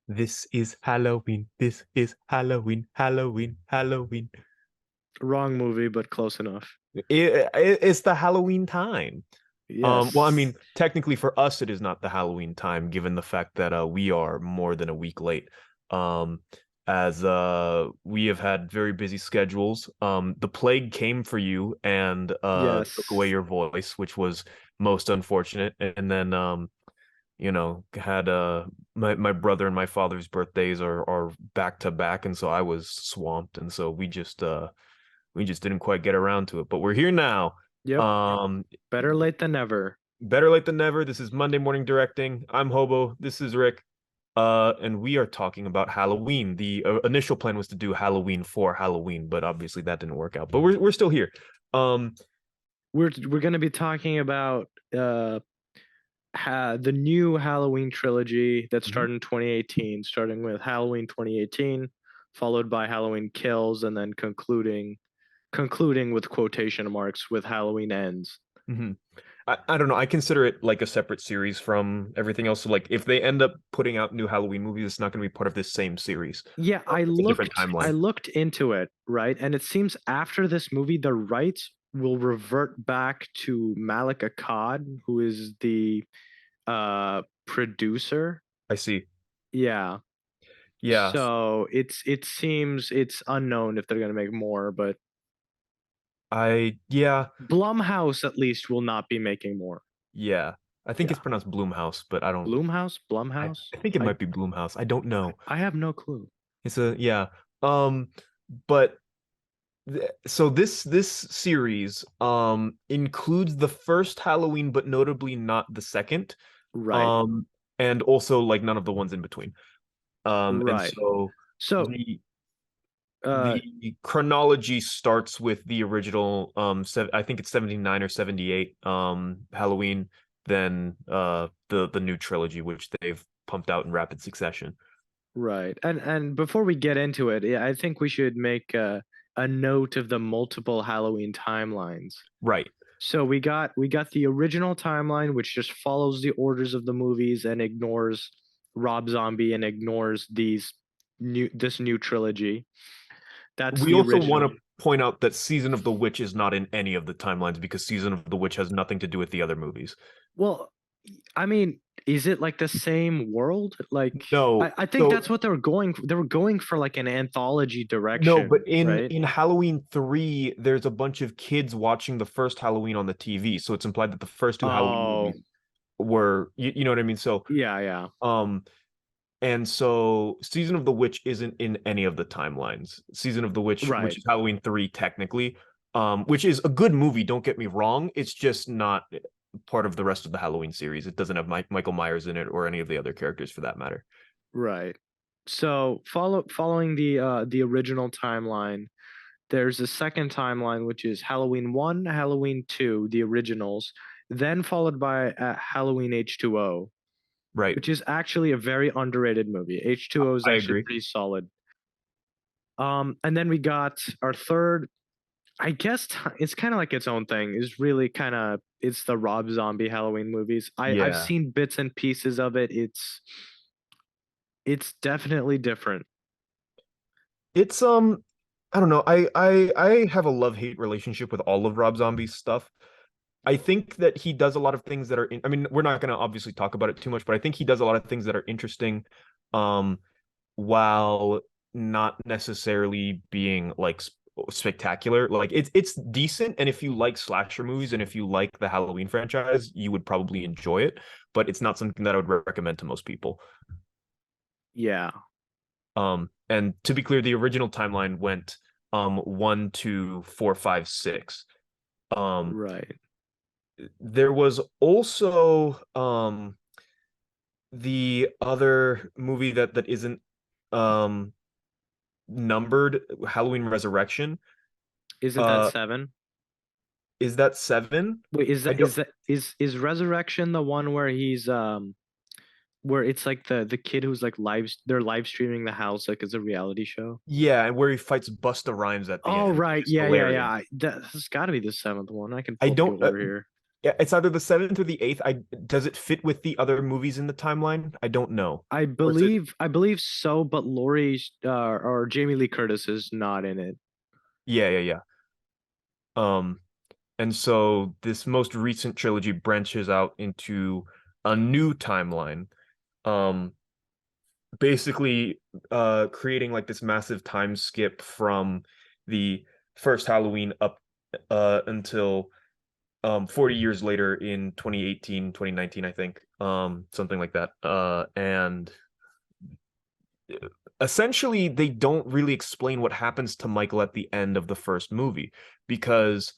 This is Halloween. This is Halloween. Halloween. Halloween. Wrong movie, but close enough. It's the Halloween time. Well, I Yes. mean, technically for us, it is not the Halloween time, given the fact that we are more than a week late. Um, as we have had very busy schedules. The plague came for you and took away Yes. your voice, which was most unfortunate. And then had my brother and my father's birthdays are back to back, and so I was swamped, and so we just didn't quite get around to it. But we're here now. Yep. Um, Better late than never. Better late than never. This is Monday Morning Directing. I'm Hobo. This is Rick. And we are talking about Halloween. The initial plan was to do Halloween for Halloween, but obviously that didn't work out. But we're still here. Um, We're gonna be talking about the new Halloween trilogy that mhm. started in 2018, starting with Halloween 2018, followed by Halloween Kills, and then concluding with quotation marks with Halloween Ends. Mhm. I don't know. I consider it like a separate series from everything else. So like if they end up putting out new Halloween movies, it's not going to be part of this same series. Yeah, It's a different I timeline. looked into it, right? And it seems after this movie, the rights will revert back to Malik Akkad, who is the producer. I see. Yeah. Yeah. So it seems it's unknown if they're gonna make more, but Yeah. Blumhouse at least will not be making more. Yeah. I think it's Yeah. pronounced Bloomhouse, but I don't Blumhouse? I, Blumhouse? I think it I might be Bloomhouse. I don't know. I have no clue. It's a yeah. Um but so this series includes the first Halloween, but notably not the second. Right. Um and also like none of the ones in between. And Right. so So the uh the chronology starts with the original I think it's 79 or 78 Halloween, then the new trilogy which they've pumped out in rapid succession. right. And before we get into it, yeah, I think we should make a note of the multiple Halloween timelines. Right. So we got the original timeline, which just follows the orders of the movies and ignores Rob Zombie and ignores this new trilogy. That's We the also want original. to point out that Season of the Witch is not in any of the timelines because Season of the Witch has nothing to do with the other movies. Well, I mean, is it like the same world? Like, No. I think So that's what they were going for like an anthology no, but direction, in right? in Halloween 3, there's a bunch of kids watching the first Halloween on the TV, so it's implied that the first two Halloween Oh, movies were you know what I mean? So yeah, yeah. um and so Season of the Witch isn't in any of the timelines. Season of the Witch, which Right, is Halloween 3 technically, which is a good movie, don't get me wrong. It's just not part of the rest of the Halloween series. It doesn't have Michael Myers in it or any of the other characters for that matter. right. So following the original timeline, there's a second timeline, which is Halloween 1, Halloween 2, the originals, then followed by Halloween H2O, Right. which is actually a very underrated movie. H2O is I actually agree. pretty solid. And then we got our third, I guess it's kind of like its own thing. Is really kind of it's the Rob Zombie Halloween movies. I've Yeah. seen bits and pieces of it. It's definitely different. It's I don't know. I have a love-hate relationship with all of Rob Zombie's stuff. I think that he does a lot of things that are I mean, we're not going to obviously talk about it too much, but I think he does a lot of things that are interesting um while not necessarily being like spectacular. Like it's decent, and if you like slasher movies and if you like the Halloween franchise, you would probably enjoy it, but it's not something that I would recommend to most people. Yeah, And to be clear, the original timeline went 1, 2, 4, 5, 6. Um right. there was also the other movie that isn't um numbered, Halloween Resurrection. Isn't that Uh, seven? is that 7? Wait, I don't. is Resurrection the one where he's where it's like the kid who's like they're live streaming the house like it's a reality show? Yeah, and where he fights Busta Rhymes at the Oh end, which right, is yeah, yeah, hilarious. yeah. That's got to be the seventh one. I can I pull up the don't. order here. Yeah, it's either the seventh or the eighth. I Does it fit with the other movies in the timeline? I don't know. Or is it? I believe so, but Laurie or Jamie Lee Curtis is not in it. Yeah, yeah, yeah. Um, and so this most recent trilogy branches out into a new timeline. Um, Basically, creating like this massive time skip from the first Halloween up until 40 years later in 2018, 2019, I think. Something like that. And essentially they don't really explain what happens to Michael at the end of the first movie because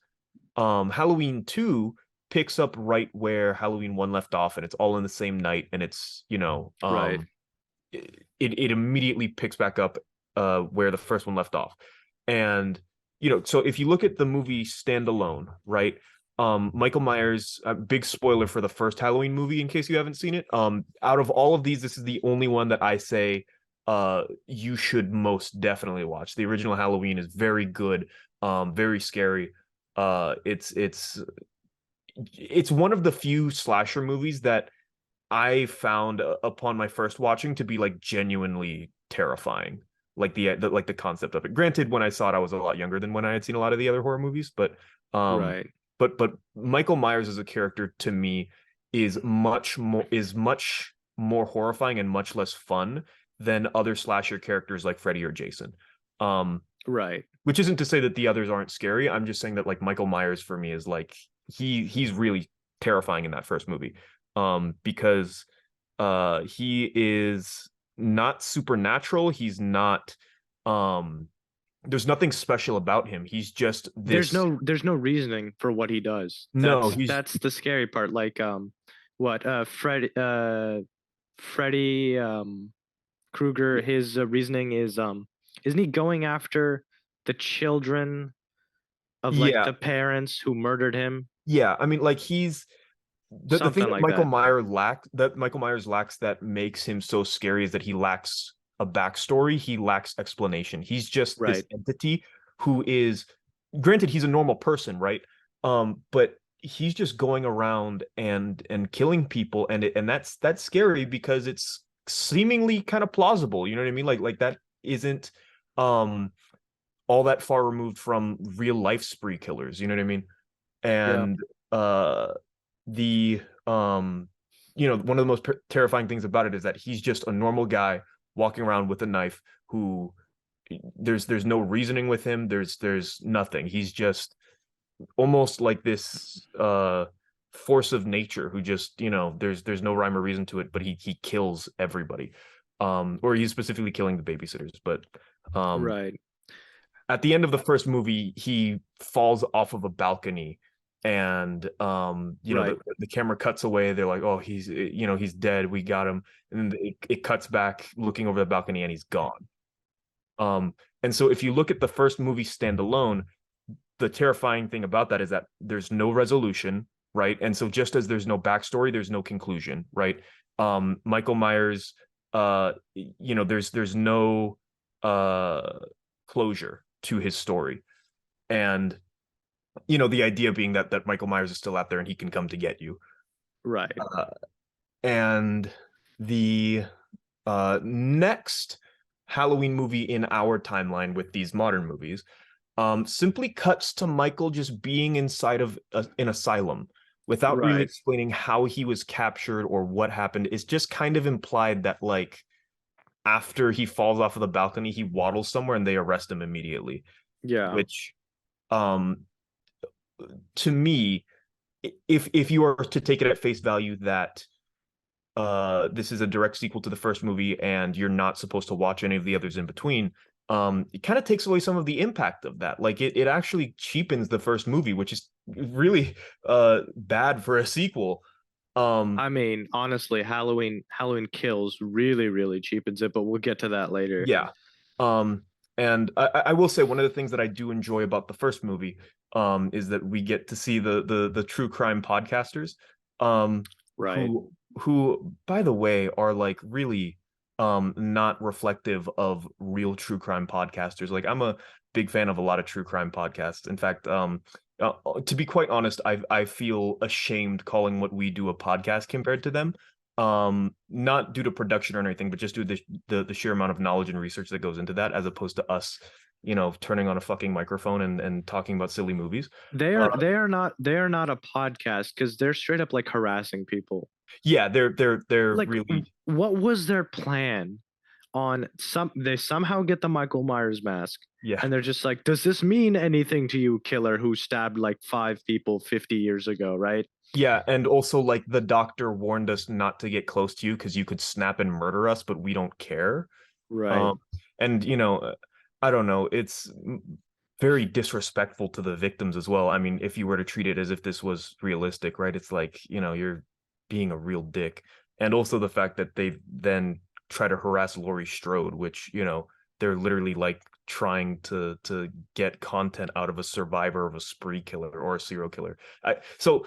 Halloween 2 picks up right where Halloween 1 left off, and it's all in the same night, and it's, Right. it immediately picks back up where the first one left off. And so if you look at the movie standalone, right? Michael Myers, a big spoiler for the first Halloween movie in case you haven't seen it. Out of all of these, this is the only one that I say you should most definitely watch. The original Halloween is very good, very scary. It's one of the few slasher movies that I found upon my first watching to be like genuinely terrifying. Like the concept of it. Granted, when I saw it, I was a lot younger than when I had seen a lot of the other horror movies, um, Right. but Michael Myers as a character to me is much more horrifying and much less fun than other slasher characters like Freddy or Jason. Um, Right. which isn't to say that the others aren't scary. I'm just saying that like Michael Myers for me is like he's really terrifying in that first movie. Because he is not supernatural. He's not there's nothing special about him. He's just this There's no reasoning for what he does. no, he's That's the scary part. Like what Freddy Krueger, his reasoning is isn't he going after the children of like yeah, the parents who murdered him? yeah. I mean like he's the thing Something that like that. Michael Myers lacks that makes him so scary is that he lacks a backstory. He lacks explanation. He's just this Right. entity who is, granted, he's a normal person, right? But he's just going around and killing people, and that's scary because it's seemingly kind of plausible. You know what I mean? Like that isn't um all that far removed from real life spree killers. You know what I mean? Yeah. And uh the one of the most terrifying things about it is that he's just a normal guy walking around with a knife who there's no reasoning with him. There's nothing. He's just almost like this force of nature who just, there's no rhyme or reason to it, but he kills everybody. Or he's specifically killing the babysitters. But um Right. at the end of the first movie, he falls off of a balcony, and Right. the camera cuts away. They're like, "Oh, he's dead. We got him." And then it cuts back, looking over the balcony, and he's gone. And so if you look at the first movie standalone, the terrifying thing about that is that there's no resolution, right? And so just as there's no backstory, there's no conclusion, right? Michael Myers, there's no uh closure to his story. And the idea being that Michael Myers is still out there and he can come to get you. Right. Uh, and the next Halloween movie in our timeline with these modern movies simply cuts to Michael just being inside of an asylum without really Right. explaining how he was captured or what happened. It's just kind of implied that like after he falls off of the balcony, he waddles somewhere and they arrest him immediately, Yeah. which um to me, if you are to take it at face value that this is a direct sequel to the first movie and you're not supposed to watch any of the others in between, it kind of takes away some of the impact of that. Like it actually cheapens the first movie, which is really bad for a sequel. um I mean, honestly, Halloween Kills really cheapens it, but we'll get to that later. yeah. um and I will say one of the things that I do enjoy about the first movie is that we get to see the true crime podcasters, um Right. who by the way are like really not reflective of real true crime podcasters. Like I'm a big fan of a lot of true crime podcasts. In fact, To be quite honest, I feel ashamed calling what we do a podcast compared to them. Not due to production or anything, but just due to the sheer amount of knowledge and research that goes into that, as opposed to us, turning on a fucking microphone and talking about silly movies. They are not a podcast because they're straight up like harassing people. Yeah, they're Like, really, what was their plan? On some, they somehow get the Michael Myers mask, yeah. and they're just like, "Does this mean anything to you, killer who stabbed like 5 people 50 years ago?" Right? Yeah, and also like the doctor warned us not to get close to you because you could snap and murder us, but we don't care. Right. Um, and I don't know, it's very disrespectful to the victims as well. I mean, if you were to treat it as if this was realistic, right? It's like, you're being a real dick. And also the fact that they then try to harass Laurie Strode, which, they're literally like trying to get content out of a survivor of a spree killer or a serial killer. So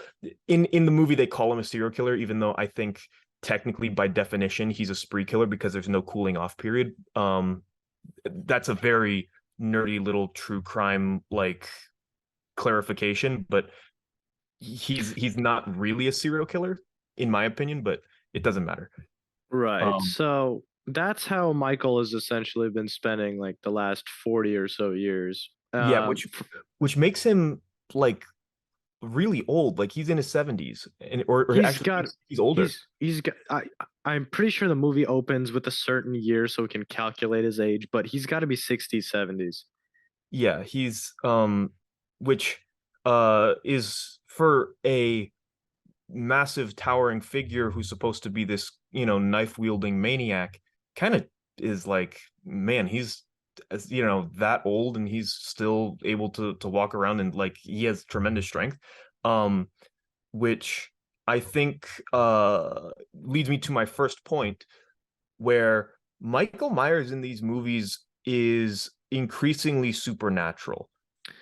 in the movie they call him a serial killer, even though I think technically by definition he's a spree killer because there's no cooling off period. That's a very nerdy little true crime like clarification, but he's not really a serial killer in my opinion, but it doesn't matter. Right. Um, So that's how Michael has essentially been spending like the last 40 or so years. yeah, which makes him like really old. Like he's in his 70s, or He's actually got he's older. he's got I'm pretty sure the movie opens with a certain year so we can calculate his age, but he's got to be 60s, 70s. Yeah, he's which is for a massive towering figure who's supposed to be this, knife wielding maniac, kind of is like, man, he's that old and he's still able to walk around and like he has tremendous strength. Um which I think leads me to my first point where Michael Myers in these movies is increasingly supernatural.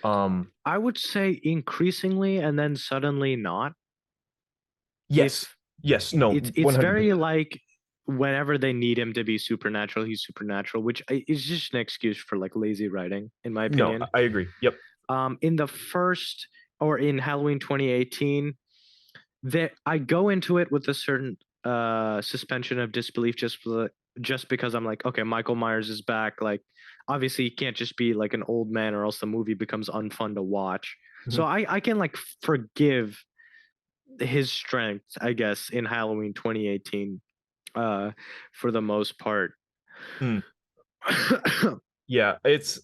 Um, I would say increasingly and then suddenly not. yes, If yes, no, it's very 100%. like whenever they need him to be supernatural, he's supernatural, which is just an excuse for like lazy writing, in my No, opinion. I agree. Yep. In the first or in Halloween 2018, that I go into it with a certain suspension of disbelief just because I'm like, okay, Michael Myers is back. Like, obviously, he can't just be like an old man, or else the movie becomes unfun to watch. So Mhm. I can like forgive his strength, I guess, in Halloween 2018, uh, for the most part. Mm. Yeah, it's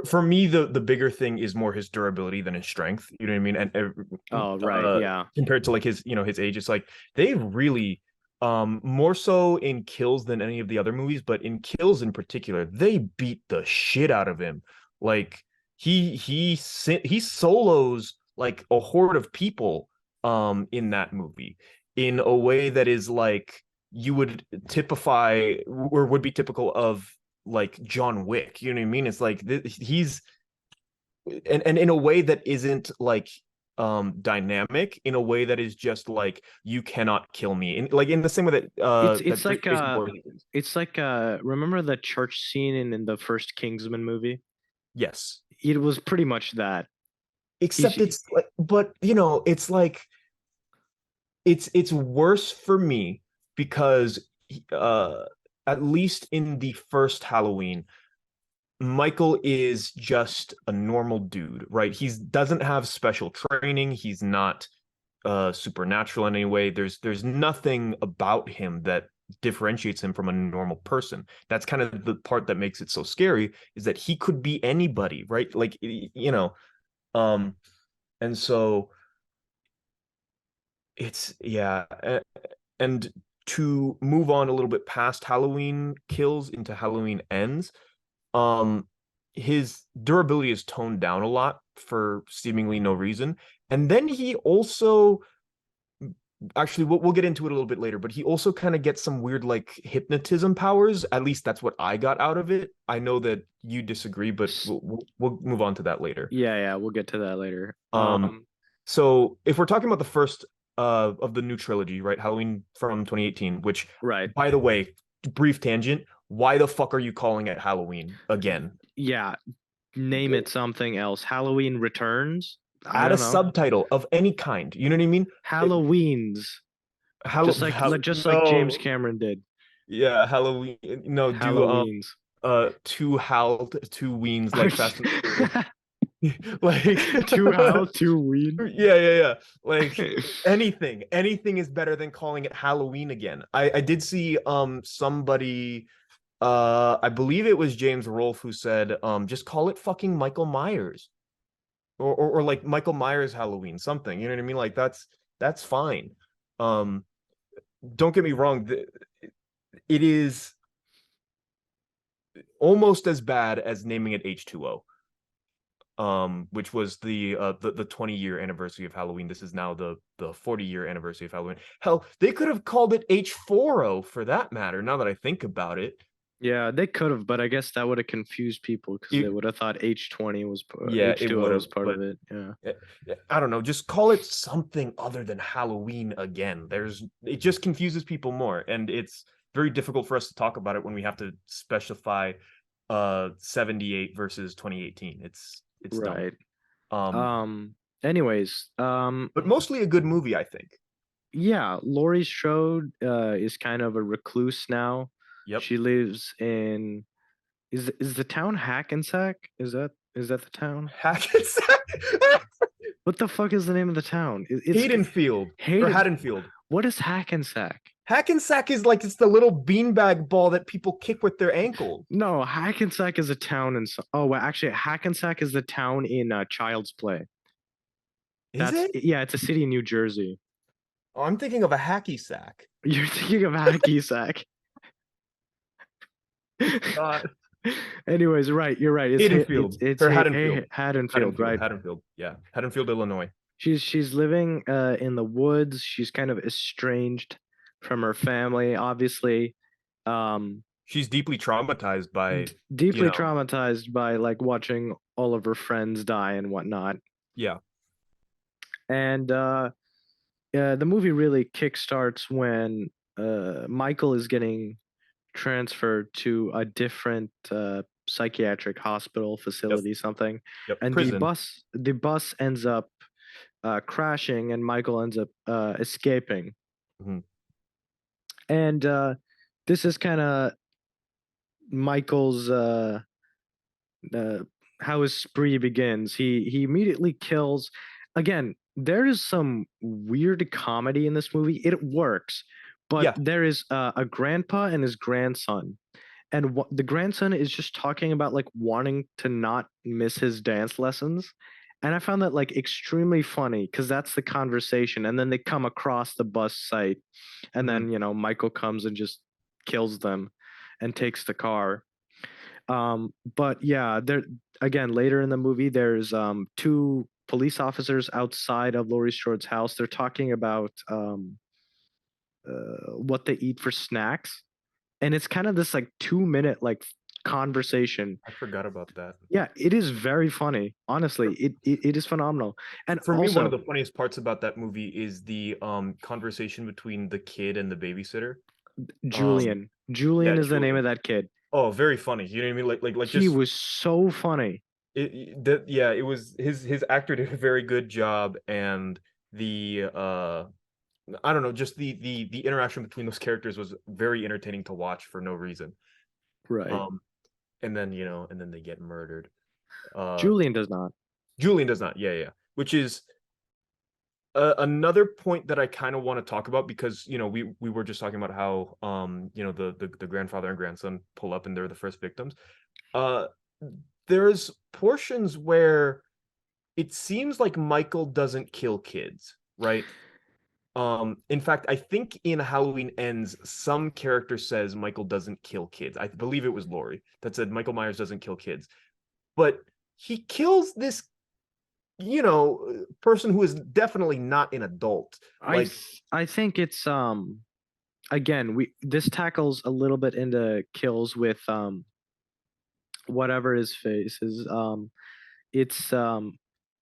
for me the bigger thing is more his durability than his strength. You know what I mean? And Oh, right, yeah. compared to like his his age, it's like they really more so in Kills than any of the other movies, but in Kills in particular, they beat the shit out of him. Like he solos like a horde of people in that movie in a way that is like you would typify or would be typical of like John Wick. You know what I mean? It's like he's and in a way that isn't like dynamic, in a way that is just like you cannot kill me. In the same way that It's that it's like Jason uh Voorhees is. it's like remember the church scene in the first Kingsman movie? Yes. It was pretty much that. He's Except it's like, but it's like it's worse for me because uh at least in the first Halloween, Michael is just a normal dude, right? He doesn't have special training. He's not supernatural in any way. There's nothing about him that differentiates him from a normal person. That's kind of the part that makes it so scary, is that he could be anybody, right? Like um and so it's yeah, and to move on a little bit past Halloween Kills into Halloween Ends, um his durability is toned down a lot for seemingly no reason. And then he also, actually we'll get into it a little bit later, but he also kind of gets some weird like hypnotism powers. At least that's what I got out of it. I know that you disagree, but we'll move on to that later. Yeah, yeah, we'll get to that later. um so if we're talking about the first of the new trilogy, right, Halloween from 2018, which, Right. by the way, brief tangent, why the fuck are you calling it Halloween again? Yeah. name it something else. Halloween Returns? I Add a don't know. subtitle of any kind. You know what I mean? Halloween's. Just like James No. Cameron did. Yeah, Halloween. No, do Halloween's. two weens like Fast and Furious. Like Two Hal, two Ween. yeah. Like anything is better than calling it Halloween again. I did see somebody I believe it was James Rolfe who said just call it fucking Michael Myers. Or like Michael Myers Halloween, something. You know what I mean? Like that's fine. Um don't get me wrong, it is almost as bad as naming it H2O. Which was the 20-year anniversary of Halloween. This is now the 40-year anniversary of Halloween. Hell, they could have called it H40 for that matter, now that I think about it. Yeah, they could have, but I guess that would have confused people because they It would have thought H20 was yeah, it H2O would was have, part but of it. Yeah. I don't know, just call it something other than Halloween again. It just confuses people more, and it's very difficult for us to talk about it when we have to specify 78 versus 2018. It's dumb. Right. Um Um, anyways, but mostly a good movie, I think. yeah, Laurie Strode is kind of a recluse now. Yep. She lives in is the town Hackensack? Is that the town? Hackensack. What the fuck is the name of the town? It's Haydenfield or hated. Haddonfield. What is Hackensack? Hackensack is like it's the little beanbag ball that people kick with their ankle. No, Hackensack is a town in. Oh, well, actually, Hackensack is the town in Child's Play. Is it? Yeah, it's a city in New Jersey. Oh, I'm thinking of a hacky sack. You're thinking of Hackensack. God. Anyways, right, you're right. Haydenfield or Haddonfield. Haddonfield, right? Haddonfield. Yeah. Haddonfield, Illinois. She's living in the woods. She's kind of estranged from her family, obviously. Um, She's deeply traumatized by, you Deeply know, traumatized by like watching all of her friends die and whatnot. yeah. And the movie really kickstarts when Michael is getting transferred to a different psychiatric hospital Yep. facility, something, Yep. and Prison. the bus ends up crashing, and Michael ends up escaping. Mhm. And this is kind of Michael's uh, how his spree begins. He immediately kills. Again, there is some weird comedy in this movie. It works, but Yeah. there is a grandpa and his grandson, and the grandson is just talking about like wanting to not miss his dance lessons. And I found that like extremely funny because that's the conversation. And then they come across the bus site, and Mhm. then Michael comes and just kills them and takes the car. But yeah, there again later in the movie, there's two police officers outside of Laurie Strode's house. They're talking about what they eat for snacks, and it's kind of this like 2 minute like conversation. I forgot about that. Yeah, it is very funny. Honestly, it is phenomenal. And For me, one of also the funniest parts about that movie is the conversation between the kid and the babysitter. Um, Julian yeah, is the name Julian. of that kid. Oh, very funny. You know what I mean? Like He just was so funny. that. Yeah, it was his actor did a very good job, and the I don't know, just the interaction between those characters was very entertaining to watch for no reason. Right. Um, and then they get murdered. Uh, Julian does not. Julian does not. Yeah. Which is another point that I kind of want to talk about because we were just talking about how the grandfather and grandson pull up and they're the first victims. Uh, there's portions where it seems like Michael doesn't kill kids, right? In fact, I think in Halloween Ends, some character says Michael doesn't kill kids. I believe it was Laurie that said Michael Myers doesn't kill kids, but he kills this person who is definitely not an adult. Like, I think it's again we this tackles a little bit into kills with whatever his face is. It's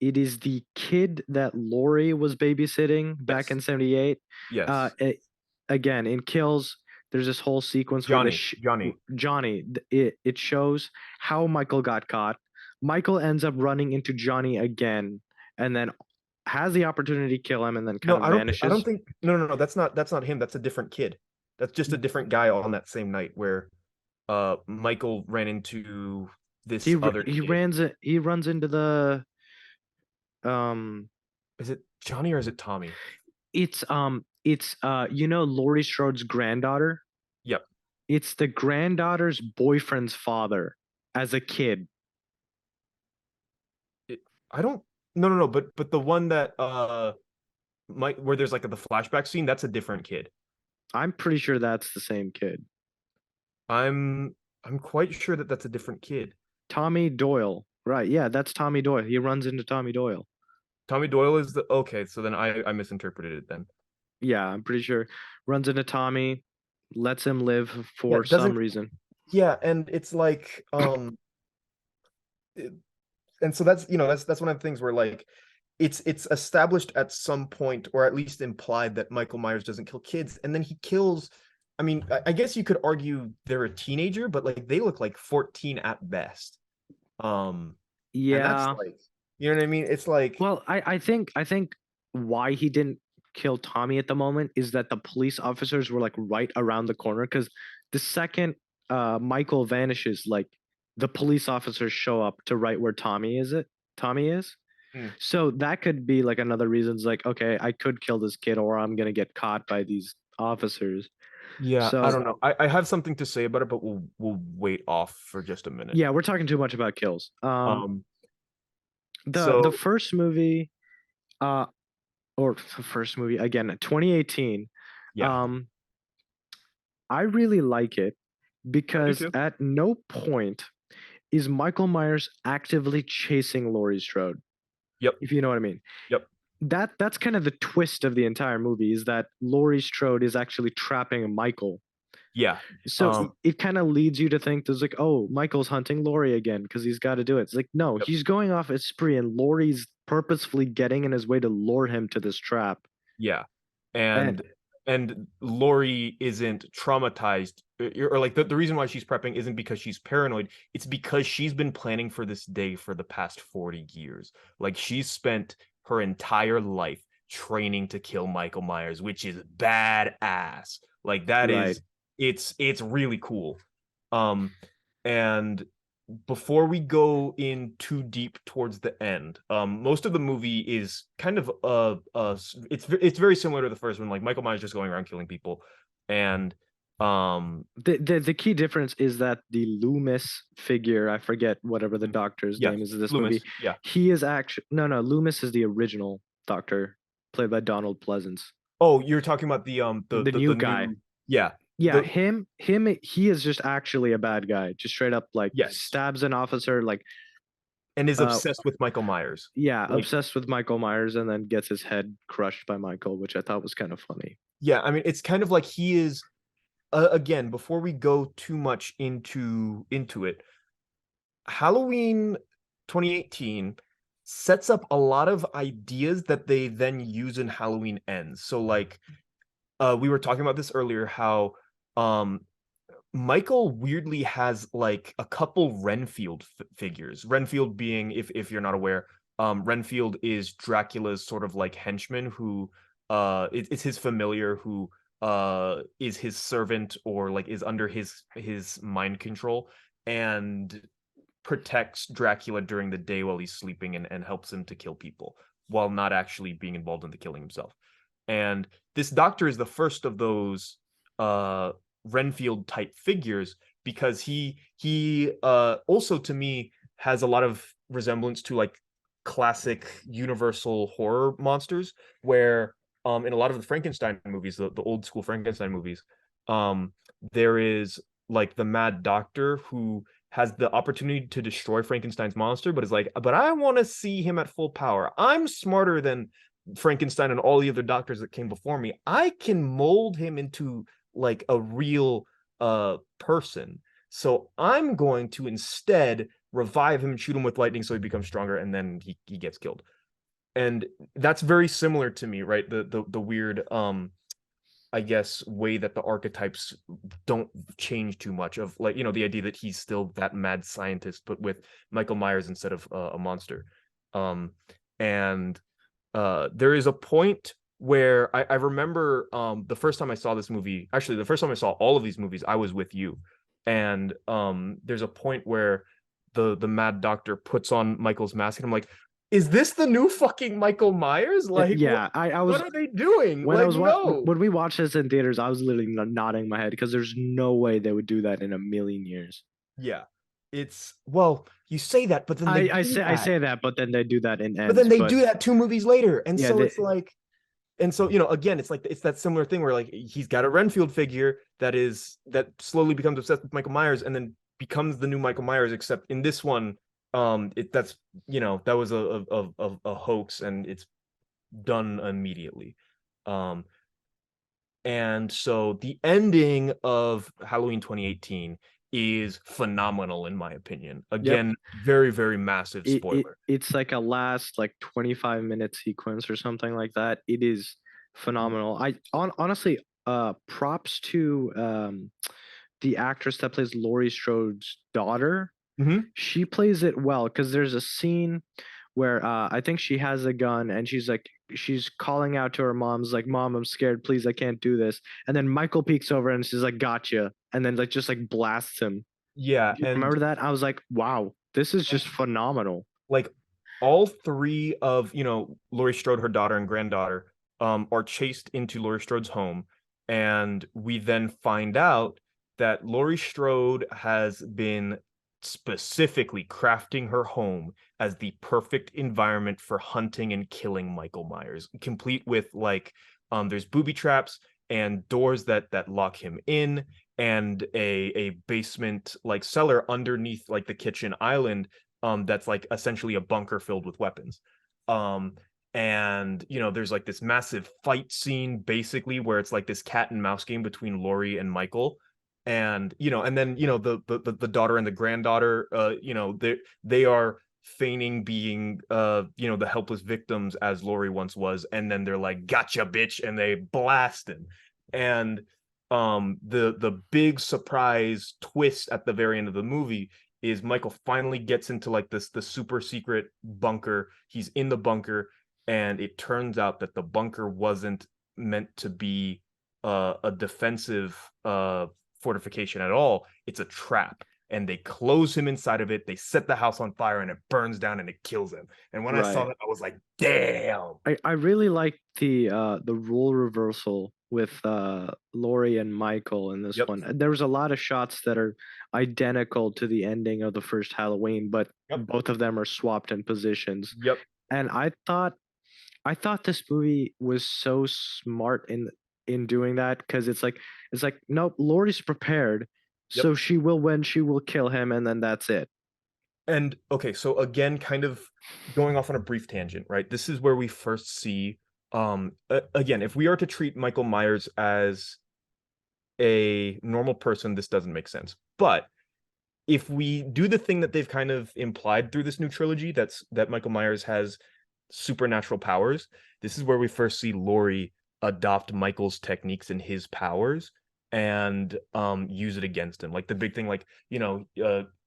it is the kid that Lori was babysitting back yes, in 78. Uh, yes, it, Again in kills, there's this whole sequence where Johnny, Johnny. Johnny, it shows how Michael got caught. Michael ends up running into Johnny again, and then has the opportunity to kill him, and then kind No, of I don't vanishes. think no, that's not him. That's a different kid. That's just a different guy on that same night where Michael ran into this other kid. He runs into the um Is it Johnny or is it Tommy? it's you know Laurie Strode's granddaughter. Yep. It's the granddaughter's boyfriend's father as a kid. It, I don't no, but the one that Mike where there's like the flashback scene, that's a different kid. I'm pretty sure that's the same kid. I'm quite sure that that's a different kid. Tommy Doyle. Right, yeah, that's Tommy Doyle. He runs into Tommy Doyle. Tommy Doyle is the okay, so then I misinterpreted it then. Yeah, I'm pretty sure. Runs into Tommy, lets him live Yeah, for it some doesn't reason. yeah, and it's like and so that's that's one of the things where like it's established at some point or at least implied that Michael Myers doesn't kill kids and then he kills I mean I guess you could argue they're a teenager but like they look like 14 at best um and that's Yeah. like you know what I mean it's like Well, I think why he didn't kill Tommy at the moment is that the police officers were like right around the corner because the second Michael vanishes, like the police officers show up to right where Tommy is. hmm, So that could be like another reason. It's like, okay, I could kill this kid or I'm gonna get caught by these officers. yeah I So don't know I have something to say about it but we'll wait off for just a minute yeah, we're talking too much about kills. um The so first movie, uh, or the first movie again, 2018. yeah Um, I really like it I do because too at no point is Michael Myers actively chasing Laurie Strode, yep if you know what I mean. yep That's kind of the twist of the entire movie is that Laurie Strode is actually trapping Michael. yeah So um it kind of leads you to think there's like, oh, Michael's hunting Laurie again because he's got to do it. It's like, no, yep he's going off a spree and Laurie's purposefully getting in his way to lure him to this trap. Yeah. And And Lori isn't traumatized or like the reason why she's prepping isn't because she's paranoid. It's because she's been planning for this day for the past 40 years. Like she's spent her entire life training to kill Michael Myers, which is badass. Like that right. is it's really cool. Um and before we go in too deep towards the end, most of the movie is kind of it's very similar to the first one. Like Michael Myers just going around killing people, and um, The key difference is that the Loomis figure, I forget whatever the doctor's yeah, name is in this movie, Loomis, yeah. he is actually no Loomis is the original doctor played by Donald Pleasance. Oh, you're talking about the The new the guy. new yeah Yeah, the him he is just actually a bad guy. Just straight up like yes, stabs an officer like and is uh obsessed with Michael Myers. yeah, Like obsessed with Michael Myers and then gets his head crushed by Michael, which I thought was kind of funny. yeah, I mean it's kind of like he is again before we go too much into it Halloween 2018 sets up a lot of ideas that they then use in Halloween Ends. So like we were talking about this earlier how um Michael weirdly has like a couple Renfield figures. Renfield being if you're not aware, Renfield is Dracula's sort of like henchman who it's his familiar who is his servant or like is under his mind control and protects Dracula during the day while he's sleeping and helps him to kill people while not actually being involved in the killing himself. And this doctor is the first of those Renfield type figures because he also to me has a lot of resemblance to like classic universal horror monsters where in a lot of the Frankenstein movies the old school Frankenstein movies um there is like the mad doctor who has the opportunity to destroy Frankenstein's monster, but is like, but I want to see him at full power. I'm smarter than Frankenstein and all the other doctors that came before me. I can mold him into like a real person. So I'm going to instead revive him and shoot him with lightning so he becomes stronger and then he gets killed. And that's very similar to me, right? The weird I guess, way that the archetypes don't change too much, of like, the idea that he's still that mad scientist, but with Michael Myers instead of a monster. Um, and there is a point where I remember the first time I saw this movie, actually the first time I saw all of these movies, I was with you. And there's a point where the Mad Doctor puts on Michael's mask, and I'm like, is this the new fucking Michael Myers? Like, Yeah, I what was are they doing? when I Like, was no. when we watched this in theaters, I was literally nodding my head because there's no way they would do that in a million years. Yeah. It's, well, you say that, but then they do I that. say that, but then they do that in But then ends. they But do that 2 movies later. And yeah, so it's like, and so, again, it's like, it's that similar thing where like he's got a Renfield figure that slowly becomes obsessed with Michael Myers and then becomes the new Michael Myers, except in this one, that's, that was a hoax, and it's done immediately. Um, and so the ending of Halloween 2018 is phenomenal in my opinion. yep. Again, very, very massive spoiler. It's like a last like 25-minute sequence or something like that. It is phenomenal. Honestly, props to the actress that plays Laurie Strode's daughter. Mm-hmm. She plays it well because there's a scene where I think she has a gun and she's calling out to her mom's like, "Mom, I'm scared, please, I can't do this." And then Michael peeks over and she's like, "Gotcha," and then like just like blasts him. Yeah, Do you and remember that? I was like, wow, this is just phenomenal. like all three of Laurie Strode, her daughter and granddaughter, are chased into Laurie Strode's home, and we then find out that Laurie Strode has been specifically crafting her home as the perfect environment for hunting and killing Michael Myers, complete with like there's booby traps and doors that lock him in, and a basement like cellar underneath like the kitchen island, that's like essentially a bunker filled with weapons. Um, and there's like this massive fight scene basically where it's like this cat and mouse game between Laurie and Michael. And and then the daughter and the granddaughter, they are feigning being the helpless victims as Laurie once was, and then they're like, "Gotcha, bitch," and they blast him. And the big surprise twist at the very end of the movie is Michael finally gets into like the super secret bunker. He's in the bunker, and it turns out that the bunker wasn't meant to be a defensive fortification at all. It's a trap. And they close him inside of it. They set the house on fire, and it burns down and it kills him. And when I saw Right. that, I was like, damn. I really like the role reversal with Laurie and Michael in this Yep. one. There was a lot of shots that are identical to the ending of the first Halloween, but Yep. both of them are swapped in positions. Yep. And I thought this movie was so smart in doing that because it's like nope, Laurie's prepared, Yep. so she will win, she will kill him, and then that's it. And okay, so again, kind of going off on a brief tangent, right? This is where we first see, again, if we are to treat Michael Myers as a normal person, this doesn't make sense. But if we do the thing that they've kind of implied through this new trilogy, that Michael Myers has supernatural powers, this is where we first see Laurie adopt Michael's techniques and his powers, and use it against him. Like the big thing, like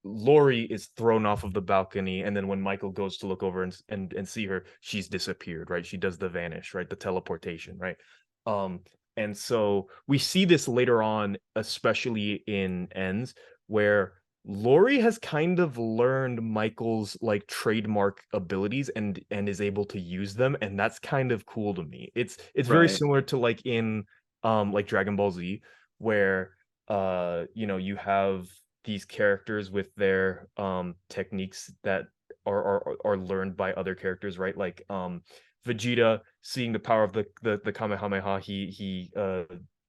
Laurie is thrown off of the balcony, and then when Michael goes to look over and see her, she's disappeared, right? She does the vanish, right? The teleportation, right? Um, and so we see this later on, especially in Ends, where Laurie has kind of learned Michael's like trademark abilities and is able to use them, and that's kind of cool to me. It's very Right. similar to like in like Dragon Ball Z, where you have these characters with their techniques that are learned by other characters, right? Like Vegeta seeing the power of the Kamehameha, he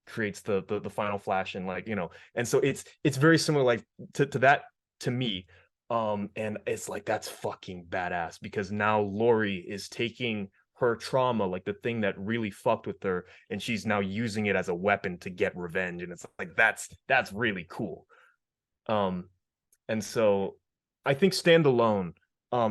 creates the final flash, and like and so it's very similar like to that to me. And it's like that's fucking badass because now Laurie is taking her trauma, like the thing that really fucked with her, and she's now using it as a weapon to get revenge, and it's like that's really cool. um and so I think standalone,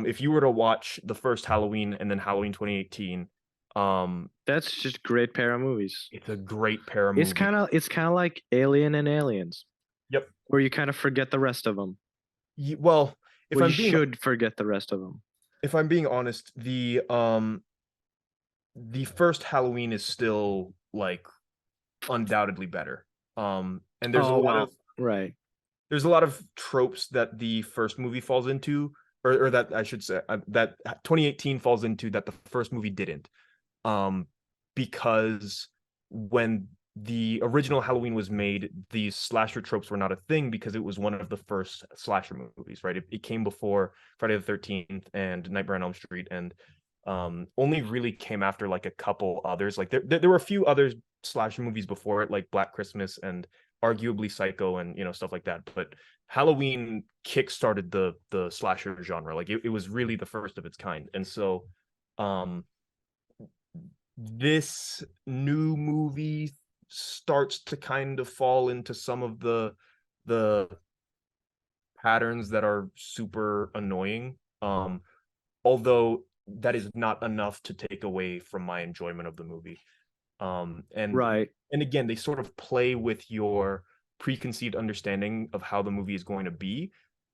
if you were to watch the first Halloween and then Halloween 2018, That's just great pair of movies. It's a great pair of It's movies. kind of it's kind of like Alien and Aliens, Yep. where you kind of forget the rest of them. Well, if Well, you I'm being should forget the rest of them. if I'm being honest, the first Halloween is still like undoubtedly better. And Oh well, right, there's a lot of tropes that the first movie falls into, or that I should say that 2018 falls into that the first movie didn't. Um, because when the original Halloween was made, these slasher tropes were not a thing because it was one of the first slasher movies, right? It came before Friday the 13th and Nightmare on Elm Street, and only really came after like a couple others. Like there were a few other slasher movies before it, like Black Christmas and arguably Psycho and stuff like that. But Halloween kickstarted the slasher genre. Like it was really the first of its kind, and so um this new movie starts to kind of fall into some of the patterns that are super annoying. Although that is not enough to take away from my enjoyment of the movie. Um, and right, and again, they sort of play with your preconceived understanding of how the movie is going to be.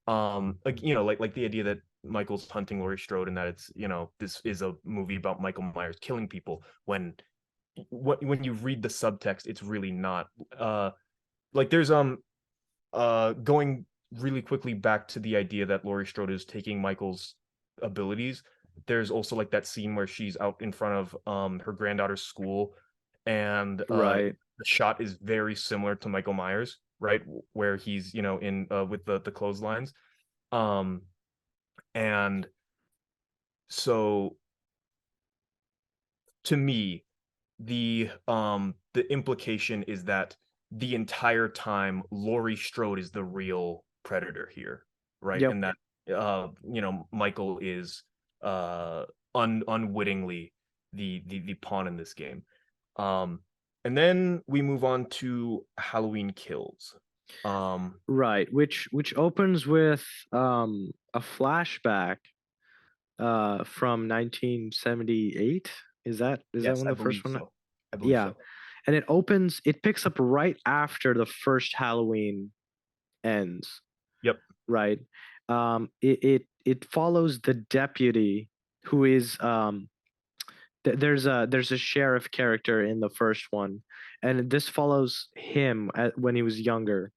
Like like the idea that Michael's hunting Laurie Strode and that it's this is a movie about Michael Myers killing people when you read the subtext, it's really not. Like there's going really quickly back to the idea that Laurie Strode is taking Michael's abilities. There's also like that scene where she's out in front of her granddaughter's school, and right. the shot is very similar to Michael Myers, right? Where he's in with the clotheslines. Um, and so to me, the implication is that the entire time Laurie Strode is the real predator here, right? Yep. And that Michael is unwittingly the pawn in this game. Um and then we move on to Halloween Kills. Um Right, which opens with a flashback from 1978. Is that yes, when I the first believe one? so. I believe Yeah. so. And it picks up right after the first Halloween ends, Yep. right? It follows the deputy who is there's a sheriff character in the first one, and this follows him when he was younger.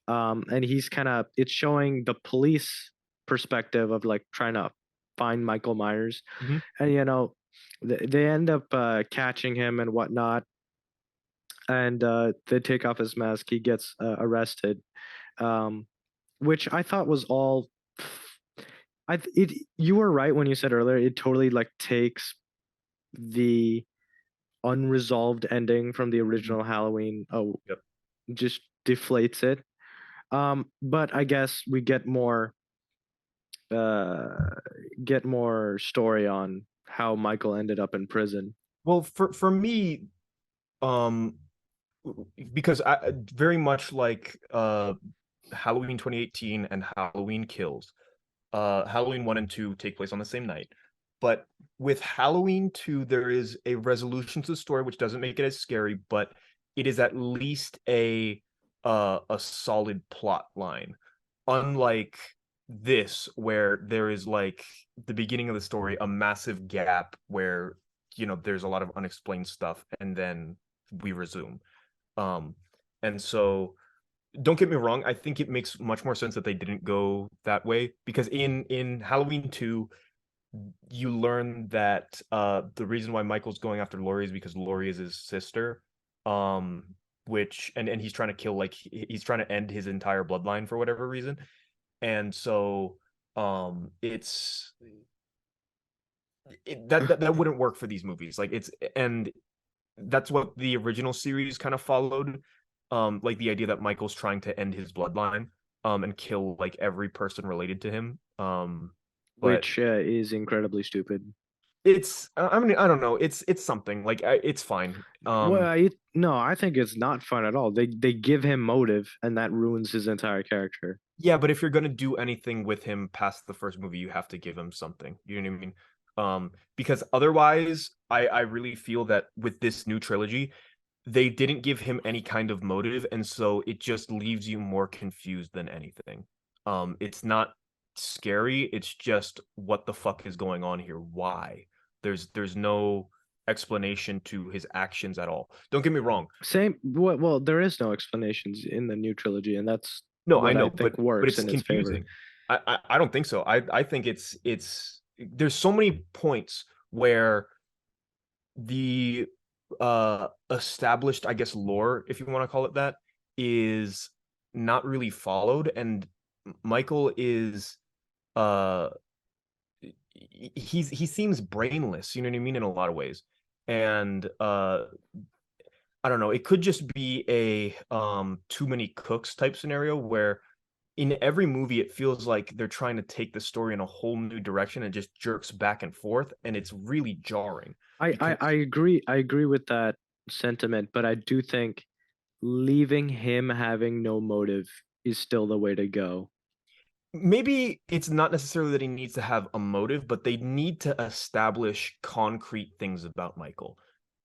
And he's kind of it's showing the police perspective of like trying to find Michael Myers, Mhm. and they end up catching him and whatnot, and they take off his mask. He gets arrested, um, which I thought was all. You were right when you said earlier it totally like takes the unresolved ending from the Mhm. original Halloween. Oh, Yep. just deflates it. But I guess we uh get more story on how Michael ended up in prison. Well, for me, um because I very much like Halloween 2018 and Halloween Kills. Halloween 1 and 2 take place on the same night. But with Halloween 2, there is a resolution to the story which doesn't make it as scary, but it is at least a solid plot line. Unlike this, where there is like the beginning of the story, a massive gap where there's a lot of unexplained stuff, and then we resume. Um, and so don't get me wrong, I think it makes much more sense that they didn't go that way because in Halloween 2, you learn that the reason why Michael's going after Laurie is because Laurie is his sister. Which and he's trying to kill like he's trying to end his entire bloodline for whatever reason. And so it's that wouldn't work for these movies. Like it's and that's what the original series kind of followed. Like the idea that Michael's trying to end his bloodline, and kill like every person related to him. But Which is incredibly stupid. I mean, I don't know. It's something like it's fine. No, I think it's not fun at all. They give him motive, and that ruins his entire character. Yeah, but if you're gonna do anything with him past the first movie, you have to give him something. You know what I mean? Because otherwise, I really feel that with this new trilogy, they didn't give him any kind of motive, and so it just leaves you more confused than anything. It's not scary, it's just what the fuck is going on here? Why? There's no explanation to his actions at all. Don't get me wrong. Same. Well, there is no explanations in the new trilogy, and that's No, I what I know, think but works it's in its favor. confusing. I don't think so. I think it's there's so many points where the established, I guess, lore, if you want to call it that, is not really followed, and Michael is uh he seems brainless, you know what I mean, in a lot of ways. And I don't know, it could just be a too many cooks type scenario where in every movie it feels like they're trying to take the story in a whole new direction and just jerks back and forth, and it's really jarring because I agree. I agree with that sentiment, but I do think leaving him having no motive is still the way to go. maybe it's not necessarily that he needs to have a motive, but they need to establish concrete things about Michael,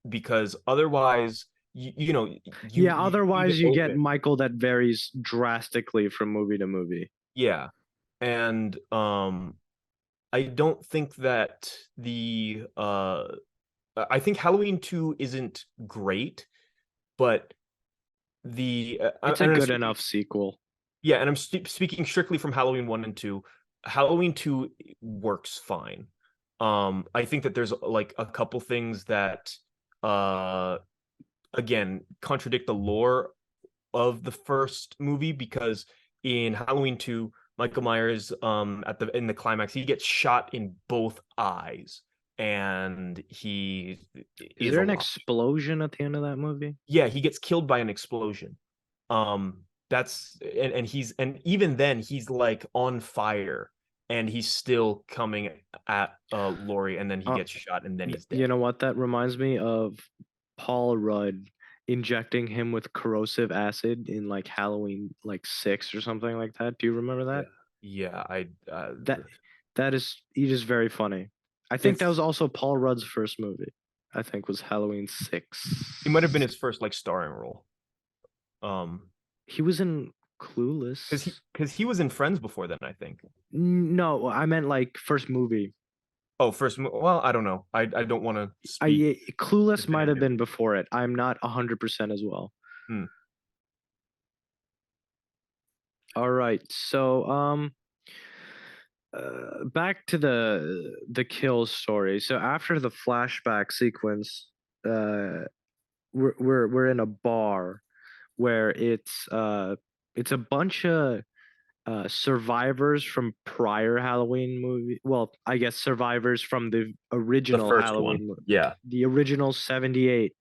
because otherwise, Yeah, you leave it otherwise you get open. Michael that varies drastically from movie to movie. Yeah, and I don't think that I think Halloween 2 isn't great, but It's a and I'm good speaking, enough sequel. yeah, and I'm speaking strictly from Halloween 1 and 2. Halloween 2 works fine. I think that there's like a couple things that uh again contradict the lore of the first movie, because in Halloween 2, Michael Myers at the in the climax, he gets shot in both eyes and he Is is there an alive. explosion at the end of that movie? Yeah, he gets killed by an explosion. That's and he's and even then he's like on fire and he's still coming at Laurie, and then he Uh, gets shot and then he's you dead. know what? That reminds me of Paul Rudd injecting him with corrosive acid in like Halloween like 6 or something like that. Do you remember Yeah. that? Yeah, I That that is he is very funny. I think that was it's also Paul Rudd's first movie. I think was Halloween 6. it might have been his first like starring role. He was in Because he Clueless. because he was in Friends before then, I think. No, I meant like first movie. Oh, well, I don't know. I don't want to speak Clueless might have been definitively. before it. I'm not 100% as well. Hmm. All right. So back to the kill story. So after the flashback sequence, uh we're in a bar where it's a bunch of survivors from prior Halloween movie. Well, I guess survivors from the The original first one. Halloween, Yeah. the original 78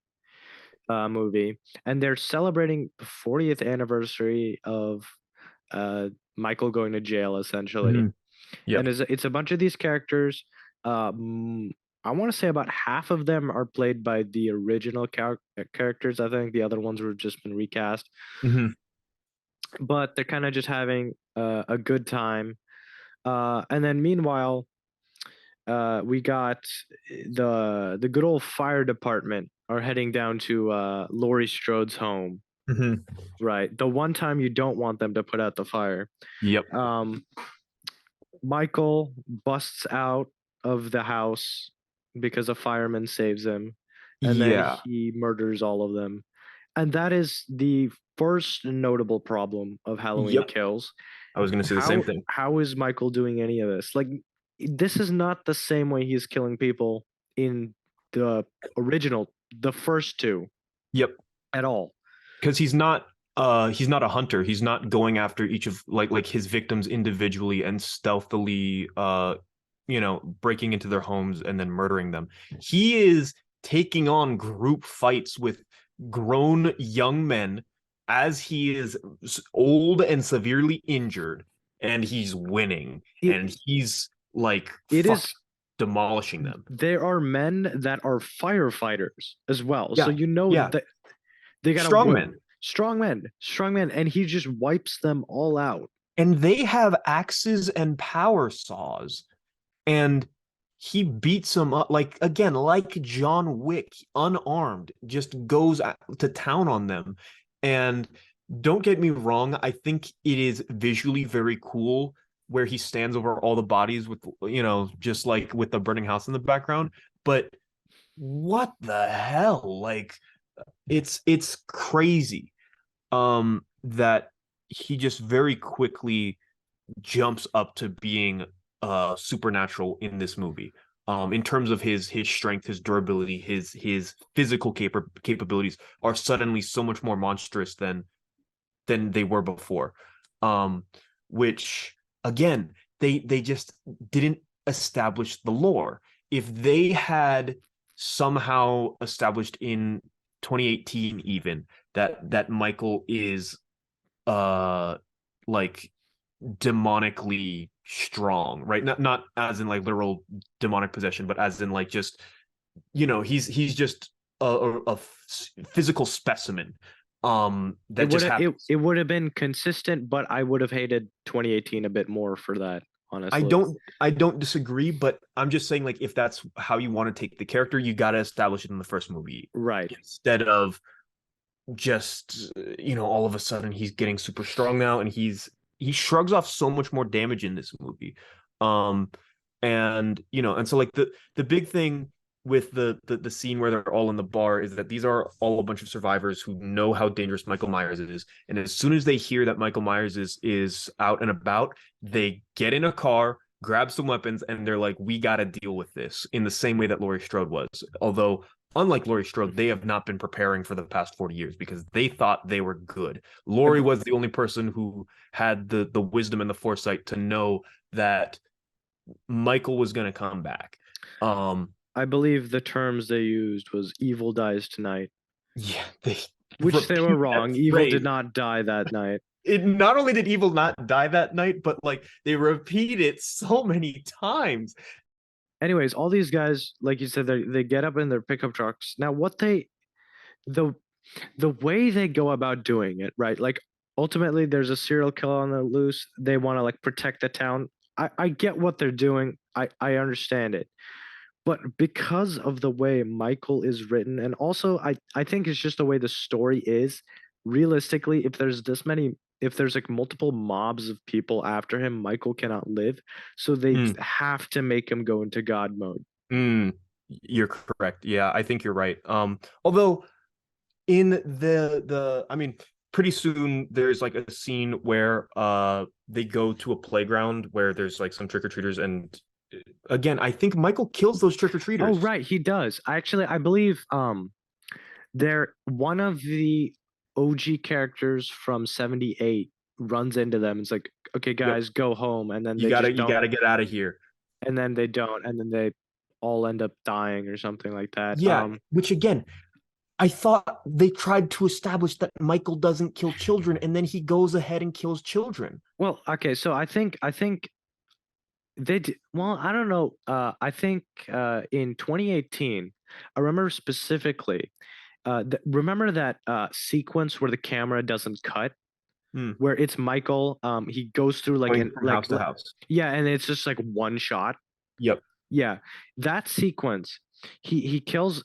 movie, and they're celebrating the 40th anniversary of Michael going to jail, essentially. Hmm. And Yep. it's a bunch of these characters. Um, I want to say about half of them are played by the original characters. I think the other ones were just been recast, Hmm. but they're kind of just having a good time. And then meanwhile, we got the good old fire department are heading down to Laurie Strode's home. Hmm. Right, the one time you don't want them to put out the fire. Yep. Um, Michael busts out of the house because a fireman saves him, and then Yeah. he murders all of them. And that is the first notable problem of Halloween Yep. Kills. I was gonna say the same thing. How is Michael doing any of this? Like, this is not the same way he's killing people in the original, the first two Yep. at all. Because he's not a hunter. He's not going after each of like his victims individually and stealthily breaking into their homes and then murdering them. He is taking on group fights with grown young men as he is old and severely injured, and he's winning, and It he's like it fucking is demolishing them. there are men that are firefighters as well. So Yeah. you know Yeah. that they gotta Strong men. strong men, and he just wipes them all out. And they have axes and power saws. And he beats him up like again, like John Wick, unarmed, just goes to town on them. And don't get me wrong, I think it is visually very cool where he stands over all the bodies with, just like with the burning house in the background. But what the hell? Like it's crazy that he just very quickly jumps up to being supernatural in this movie. In terms of his strength, his durability, his physical capabilities are suddenly so much more monstrous than they were before. Um, which again, they just didn't establish the lore. If they had somehow established in 2018 even that Michael is like demonically strong, right? Not as in like literal demonic possession, but as in like just he's just a physical specimen It that would just have it, happens. it would have been consistent, but I would have hated 2018 a bit more for that, I honestly. don't I don't disagree, but I'm just saying like if that's how you want to take the character, you got to establish it in the first movie Right. instead of just all of a sudden he's getting super strong now and he shrugs off so much more damage in this movie. um and and so like the big thing with the scene where they're all in the bar is that these are all a bunch of survivors who know how dangerous Michael Myers is, and as soon as they hear that Michael Myers is out and about, they get in a car, grab some weapons, and they're like, we got to deal with this in the same way that Laurie Strode was. Although unlike Laurie Strode, they have not been preparing for the past 40 years because they thought they were good. I, Laurie b- was the only person who had the wisdom and the foresight to know that Michael was going to come back. Um, I believe the terms they used was "evil dies tonight," yeah, they which they were repeat that wrong. Evil did phrase. not die that night. It not only did Evil not die that night, but like they repeat it so many times. Anyways, all these guys, like you said, they get up in their pickup trucks. Now, the the way they go about doing it, right? Like ultimately, there's a serial killer on the loose. They want to like protect the town. I get what they're doing. I understand it. But because of the way Michael is written, and also I think it's just the way the story is, realistically, if there's like multiple mobs of people after him, Michael cannot live. So they Mm, have to make him go into God mode. mm, you're correct. Yeah, I think you're right. Although in I mean, pretty soon there's like a scene where they go to a playground where there's like some trick-or-treaters, and again I think Michael kills those Oh, trick-or-treaters. right, he does. Actually, I believe they're one of the OG characters from 78 runs into them. It's like, okay, Yep. guys, go home, and then you they gotta just you don't, gotta get out of here. and then they don't, and then they all end up dying or something like that. Yeah, which again, I thought they tried to establish that Michael doesn't kill children, and then he goes ahead and kills children. Well, okay, so I think they did, well, I don't know. I think in 2018, I remember specifically. Remember that sequence where the camera doesn't cut, Hmm. where it's Michael. He goes through like Going an from house to house. yeah, and it's just like one shot. Yep. Yeah, that sequence. He kills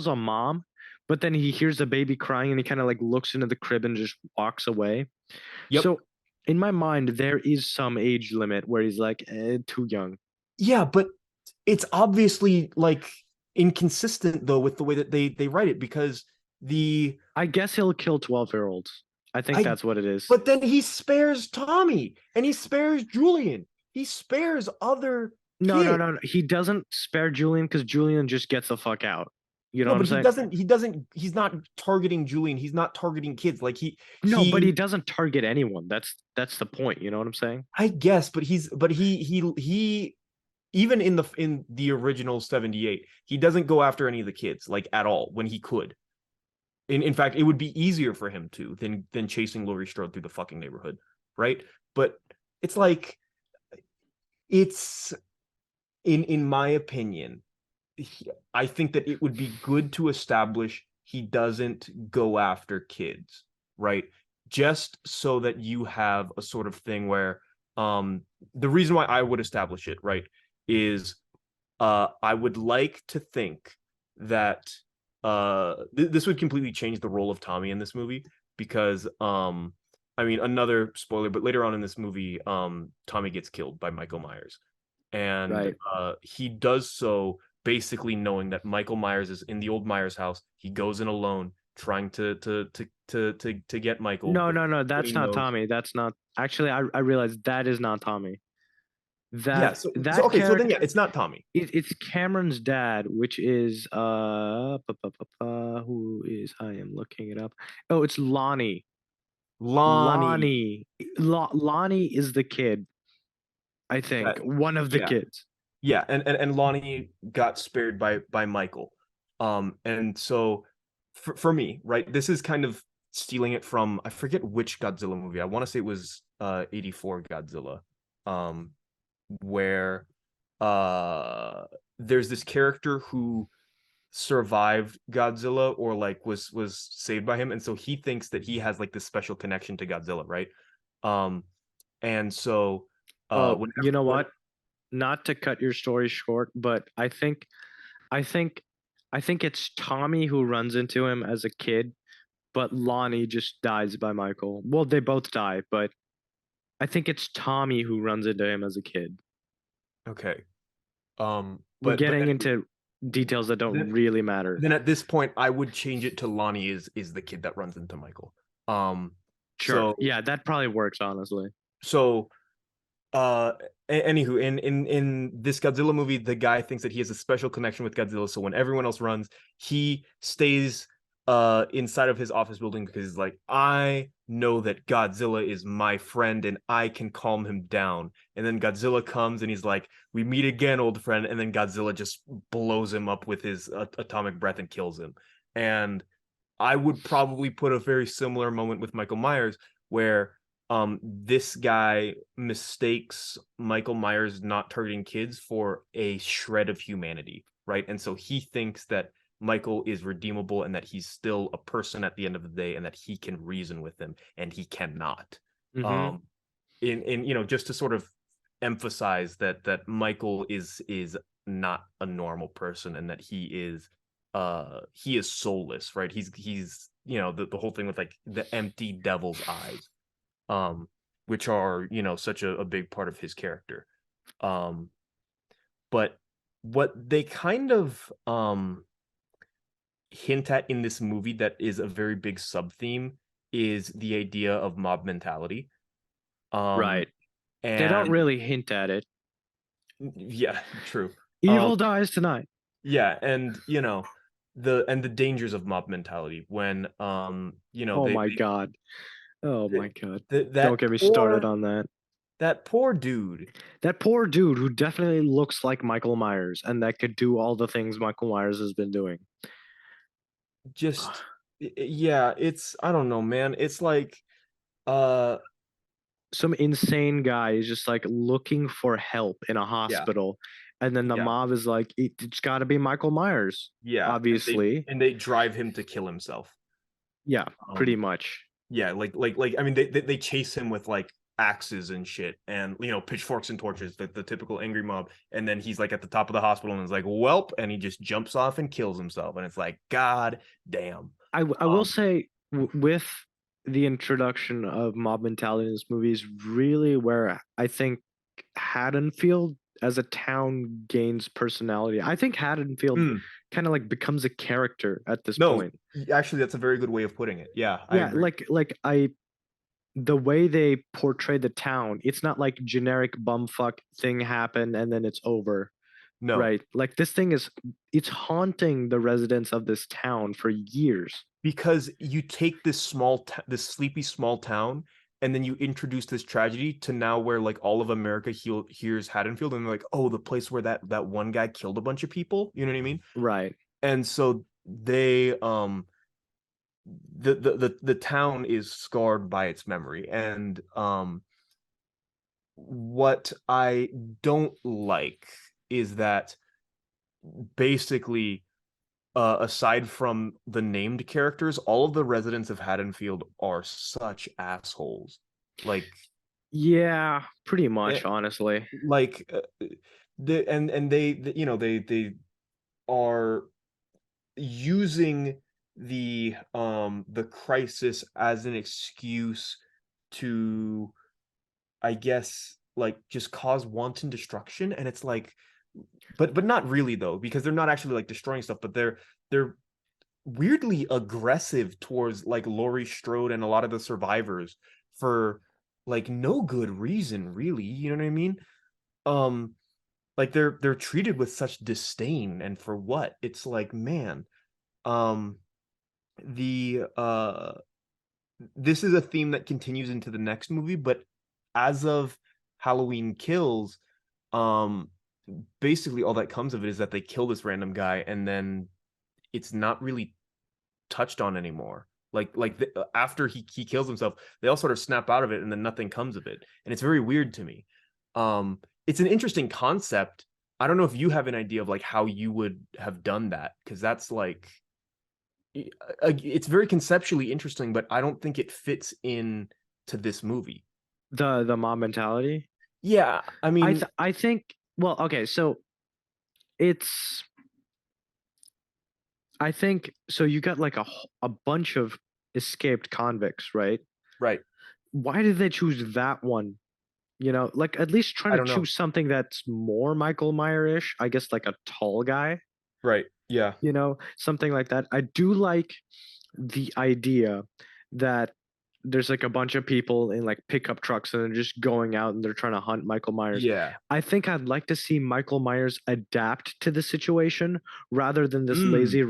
a mom, but then he hears the baby crying and he kind of like looks into the crib and just walks away. Yep. So in my mind, there is some age limit where he's like too young. Yeah, but it's obviously like inconsistent though with the way that they write it, because the I guess he'll kill 12-year-olds. I think I that's what it is. but then he spares Tommy and he spares Julian. He spares other No, no, kids. no, no. He doesn't spare Julian because Julian just gets the fuck out. You know No, what I'm but saying? he's not targeting Julian. He's not targeting kids. Like No, but he he doesn't target anyone. That's the point. You know what I'm saying? I guess, but he even in the original 78, he doesn't go after any of the kids like at all when he could. In fact, it would be easier for him to than chasing Laurie Strode through the fucking neighborhood, right? But it's like it's in my opinion, I think that it would be good to establish he doesn't go after kids, right? Just so that you have a sort of thing where the reason why I would establish it, right, is I would like to think that this would completely change the role of Tommy in this movie because I mean another spoiler, but later on in this movie, Tommy gets killed by Michael Myers, and Right. he does so basically knowing that Michael Myers is in the old Myers house. He goes in alone, trying to get Michael, No, but no, no, what he that's not knows. Tommy. That's not actually I realized that is not Tommy. Yeah, That so that okay, so then yeah, character it's not Tommy. it's Cameron's dad, which is who is I am looking it up. Oh, it's Lonnie. Lonnie. Lonnie. Lonnie is the kid, I think. That One of the yeah. kids. Yeah, and Lonnie got spared by Michael. And so for me, right, this is kind of stealing it from I forget which Godzilla movie. I want to say it was 84 Godzilla. Um where uh there's this character who survived Godzilla or like was saved by him and so he thinks that he has like this special connection to Godzilla, right? Um and so Oh, whenever you know when what? Not to cut your story short, but I think I think it's Tommy who runs into him as a kid, but Lonnie just dies by Michael. Well, they both die, but I think it's Tommy who runs into him as a kid. okay. We're But getting into details that don't then really matter. then at this point I would change it to Lonnie is the kid that runs into Michael. Um Sure. so Yeah, that probably works, honestly. so uh anywho in this Godzilla movie the guy thinks that he has a special connection with Godzilla so when everyone else runs he stays inside of his office building because he's like I know that Godzilla is my friend and I can calm him down and then Godzilla comes and he's like we meet again old friend and then Godzilla just blows him up with his atomic breath and kills him and I would probably put a very similar moment with Michael Myers where this guy mistakes Michael Myers not targeting kids for a shred of humanity, right? And so he thinks that Michael is redeemable and that he's still a person at the end of the day and that he can reason with him and he cannot. Mm-hmm. Um in you know just to sort of emphasize that Michael is not a normal person and that he is soulless, right? He's you know the whole thing with like the empty devil's eyes, which are you know such a big part of his character. Um, but what they kind of hint at in this movie that is a very big sub theme is the idea of mob mentality. Um, Right. They don't and really hint at it. yeah, true. Um, Evil dies tonight. yeah, and you know the dangers of mob mentality when you know Oh my God. Oh they my God. Don't that get me started on that. poor dude That poor dude who definitely looks like Michael Myers and that could do all the things Michael Myers has been doing. just yeah it's I don't know man it's like uh Some insane guy is just like looking for help in a yeah hospital. And then the yeah mob is like, it's got to be Michael Myers, yeah obviously. and they drive him to kill himself. Yeah, pretty um much. yeah like I mean they chase him with like axes and shit and you know pitchforks and torches the typical angry mob and then he's like at the top of the hospital and is like welp and he just jumps off and kills himself and it's like god damn. I will um say, with the introduction of mob mentality in this movie is really where I think Haddonfield as a town gains personality. I think Haddonfield mm, kind of like becomes a character at this no point. actually that's a very good way of putting it, yeah, I Yeah, agree. the way they portray the town, it's not like generic bumfuck thing happened and then it's over, No, right? Like this thing is it's haunting the residents of this town for years. because you take this this sleepy small town and then you introduce this tragedy to now where like all of America hears Haddonfield and they're like oh the place where that one guy killed a bunch of people, you know what I mean? Right. And so they the town is scarred by its memory and what I don't like is that basically aside from the named characters, all of the residents of Haddonfield are such assholes. Like, Yeah, pretty eh, much, honestly. like they are using the crisis as an excuse to, I guess, like, just cause wanton destruction. And it's like, but not really though, because they're not actually like destroying stuff, but they're weirdly aggressive towards like Laurie Strode and a lot of the survivors for like no good reason, really. You know what I mean? Um, like they're treated with such disdain, and for what? It's like, man, um, the this is a theme that continues into the next movie, but as of Halloween Kills, um, basically all that comes of it is that they kill this random guy, and then it's not really touched on anymore. After he kills himself, they all sort of snap out of it, and then nothing comes of it, and it's very weird to me. It's an interesting concept. I don't know if you have an idea of like how you would have done that, because that's like it's very conceptually interesting, but I don't think it fits in to this movie. The mob mentality. Yeah, I mean, I think, well, okay, so it's I think so you got like a bunch of escaped convicts, right? right. Why did they choose that one? You know, like at least trying I to don't know. choose something that's more Michael Myers-ish, I guess like a tall guy, Right. Yeah. you know, something like that. I do like the idea that there's like a bunch of people in like pickup trucks and they're just going out and they're trying to hunt Michael Myers. Yeah. I think I'd like to see Michael Myers adapt to the situation rather than this Mm. lazy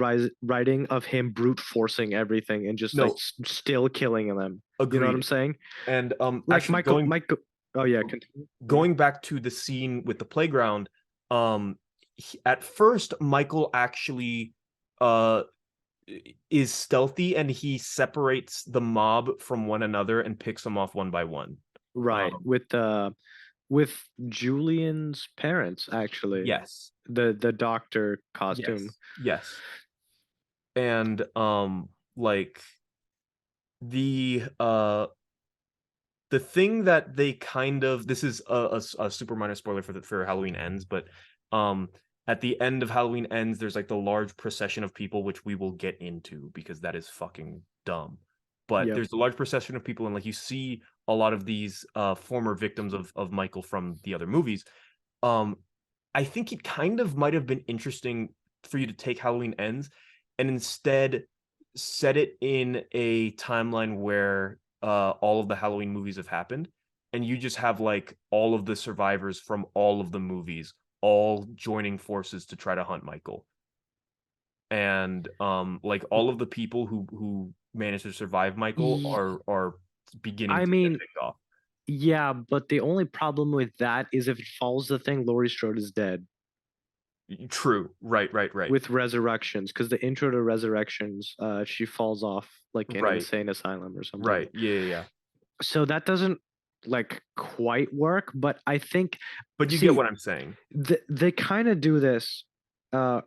writing of him brute forcing everything and just like No, still killing them. You know what I'm agreed. saying? And Like actually Michael. Oh yeah, continue. Yeah. going back to the scene with the playground, at first Michael actually uh is stealthy, and he separates the mob from one another and picks them off one by one. Right. Um, With Julian's parents actually. yes, The doctor costume. yes, yes. And like the the thing that they kind of, this is a super minor spoiler for Halloween Ends, but um at the end of Halloween Ends, there's like the large procession of people, which we will get into because that is fucking dumb. But Yep. there's a large procession of people, and like you see a lot of these former victims of Michael from the other movies. Um, I think it kind of might have been interesting for you to take Halloween Ends and instead set it in a timeline where all of the Halloween movies have happened, and you just have like all of the survivors from all of the movies all joining forces to try to hunt Michael. And like all of the people who managed to survive Michael Ye- are beginning I to get mean, picked off. yeah, but the only problem with that is if it follows the thing, Laurie Strode is dead True. Right, right, right. with Resurrections, because the intro to Resurrections, she falls off like an Right. insane asylum or something. Right. Yeah, yeah, yeah. So that doesn't like quite work, but I think, But you get see, what I'm saying. they kind of do this.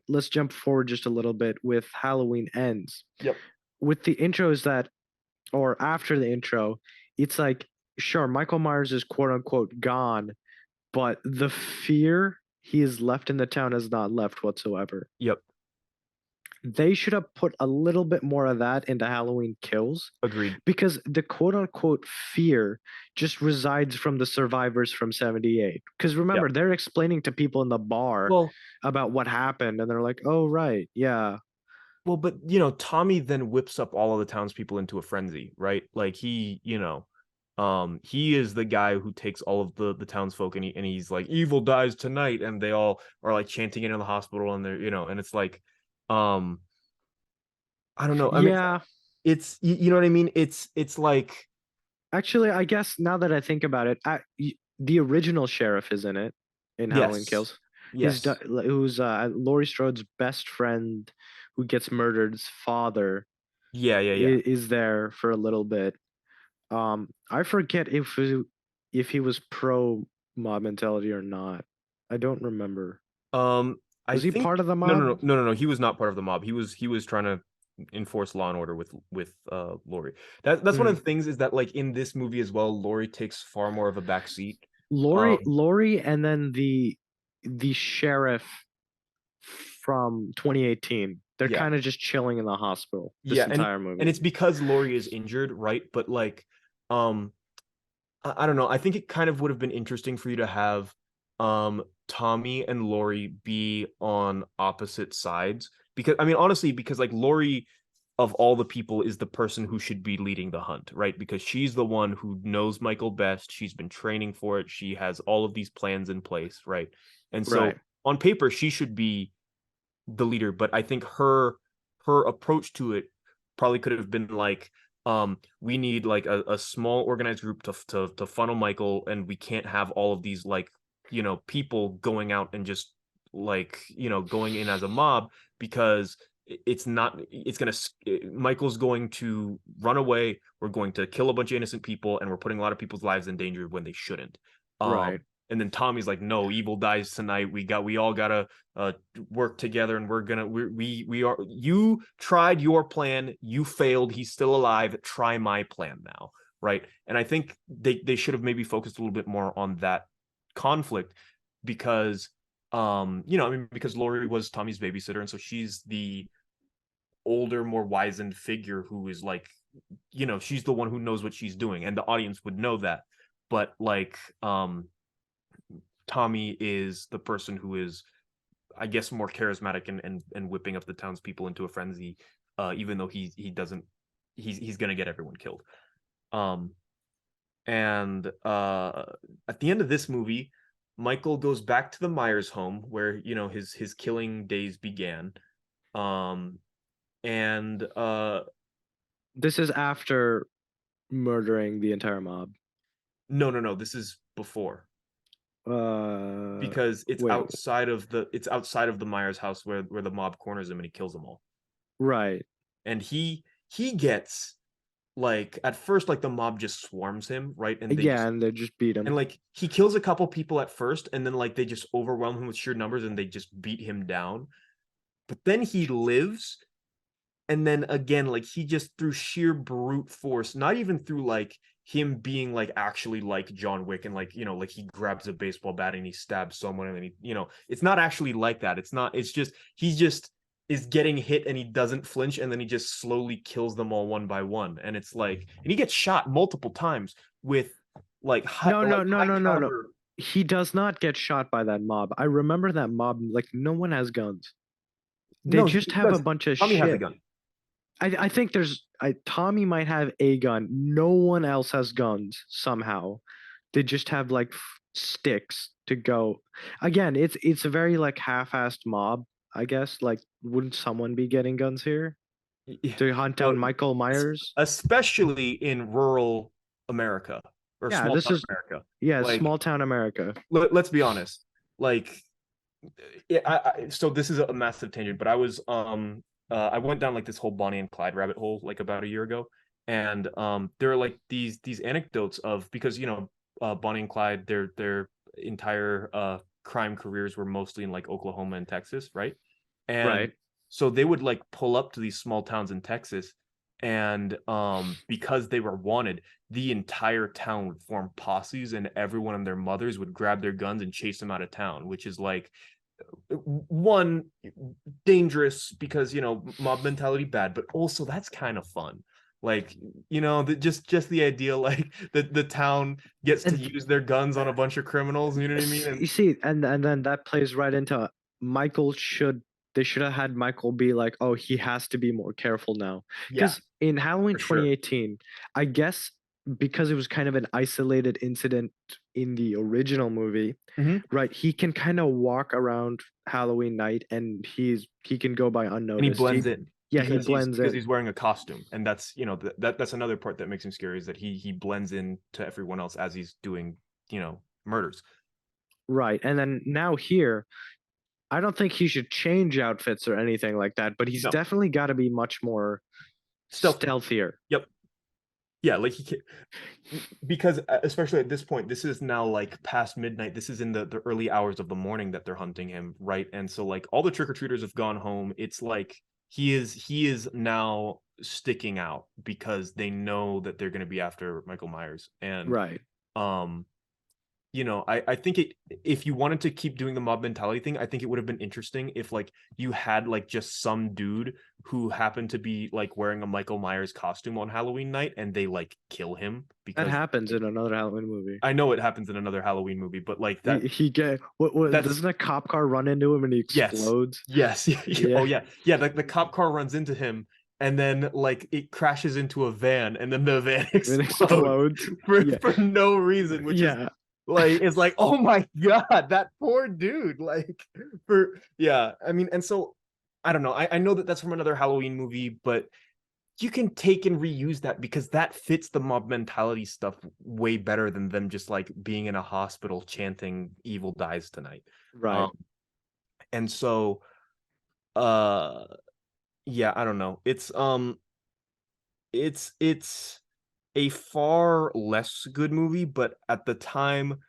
Let's jump forward just a little bit with Halloween Ends. Yep. With the intros that, or after the intro, it's like, sure, Michael Myers is quote unquote gone, but the fear he has left in the town has not left whatsoever. Yep. They should have put a little bit more of that into Halloween Kills Agreed. because the quote unquote fear just resides from the survivors from 78. Because Yep. remember, they're explaining to people in the bar Well, about what happened, and they're like, oh, right, yeah. but you know, Tommy then whips up all of the townspeople into a frenzy, right? Like he is the guy who takes all of the townsfolk, and he's like, evil dies tonight, and they all are like chanting it in the hospital, and they're, and it's like, um, I don't know. I mean, Yeah, you know what I mean? It's like, actually, I guess now that I think about it, the original sheriff is in it in Halloween yes, Kills. yes, Who's Laurie Strode's best friend who gets murdered's father yeah, yeah, yeah. is there for a little bit. I forget if he was pro mob mentality or not. I don't remember. I Was he think part of the no, no, mob? no, no, no, no. He was not part of the mob. He was trying to enforce law and order with Lori. That's one of Mm. the things, is that like in this movie as well, Lori takes far more of a back seat. Lori, Um, Lori, and then the sheriff from 2018. They're Yeah. kind of just chilling in the hospital this Yeah, entire and movie. it's because Laurie is injured, right? But like, um, I don't know. I think it kind of would have been interesting for you to have Tommy and Laurie be on opposite sides because I mean honestly because like Laurie of all the people is the person who should be leading the hunt, right? Because she's the one who knows Michael best. She's been training for it. She has all of these plans in place, right? And so Right. on paper she should be the leader, but I think her approach to it probably could have been like, we need like a small organized group to funnel Michael, and we can't have all of these like people going out and just like going in as a mob because it's not it's gonna Michael's going to run away. We're going to kill a bunch of innocent people, and we're putting a lot of people's lives in danger when they shouldn't. Um, Right. and then Tommy's like, no, evil dies tonight. We all gotta uh work together and we're gonna we are you tried your plan, you failed, he's still alive, try my plan now, right? And I think they should have maybe focused a little bit more on that conflict because I mean because Lori was Tommy's babysitter and so she's the older more wizened figure who is like she's the one who knows what she's doing and the audience would know that but like Tommy is the person who is I guess more charismatic and whipping up the townspeople into a frenzy, even though he doesn't he's gonna get everyone killed. Um, and at the end of this movie, Michael goes back to the Myers home where his killing days began. Um, and This is after murdering the entire mob. no, this is before Uh, because wait, it's outside of the Myers house where the mob corners him and he kills them all. right. And he gets like at first like the mob just swarms him, right? And they Yeah, just and they just beat and him. like he kills a couple people at first and then like they just overwhelm him with sheer numbers and they just beat him down. But then he lives and then again like he just through sheer brute force, not even through like him being like actually like John Wick and like like he grabs a baseball bat and he stabs someone and then he it's not actually like that. It's not it's just he just is getting hit and he doesn't flinch and then he just slowly kills them all one by one and it's like and he gets shot multiple times with No, no, no, high no, no, no. caliber. He does not get shot by that mob. I remember that mob, like, no one has guns. They No, just he have a does. bunch of Tommy has a shit. gun. I think Tommy might have a gun. No one else has guns somehow. They just have like sticks to go. Again, it's a very like half-assed mob, I guess. Like, wouldn't someone be getting guns here to hunt Well, down Michael Myers? especially in rural America or Yeah, small this town is America. yeah, Like, small town America. let's be honest. Like, so this is a massive tangent, but I went down like this whole Bonnie and Clyde rabbit hole like about a year ago, and there are like these anecdotes of because Bonnie and Clyde their entire crime careers were mostly in like Oklahoma and Texas, right? And Right. so they would like pull up to these small towns in Texas, and because they were wanted, the entire town would form posses, and everyone and their mothers would grab their guns and chase them out of town, which is like one dangerous because mob mentality bad but also that's kind of fun like just the idea like the town gets to And use their guns on a bunch of criminals, you know what I mean? you And see, and then that plays right into Michael should they should have had Michael be like, oh, he has to be more careful now. yeah, Because in Halloween for sure. 2018, I guess because it was kind of an isolated incident in the original movie, Hmm. right? He can kind of walk around Halloween night and he can go by And he unnoticed. blends in Yeah, he blends because in. he's wearing a costume and that's that's another part that makes him scary is that he blends in to everyone else as he's doing murders. Right. And then now here, I don't think he should change outfits or anything like that, but he's No, definitely got to be much more stealthy. stealthier. Yep. Yeah, like he can, because especially at this point this is now like past midnight, this is in the early hours of the morning that they're hunting him, right? And so like all the trick-or-treaters have gone home. It's like he is now sticking out because they know that they're going to be after Michael Myers and Right. um I think if you wanted to keep doing the mob mentality thing, I think it would have been interesting if like you had like just some dude who happened to be like wearing a Michael Myers costume on Halloween night and they like kill him That because happens like, in another Halloween movie. I know it happens in another Halloween movie, but like He get what that's doesn't a cop car run into him and he yes. explodes? Yes. Oh Yeah, yeah. Yeah, the cop car runs into him and then like it crashes into a van and then the van it explodes explodes. for Yeah, no reason, which is yeah. like it's like, oh my God, that poor dude. Like for yeah, I mean, and so I don't know. I know that that's from another Halloween movie, but you can take and reuse that because that fits the mob mentality stuff way better than them just like being in a hospital chanting evil dies tonight. Um, Right. and so uh yeah, I don't know. It's a far less good movie, but at the time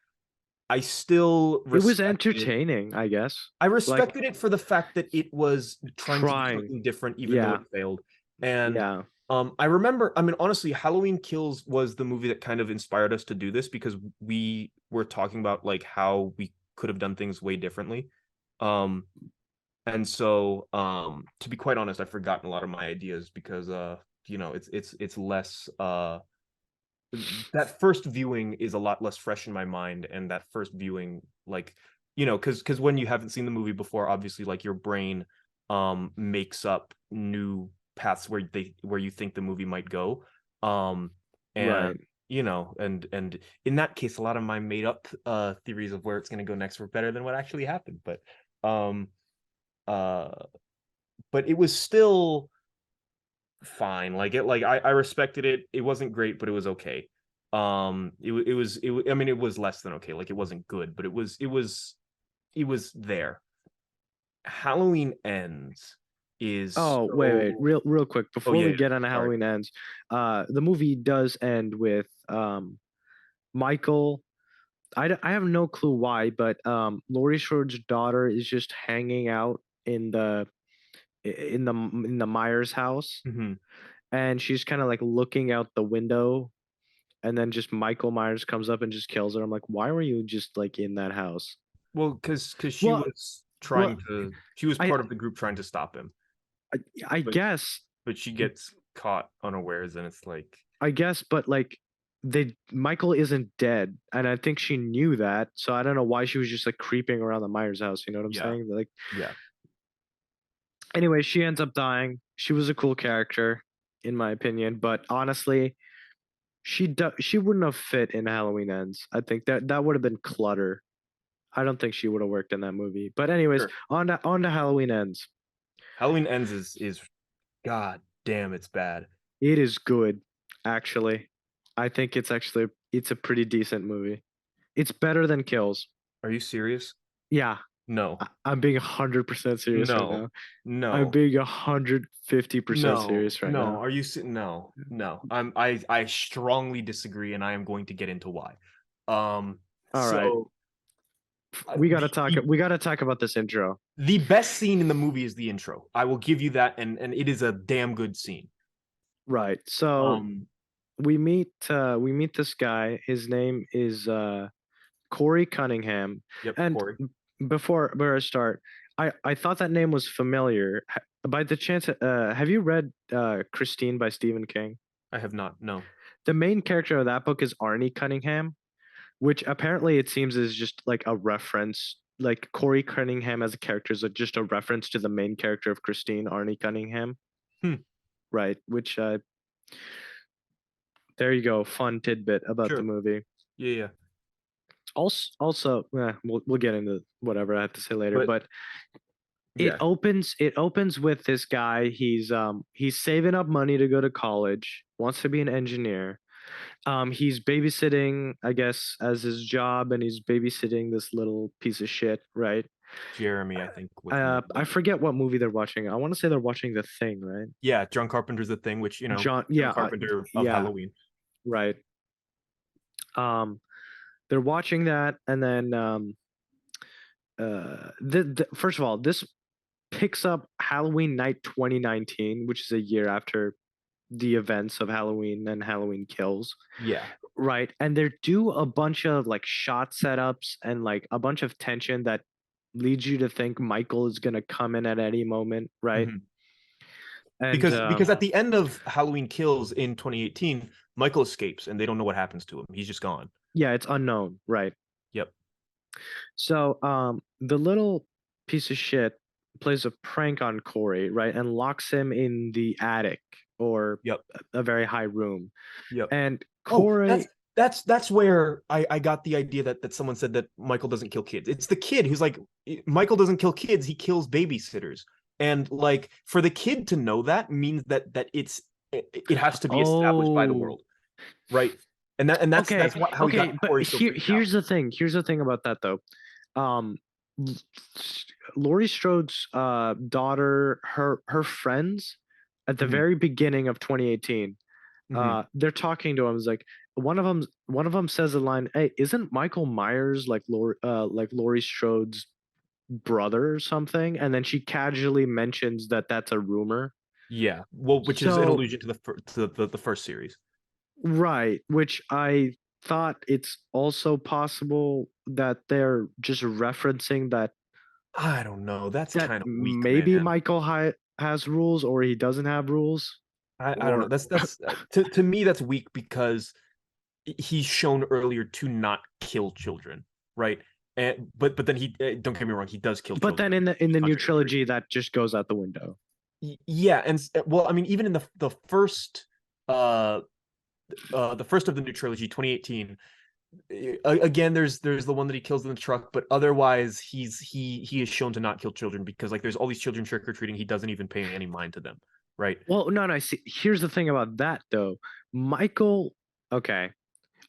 I still It was respected it. entertaining, I guess. I Like respected it for the fact that it was trying to do trying. something different even though Yeah, it failed. And yeah. I remember, I mean, honestly, Halloween Kills was the movie that kind of inspired us to do this because we were talking about like how we could have done things way differently. Um, and so to be quite honest, I've forgotten a lot of my ideas because it's less that first viewing is a lot less fresh in my mind, and that first viewing like because when you haven't seen the movie before, obviously like your brain makes up new paths where you think the movie might go. And Right. and in that case a lot of my made up theories of where it's going to go next were better than what actually happened, um uh but it was still fine. Like I respected it. It wasn't great, but it was okay. I mean, it was less than okay. Like it wasn't good, but it was there. Halloween Ends is Oh, wait. so. Real quick Oh before yeah, we yeah. get on to Sorry. Halloween Ends, the movie does end with Michael. I have no clue why, but Laurie Strode's daughter is just hanging out in the Myers house, Hmm. and she's kind of like looking out the window, and then just Michael Myers comes up and just kills her. I'm like, why were you just like in that house? Well, because Well, well, she was I part of the group trying to stop him, I, I but guess but she gets caught unawares, and it's like but like they Michael isn't dead, and I think she knew that, so I don't know why she was just like creeping around the Myers house. You know what I'm yeah, saying? Like, yeah, anyway, she ends up dying. She was a cool character, in my opinion, but honestly, she wouldn't have fit in Halloween Ends. I think that would have been clutter. I don't think she would have worked in that movie. But anyways, sure. on to Halloween Ends. Halloween Ends is god damn, it's bad. It is good, actually. I think it's a pretty decent movie. It's better than Kills. Are you serious? Yeah, No. I'm being 100% serious right No, now. I'm no, being 150% no, serious right no. now. No, no. I strongly disagree, and I am going to get into why. Um, All right. so We got to the, talk the we got to talk about this intro. the best scene in the movie is the intro. I will give you that, and it is a damn good scene. Right. So Um, we meet this guy. His name is Corey Cunningham. yep, And Corey. before I start, I thought that name was familiar. By the chance, have you read Christine by Stephen King? I have not. No, The main character of that book is Arnie Cunningham, which apparently it seems is just like a reference. Like Corey Cunningham as a character is just a reference to the main character of Christine, Arnie Cunningham. hmm, Right. Which there you go, fun tidbit about the sure. movie. Yeah, yeah. Also, we'll get into whatever I have to say later. But But yeah, it opens with this guy. He's saving up money to go to college. Wants to be an engineer. He's babysitting, I guess, as his job, and he's babysitting this little piece of shit, right? Jeremy, I think was the name. I forget what movie they're watching. I want to say they're watching The Thing, right? Yeah, John Carpenter's The Thing, which John, John yeah, Carpenter of yeah, Halloween. right. Um, they're watching that, and then first of all, this picks up Halloween Night 2019, which is a year after the events of Halloween and Halloween Kills. Yeah. right, and they do a bunch of like shot setups and like a bunch of tension that leads you to think Michael is gonna come in at any moment, right? Mhm. And Because at the end of Halloween Kills in 2018, Michael escapes and they don't know what happens to him. He's just gone. yeah, it's unknown, right? Yep. So the little piece of shit plays a prank on Corey, right, and locks him in the attic or Yep. a very high room. Yep. And Oh, Corey, that's where I got the idea that someone said that Michael doesn't kill kids. It's the kid who's like, Michael doesn't kill kids, he kills babysitters. And like for the kid to know that means that it has to be established by the oh, world, right? And that's okay, what how he okay, got but Corey so freaked out. here's the thing. Here's the thing about that though. Um, L- Laurie Strode's daughter, her friends at the Mhm. very beginning of 2018, Mhm. they're talking to him. It's like one of them says the line, "Hey, isn't Michael Myers like Laurie Strode's brother or something?" And then she casually mentions that that's a rumor. Yeah. Well, which is an So allusion to the first series. right, which I thought it's also possible that they're just referencing I don't know. That's that kind of weak, maybe man. Michael has rules or he doesn't have rules I don't know. or That's to me that's weak because he's shown earlier to not kill children, right? And but then he don't get me wrong, he does kill but then children. in It's the new contradictory. trilogy that just goes out the window. Yeah, and well, I mean, even in the first uh the first of the new trilogy, 2018. Again, there's the one that he kills in the truck, but otherwise he is shown to not kill children because like there's all these children trick or treating, he doesn't even pay any mind to them, right? Well, no, no, see, here's the thing about that though. Michael, okay,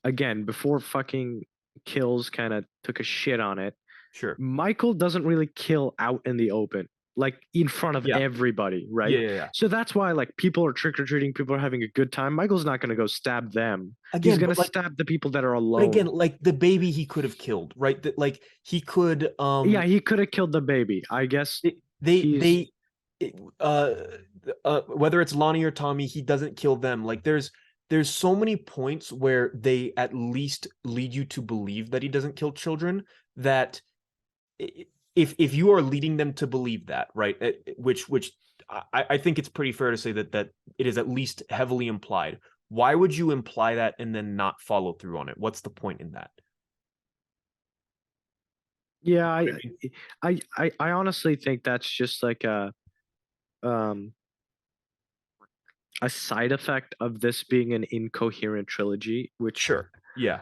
again, before fucking Kills kind of took a shit on it, Sure. Michael doesn't really kill out in the open, like in front of Yeah. everybody, right? Yeah. So that's why like people are trick or treating, people are having a good time. Michael's not gonna go stab them. He's Again, gonna stab the people that are but again, alone. like the baby he could have killed, right? That like he could Yeah, he could have killed the baby. I guess he's they it- uh whether it's Lonnie or Tommy, he doesn't kill them. Like there's so many points where they at least lead you to believe that he doesn't kill children that if you are leading them to believe that, right? Which I think it's pretty fair to say that it is at least heavily implied. Why would you imply that and then not follow through on it? What's the point in that? yeah, You know what I mean? I honestly think that's just like um a side effect of this being an incoherent trilogy, which Sure. Yeah.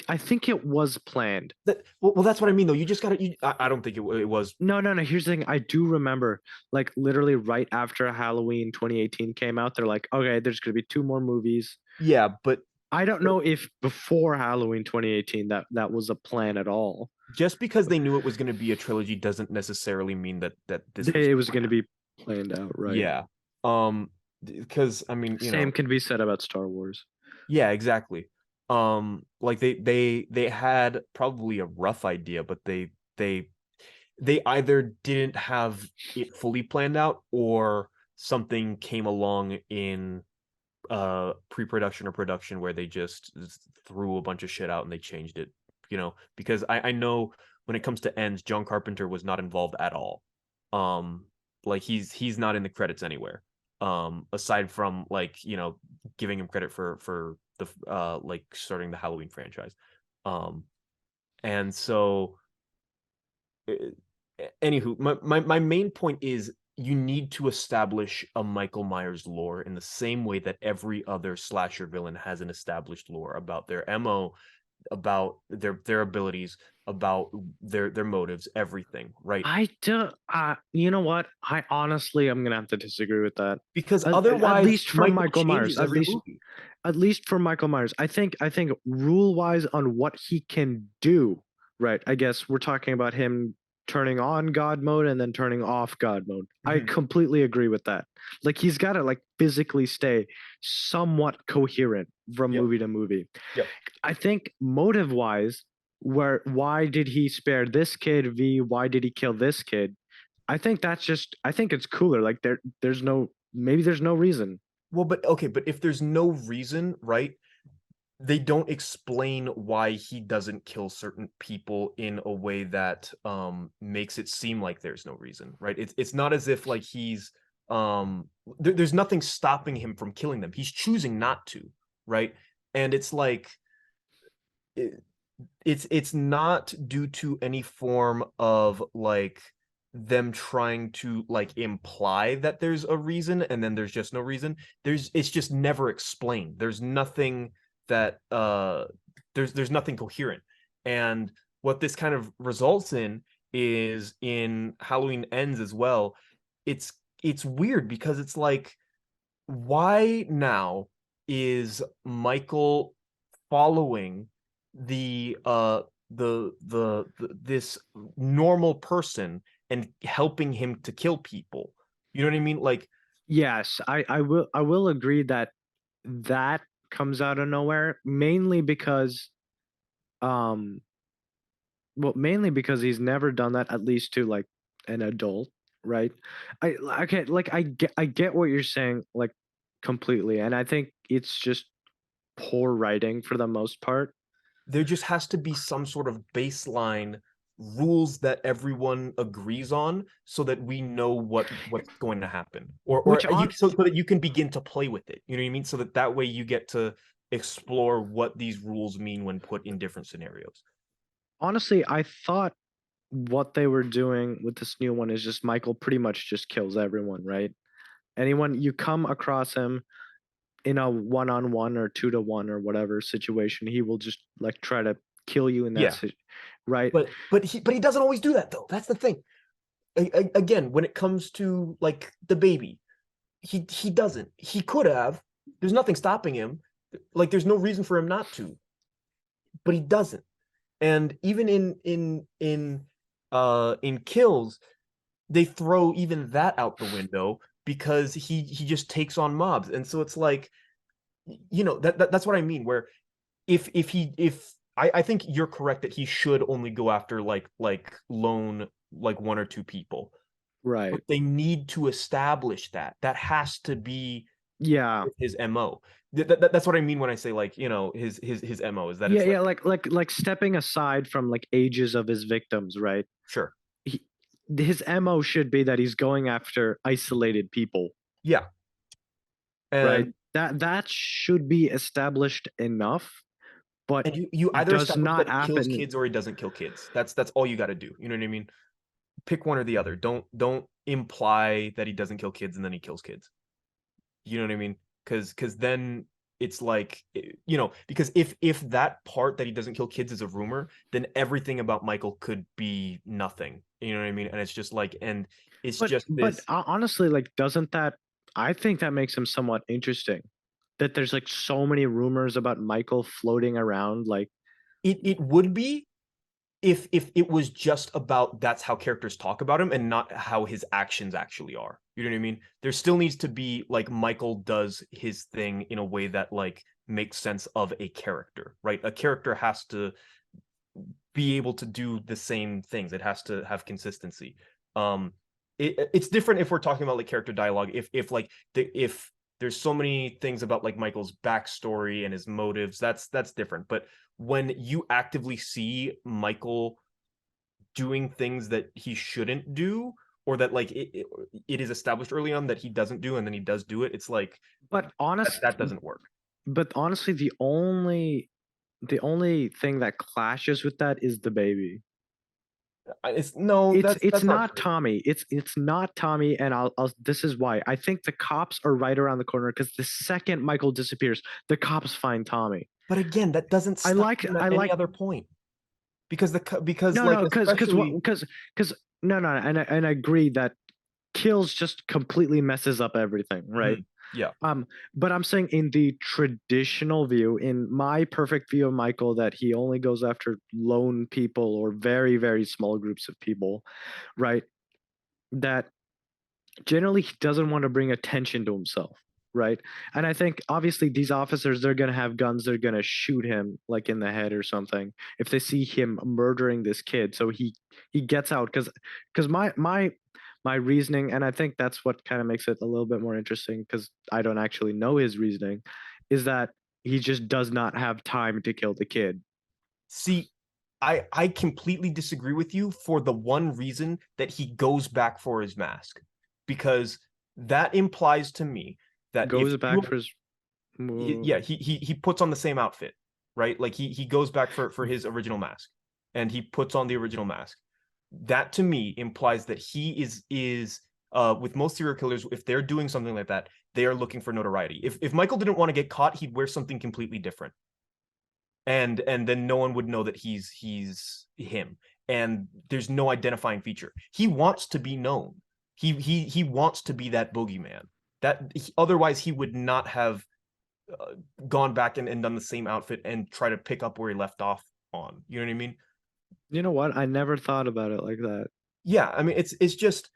I think it was planned. Well, that's what I mean, though. You just gotta. I don't think it was. No, no, no. Here's the thing. I do remember, like, literally right after Halloween 2018 came out, they're like, okay, there's going to be two more movies. Yeah, I don't but know if before Halloween 2018 that was a plan at all. just because they knew it was going to be a trilogy doesn't necessarily mean that this was It was going to planned. be planned out, right? Yeah. Because I mean, Same can be said about Star Wars. yeah, exactly. Like they had probably a rough idea, but they either didn't have it fully planned out or something came along in pre-production or production where they just threw a bunch of shit out and they changed it, because I know when it comes to ends, John Carpenter was not involved at all. Like he's not in the credits anywhere, aside from like giving him credit for the like starting the Halloween franchise. Um and so uh, anywho, my main point is you need to establish a Michael Myers lore in the same way that every other slasher villain has an established lore about their MO, about their abilities, about their motives, everything, right? I do. You know what? I honestly, I'm gonna have to disagree with that. Because At otherwise least for Michael Michael Myers. changes every movie. At least for Michael Myers. I think rule wise on what he can do, right? I guess we're talking about him turning on God mode and then turning off God mode. I Mhm. completely agree with that. Like he's got to like physically stay somewhat coherent from Yep. movie to movie. Yep. I think motive wise, where why did he spare this kid? V, why did he kill this kid? I think it's cooler. Like there's no maybe there's no reason. Well, but okay, but if there's no reason, right? they don't explain why he doesn't kill certain people in a way that makes it seem like there's no reason, right? It's not as if like he's there's nothing stopping him from killing them. He's choosing not to, right? And it's like it, it's not due to any form of like them trying to like imply that there's a reason and then there's just no reason. It's just never explained. There's nothing that there's nothing coherent. And what this kind of results in is in Halloween Ends as well. It's it's weird because it's like why now is Michael following the this normal person and helping him to kill people? You know what I mean? Like Yes, I will agree that that comes out of nowhere, mainly because um mainly because he's never done that, at least to like an adult, right? Okay, like I get what you're saying, like, completely, and I think it's just poor writing for the most part. there just has to be some sort of baseline rules that everyone agrees on so that we know what's going to happen or Which you on so that you can begin to play with it, you know what I mean, so that that way you get to explore what these rules mean when put in different scenarios. Honestly, I thought what they were doing with this new one is just Michael pretty much just kills everyone, right? Anyone you come across him in a one-on-one or two-to-one or whatever situation, he will just like try to kill you in that Yeah, situation, right? but he doesn't always do that though. That's the thing. Again, when it comes to like the baby, he doesn't. He could have. There's nothing stopping him. Like there's no reason for him not to, but he doesn't. And even in kills, they throw even that out the window because he just takes on mobs. And so it's like, that's what I mean. Where if I think you're correct that he should only go after like lone like one or two people, but Right. they need to establish that. That has to be Yeah. his MO. That's what I mean when I say like, his MO is that Yeah, it's like, yeah, like stepping aside from like ages of his victims, right? sure. He, his MO should be that he's going after isolated people, Yeah. right? And That should be established enough, but you either does establish that not he kills happen. kids or he doesn't kill kids. That's all you got to do. You know what I mean? Pick one or the other. Don't imply that he doesn't kill kids and then he kills kids. You know what I mean? Because then it's like, because if that part that he doesn't kill kids is a rumor, then everything about Michael could be nothing. You know what I mean? And it's just like, and it's But just this. honestly, like, doesn't that? I think that makes him somewhat interesting. That there's like so many rumors about Michael floating around. Like, It would be if it was just about that's how characters talk about him and not how his actions actually are. You know what I mean? There still needs to be like Michael does his thing in a way that like makes sense of a character, right? A character has to be able to do the same things. It has to have consistency. It's different if we're talking about like character dialogue. If there's so many things about like Michael's backstory and his motives, that's different. But when you actively see Michael doing things that he shouldn't do, or that like it is established early on that he doesn't do, and then he does do it, it's like but that doesn't work. honestly, the only thing that clashes with that is the baby. It's no, It's that's not not true. Tommy. It's not Tommy, and I'll this is why. I think the cops are right around the corner because the second Michael disappears, the cops find Tommy. But again, that doesn't I stop like him at I any like other point. Because because no, like no, because what especially because no, no, and I agree that kills just completely messes up everything, right? mhm, yeah. Um, but I'm saying in the traditional view, in my perfect view of Michael, that he only goes after lone people or very, very small groups of people, right? That generally he doesn't want to bring attention to himself, right? And I think obviously these officers, they're gonna have guns, they're gonna shoot him like in the head or something if they see him murdering this kid. So he gets out because my reasoning, and I think that's what kind of makes it a little bit more interesting because I don't actually know his reasoning, is that He just does not have time to kill the kid. See, I completely disagree with you for the one reason that he goes back for his mask. Because that implies to me that if Goes back you for his. yeah, he puts on the same outfit, right? Like he goes back for his original mask and he puts on the original mask. That to me implies that he is with most serial killers, if they're doing something like that, they are looking for notoriety. If Michael didn't want to get caught, he'd wear something completely different. And then no one would know that he's him. And there's no identifying feature. He wants to be known. He wants to be that boogeyman. Otherwise he would not have gone back and done the same outfit and try to pick up where he left off on. You know what I mean? You know what? I never thought about it like that. Yeah, I mean it's just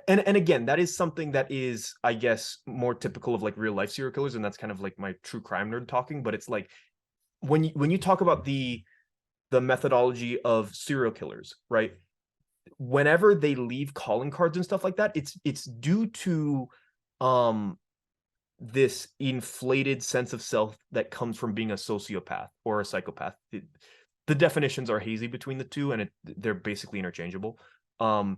and again, that is something that is, I guess, more typical of like real life serial killers, and that's kind of like my true crime nerd talking. But it's like when you talk about the methodology of serial killers, right? Whenever they leave calling cards and stuff like that, it's due to um this inflated sense of self that comes from being a sociopath or a psychopath. The definitions are hazy between the two, and they're basically interchangeable. Um,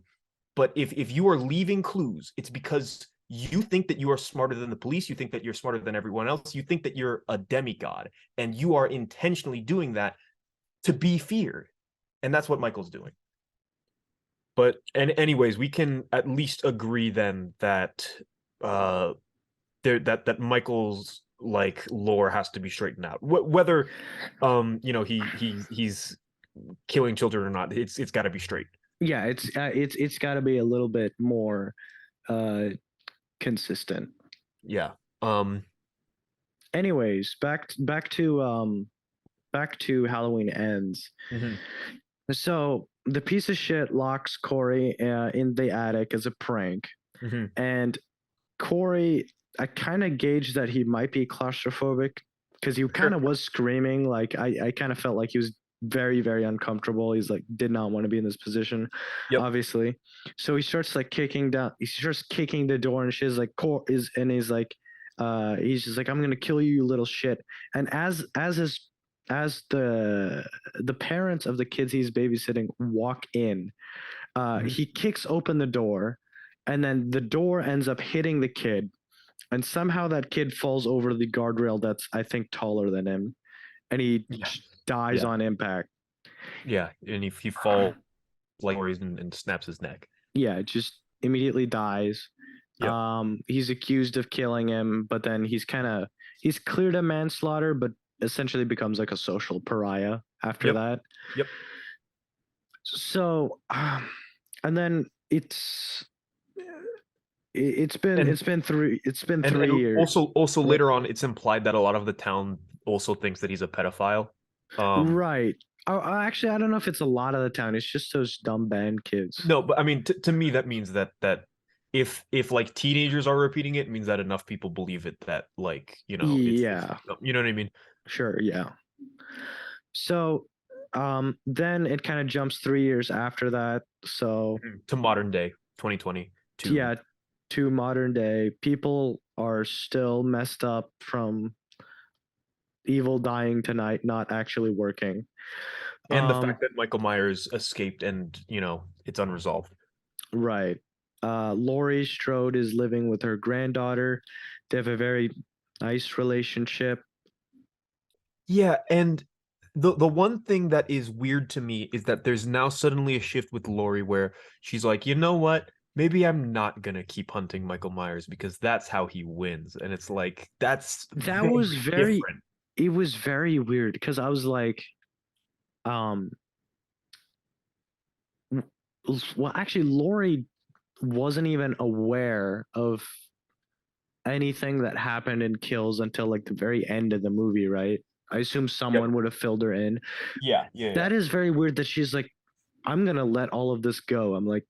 but if you are leaving clues, it's because you think that you are smarter than the police. You think that you're smarter than everyone else. You think that you're a demigod, and you are intentionally doing that to be feared. And that's what Michael's doing. But and anyways, we can at least agree then that uh that Michael's like lore has to be straightened out. Whether he's killing children or not, it's got to be straight. Yeah, it's got to be a little bit more uh consistent. Yeah. Anyways, back to Halloween Ends. Mhm. So the piece of shit locks Corey in the attic as a prank, Mhm. and Corey, I kind of gauged that he might be claustrophobic because he kind Sure. of was screaming. Like I kind of felt like he was very, very uncomfortable. He's like did not want to be in this position, Yep. obviously. So he starts like kicking down. He starts kicking the door, and she's like, he's like, he's just like, I'm gonna kill you, you little shit. And as the parents of the kids he's babysitting walk in, Mhm. he kicks open the door, and then the door ends up hitting the kid, and somehow that kid falls over the guardrail that's I think taller than him, and he Yeah. dies Yeah. on impact. Yeah. And if he falls like and snaps his neck. Yeah, just immediately dies. Yep. He's accused of killing him, but then he's cleared of manslaughter, but essentially becomes like a social pariah after Yep. that. Yep. So, and then it's been And it's been and 3 years. also What? later on, it's implied that a lot of the town also thinks that he's a pedophile. Um, Right. Actually, I don't know if it's a lot of the town. It's just those dumb band kids. no, but I mean, to me, that means that if like teenagers are repeating it, it means that enough people believe it that like it's Yeah, you know what I mean. sure. Yeah. So, then it kind of jumps 3 years after that. So, To modern day 2020 to yeah, to modern day, people are still messed up from evil dying tonight, not actually working. and the Um, fact that Michael Myers escaped and it's unresolved. right. Laurie Strode is living with her granddaughter. They have a very nice relationship. Yeah, and the one thing that is weird to me is that there's now suddenly a shift with Lori where she's like, you know what? Maybe I'm not gonna keep hunting Michael Myers because that's how he wins. And it's like that's That very was very, different. it was very weird because I was like, um, well, actually, Lori wasn't even aware of anything that happened in Kills until like the very end of the movie, right? I assume Yep. someone would have filled her in. Yeah, yeah, yeah. That is very weird that she's like, I'm gonna let all of this go. I'm like,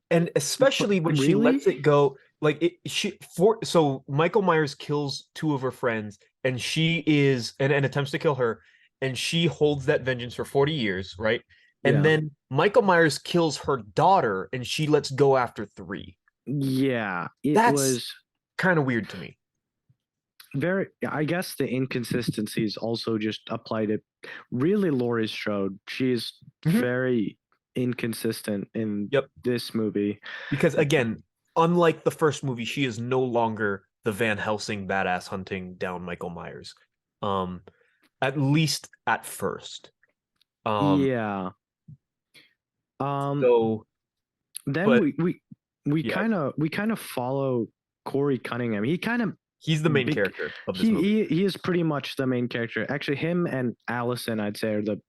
And but especially when she lets really? it go, like it she for so Michael Myers kills two of her friends and she is and attempts to kill her, and she holds that vengeance for 40 years, right? And Yeah. then Michael Myers kills her daughter and she lets go after three. Yeah. It That's was kind of weird to me. very, I guess the inconsistencies also just apply to really Laurie Strode. She's Mhm. very inconsistent in Yep. this movie. Because again, unlike the first movie, she is no longer the Van Helsing badass hunting down Michael Myers. Um, at least at first. Um, Yeah. Um, so, then but yeah, we kind of follow Corey Cunningham. He kind of he's the main big character of this movie. he is pretty much the main character. Actually, him and Allison, I'd say, are the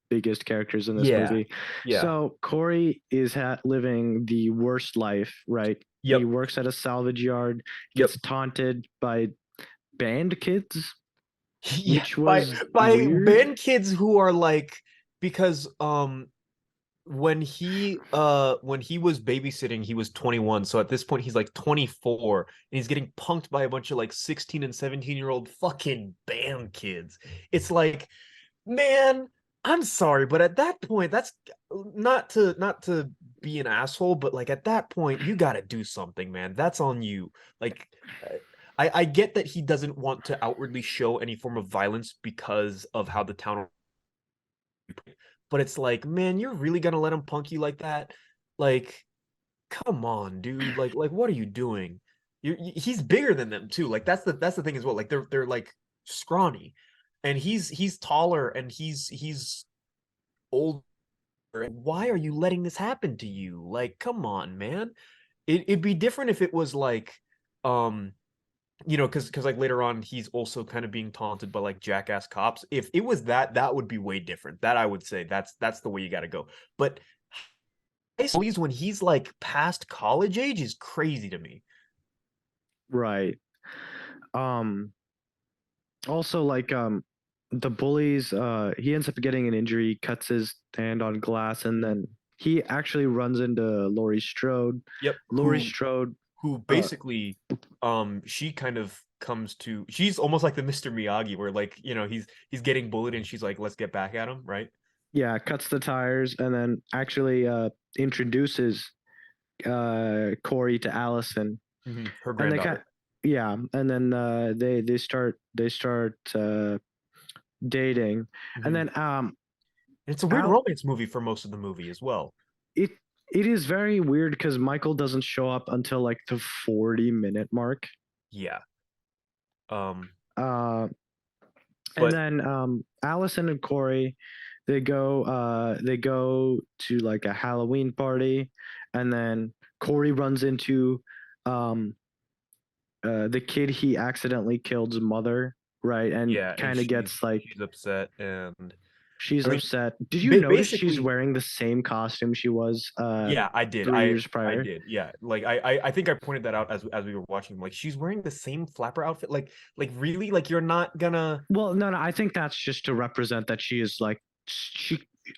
biggest characters in this Yeah, movie. yeah, So Corey is living the worst life, right? He yep, works at a salvage yard, yep. gets taunted by band kids, Yeah, which by was by weird. band kids who are like because when he was babysitting he was 21, so at this point he's like 24 and he's getting punked by a bunch of like 16 and 17-year-old fucking band kids. It's like, man, I'm sorry, but at that point, that's not to be an asshole, but like at that point, you got to do something, man. That's on you. Like, I get that he doesn't want to outwardly show any form of violence because of how the town, but it's like, man, you're really gonna let him punk you like that? Like, come on, dude. Like, what are you doing? He's bigger than them too. Like, that's the thing as well. Like, they're like scrawny, and he's taller, and he's older. Why are you letting this happen to you? Like, come on, man. It'd be different if it was like, um, because like later on he's also kind of being taunted by like jackass cops. If it was that, that would be way different. That I would say that's the way you got to go. But high school when he's like past college age is crazy to me. Right. Um, Also, like, the bullies, he ends up getting an injury, cuts his hand on glass, and then he actually runs into Laurie Strode. Yep. Laurie Strode, Who uh, basically she kind of comes to, she's almost like the Mr. Miyagi where like, he's getting bullied and she's like, let's get back at him, right? yeah, cuts the tires, and then actually introduces Corey to Allison, Her and they kind, granddaughter. yeah, and then they start dating, and And then it's a weird Al romance movie for most of the movie as well. it it is very weird because Michael doesn't show up until like the 40-minute mark. Yeah. Um, Uh, and but then Allison and Corey, they go to like a Halloween party, and then Corey runs into um the kid he accidentally killed's mother, right? And yeah, and kind of gets like, she's upset, and she's I mean, upset. Did you notice she's basically, wearing the same costume she was yeah, I did. 3 years I prior? did. Yeah. Like I think I pointed that out as we were watching. Like she's wearing the same flapper outfit. Like really? Like you're not gonna. Well, no, I think that's just to represent that she is like,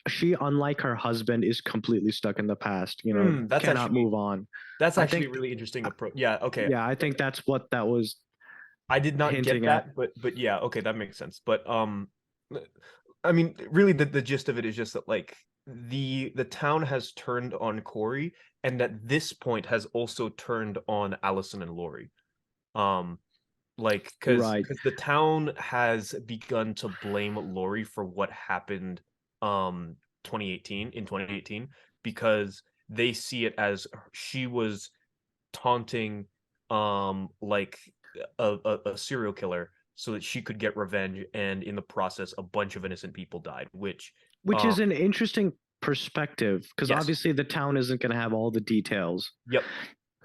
she unlike her husband is completely stuck in the past, That's cannot actually move on. that's I actually think a really interesting approach. Yeah, okay. Yeah, I think that's what that was I did not get hinting at. that, but yeah, okay, that makes sense. But I mean, really the gist of it is just that like the town has turned on Corey, and at this point has also turned on Allison and Lori. Um, like Right. because the town has begun to blame Lori for what happened 2018 in 2018 because they see it as she was taunting like a serial killer so that she could get revenge, and in the process a bunch of innocent people died, which Which um is an interesting perspective because yes, obviously the town isn't going to have all the details. yep,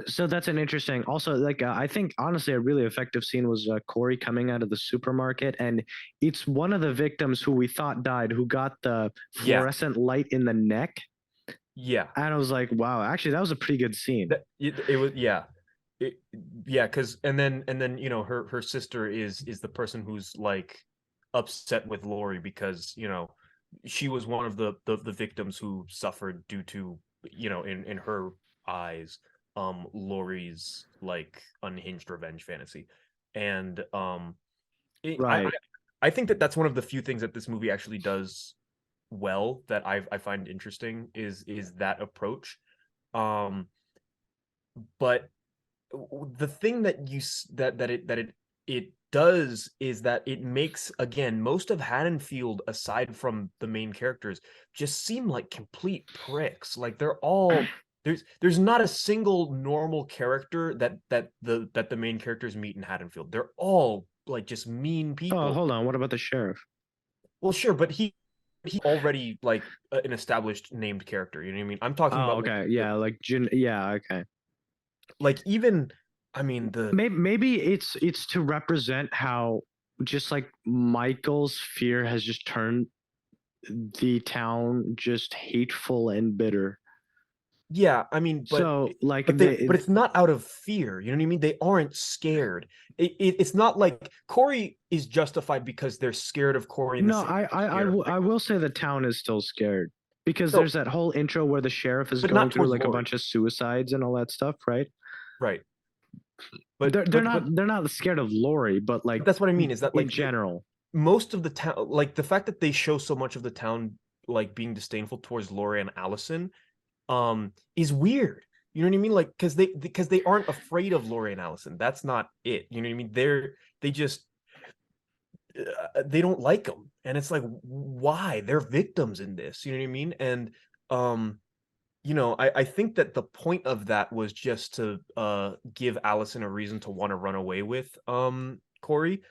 So that's an interesting. Also, like, I think honestly a really effective scene was Corey coming out of the supermarket, and it's one of the victims who we thought died who got the yeah, fluorescent light in the neck, yeah, and I was like, wow, actually that was a pretty good scene. it was, yeah, it, yeah, because and then her sister is the person who's like upset with Lori because she was one of the victims who suffered due to in her eyes Lori's like unhinged revenge fantasy. And it, Right. I think that that's one of the few things that this movie actually does well that I find interesting is that approach. um but the thing that you that that it does is that it makes, again, most of Haddonfield, aside from the main characters, just seem like complete pricks. Like they're all there's not a single normal character that the main characters meet in Haddonfield. They're all like just mean Oh, people. hold on. What about the sheriff? Well, sure, but he already like an established named character. You know what I mean? I'm talking Oh, about like okay. Yeah, yeah, okay. like even I mean the Maybe it's to represent how just like Michael's fear has just turned the town just hateful and bitter. yeah, I mean, So like but it's not out of fear. You know what I mean? They aren't scared. It's not like Corey is justified because they're scared of Corey in the no, same way they're scared of I Michael. will say the town is still scared because No, there's that whole intro where the sheriff is but going not through towards like a Lori. bunch of suicides and all that stuff, right? Right. They're not scared of Lori, but like But that's what I mean is that in like general. most of the town, like the fact that they show so much of the town like being disdainful towards Lori and Allison, is weird. You know what I mean? Like because they aren't afraid of Lori and Allison. That's not it. You know what I mean? They just they don't like them, and it's like why? They're victims in this. You know what I mean? And um I think that the point of that was just to give Allison a reason to want to run away with Corey.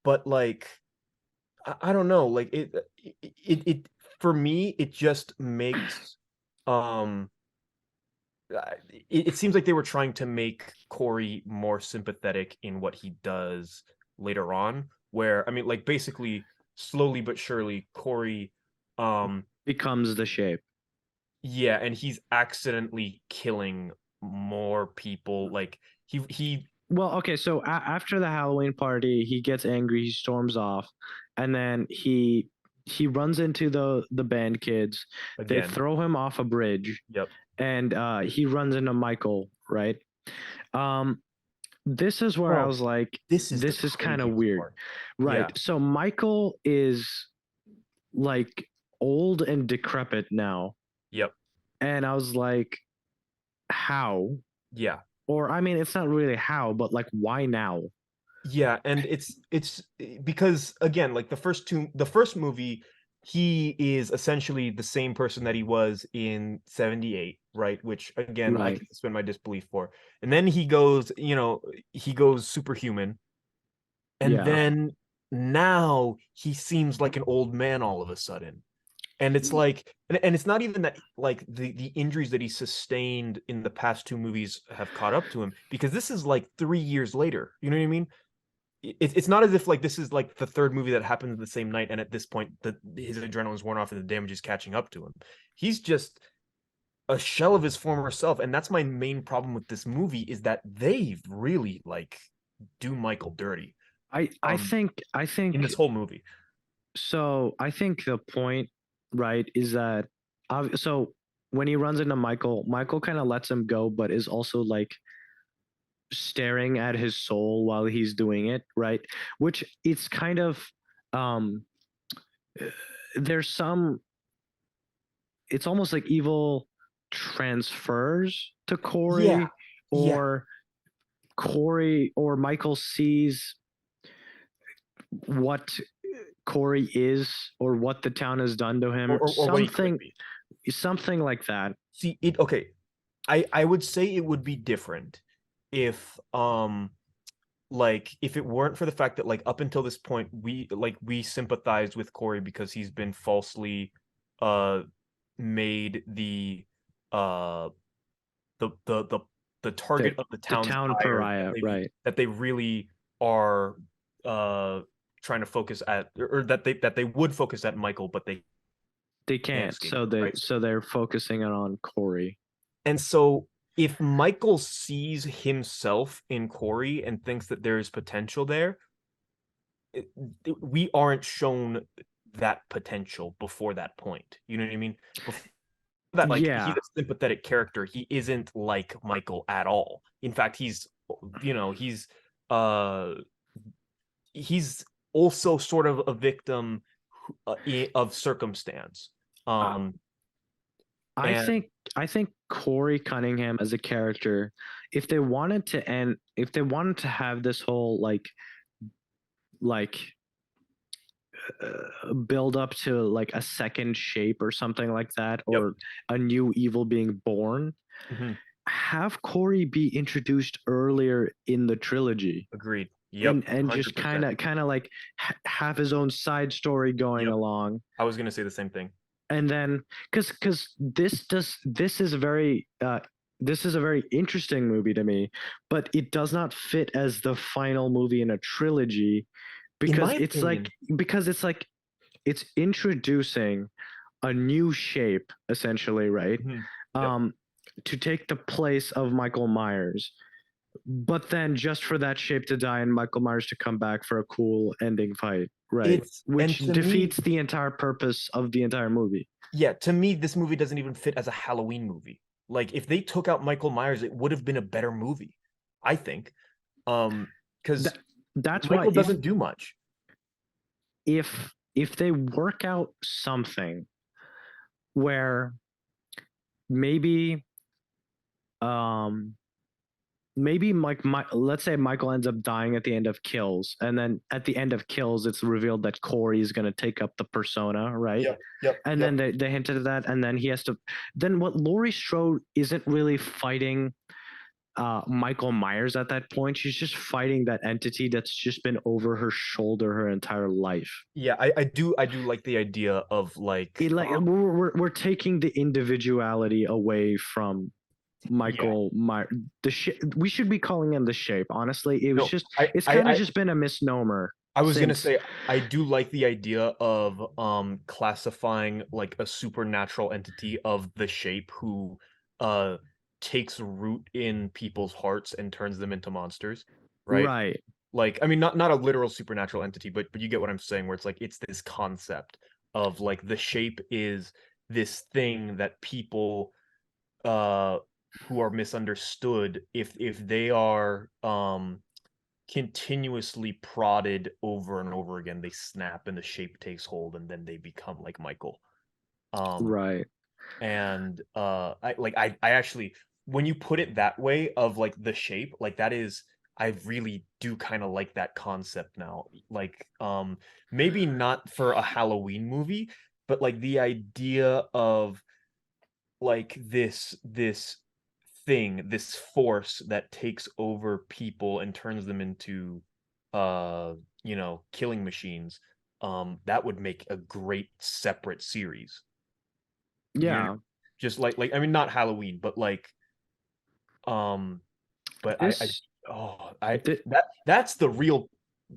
But like I don't know, like it for me it just makes um it seems like they were trying to make Corey more sympathetic in what he does later on, where I mean like basically slowly but surely Corey Becomes the shape. yeah, and he's accidentally killing more people. Like he Well, okay, so after the Halloween party, he gets angry, he storms off, and then he runs into the band kids. They again. throw him off a bridge, Yep. and he runs into Michael, right? Um, this is where I Well, was like, this is the this is kind of craziest weird, part. right? Yeah. So Michael is like old and decrepit now, Yep. and I was like, how? Yeah. Or I mean, it's not really how, but like, why now? Yeah, and it's because again, like the first movie, he is essentially the same person that he was in 78, right? Which again, I Right. can suspend my disbelief for. And then he goes superhuman, and Yeah. then now he seems like an old man all of a sudden. And it's like and it's not even that like the injuries that he sustained in the past two movies have caught up to him because this is like 3 years later. You know what I mean? It's not as if like this is like the third movie that happens the same night, and at this point his adrenaline's worn off and the damage is catching up to him. He's just a shell of his former self, and that's my main problem with this movie is that they really like do Michael dirty um I in think this whole movie. so. I think the point, right, is that so when he runs into Michael, Michael kind of lets him go, but is also like staring at his soul while he's doing it, right? Which it's kind of um there's some it's almost like evil transfers to Yeah, Corey, yeah. or Corey or Michael sees what Corey is or what the town has done to him. Or what he could be. Something like that. See, it okay. I would say it would be different if like if it weren't for the fact that like up until this point we sympathized with Corey because he's been falsely uh made uh the the target of the The town's town ire pariah, right? that they really are trying to focus at or that they would focus at Michael but they They can't can't, escape him, right? so they're focusing it on Corey. And so if Michael sees himself in Corey and thinks that there is potential there, it, we aren't shown that potential before that point. You know what I mean? Before that, like he's Yeah, a sympathetic character. He isn't like Michael at all. In fact, you know, uh he's also sort of a victim of circumstance. I, Um I and think I think Corey Cunningham as a character, if they wanted to have this whole like like build up to like a second shape or something like that, Yep. or a new evil being born, Hmm. have Corey be introduced earlier in the trilogy, Agreed. Yep. and just kind 100%. of like have his own side story going Yep. along. I was gonna say the same thing. And then because this is a very interesting movie to me, but it does not fit as the final movie in a trilogy, In my because opinion. it's like it's introducing a new shape essentially, right? Mhm. Yep. um to take the place of Michael Myers, but then just for that shape to die and Michael Myers to come back for a cool ending fight, right? And Which to me, defeats the entire purpose of the entire movie. yeah, to me, this movie doesn't even fit as a Halloween movie. Like, if they took out Michael Myers, it would have been a better movie, I think. Because That that's why Michael doesn't do much. if they work out something where maybe um maybe like let's say Michael ends up dying at the end of Kills, and then at the end of Kills it's revealed that Corey is going to take up the persona, right? Yep, yep, And then yep. they hinted at that, and then he has to, then what, Laurie Strode isn't really fighting Michael Myers at that point. She's just fighting that entity that's just been over her shoulder her entire life. Yeah, I do like the idea of like, It like we're taking the individuality away from yeah, Michael My we should be calling him the Shape. Honestly, it was no, just I, it's I, kind of I, just been a misnomer I was gonna since. say I do like the idea of classifying like a supernatural entity of the shape who uh takes root in people's hearts and turns them into monsters, right? Right. Like, I mean, not a literal supernatural entity, but you get what I'm saying, where it's like it's this concept of like the shape is this thing that people uh who are misunderstood, if they are continuously prodded over and over again, they snap and the shape takes hold and then they become like Michael. Um Right. and I actually, when you put it that way of like the shape, like that is, I really do kind of like that concept now. Like maybe not for a Halloween movie, but like the idea of like this thing, this force that takes over people and turns them into uh killing machines. That would make a great separate series. You know, Yeah. just like, I mean, not Halloween, but like um but I This oh I th- that's the real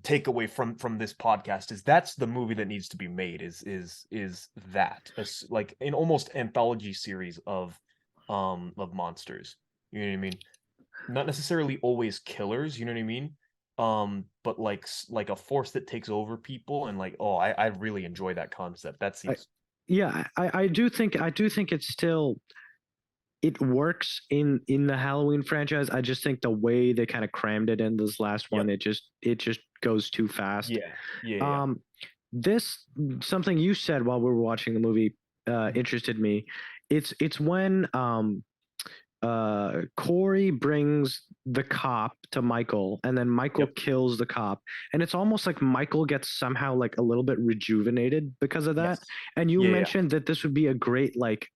takeaway from this podcast, is that's the movie that needs to be made, is that like an almost anthology series of monsters. You know what I mean? Not necessarily always killers, you know what I mean? But like like a force that takes over people, and like, oh, I really enjoy that concept. That I, seems, yeah, I do think it's still, it works in the Halloween franchise. I just think the way they kind of crammed it in this last yep. one, it just goes too fast. Yeah. Yeah, yeah. Um, this something you said while we were watching the movie Mhm. interested me. It's when Corey brings the cop to Michael, and then Michael Yep. kills the cop, and it's almost like Michael gets somehow like a little bit rejuvenated because of that. Yes. And you Yeah, yeah. mentioned that this would be a great like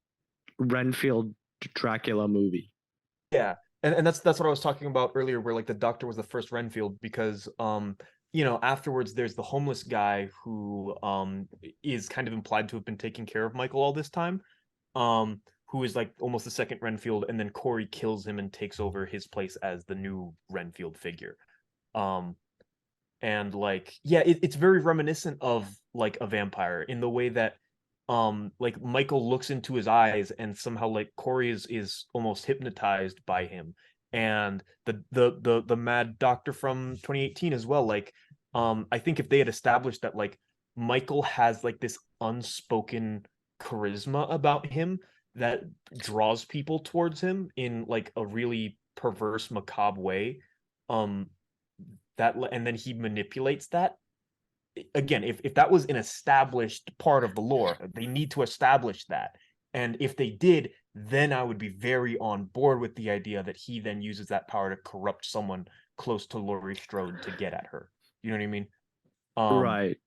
Renfield Dracula movie. Yeah. And that's what I was talking about earlier, where like the doctor was the first Renfield, because afterwards there's the homeless guy who is kind of implied to have been taking care of Michael all this time. Who is like almost the second Renfield, and then Corey kills him and takes over his place as the new Renfield figure. Um and like, yeah, it's very reminiscent of like a vampire in the way that like Michael looks into his eyes and somehow like Corey is almost hypnotized by him. And the mad doctor from 2018 as well, like I think if they had established that like Michael has like this unspoken charisma about him that draws people towards him in like a really perverse, macabre way, um that, and then he manipulates that. Again, if that was an established part of the lore, they need to establish that. And if they did, then I would be very on board with the idea that he then uses that power to corrupt someone close to Laurie Strode to get at her. You know what I mean? Right.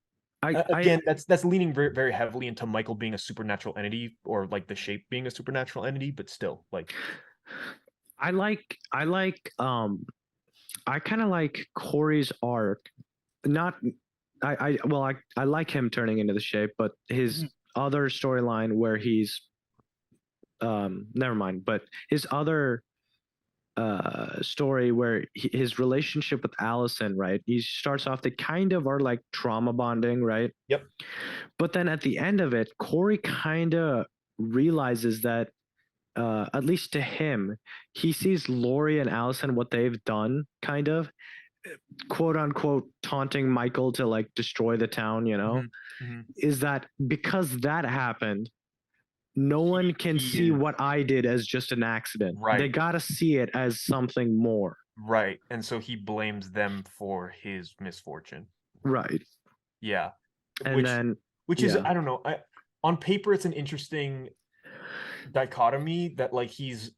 I Again, that's leaning very very heavily into Michael being a supernatural entity, or like the shape being a supernatural entity, but still, like, I kind of like Corey's arc. Not I like him turning into the shape, but his Mhm. other storyline where he's never mind, but his other story where his relationship with Allison, right? He starts off, they kind of are like trauma bonding, right? Yep. But then at the end of it, Corey kind of realizes that, at least to him, he sees Lori and Allison, what they've done, kind of quote unquote taunting Michael to like destroy the town, Hmm. Hmm. is that because that happened, no He one can he see is what I did as just an accident. They right, got to see it as something more. right, and so he blames them for his misfortune. Right. Yeah, And which then, which is, yeah. I don't know. On paper, it's an interesting dichotomy that like he's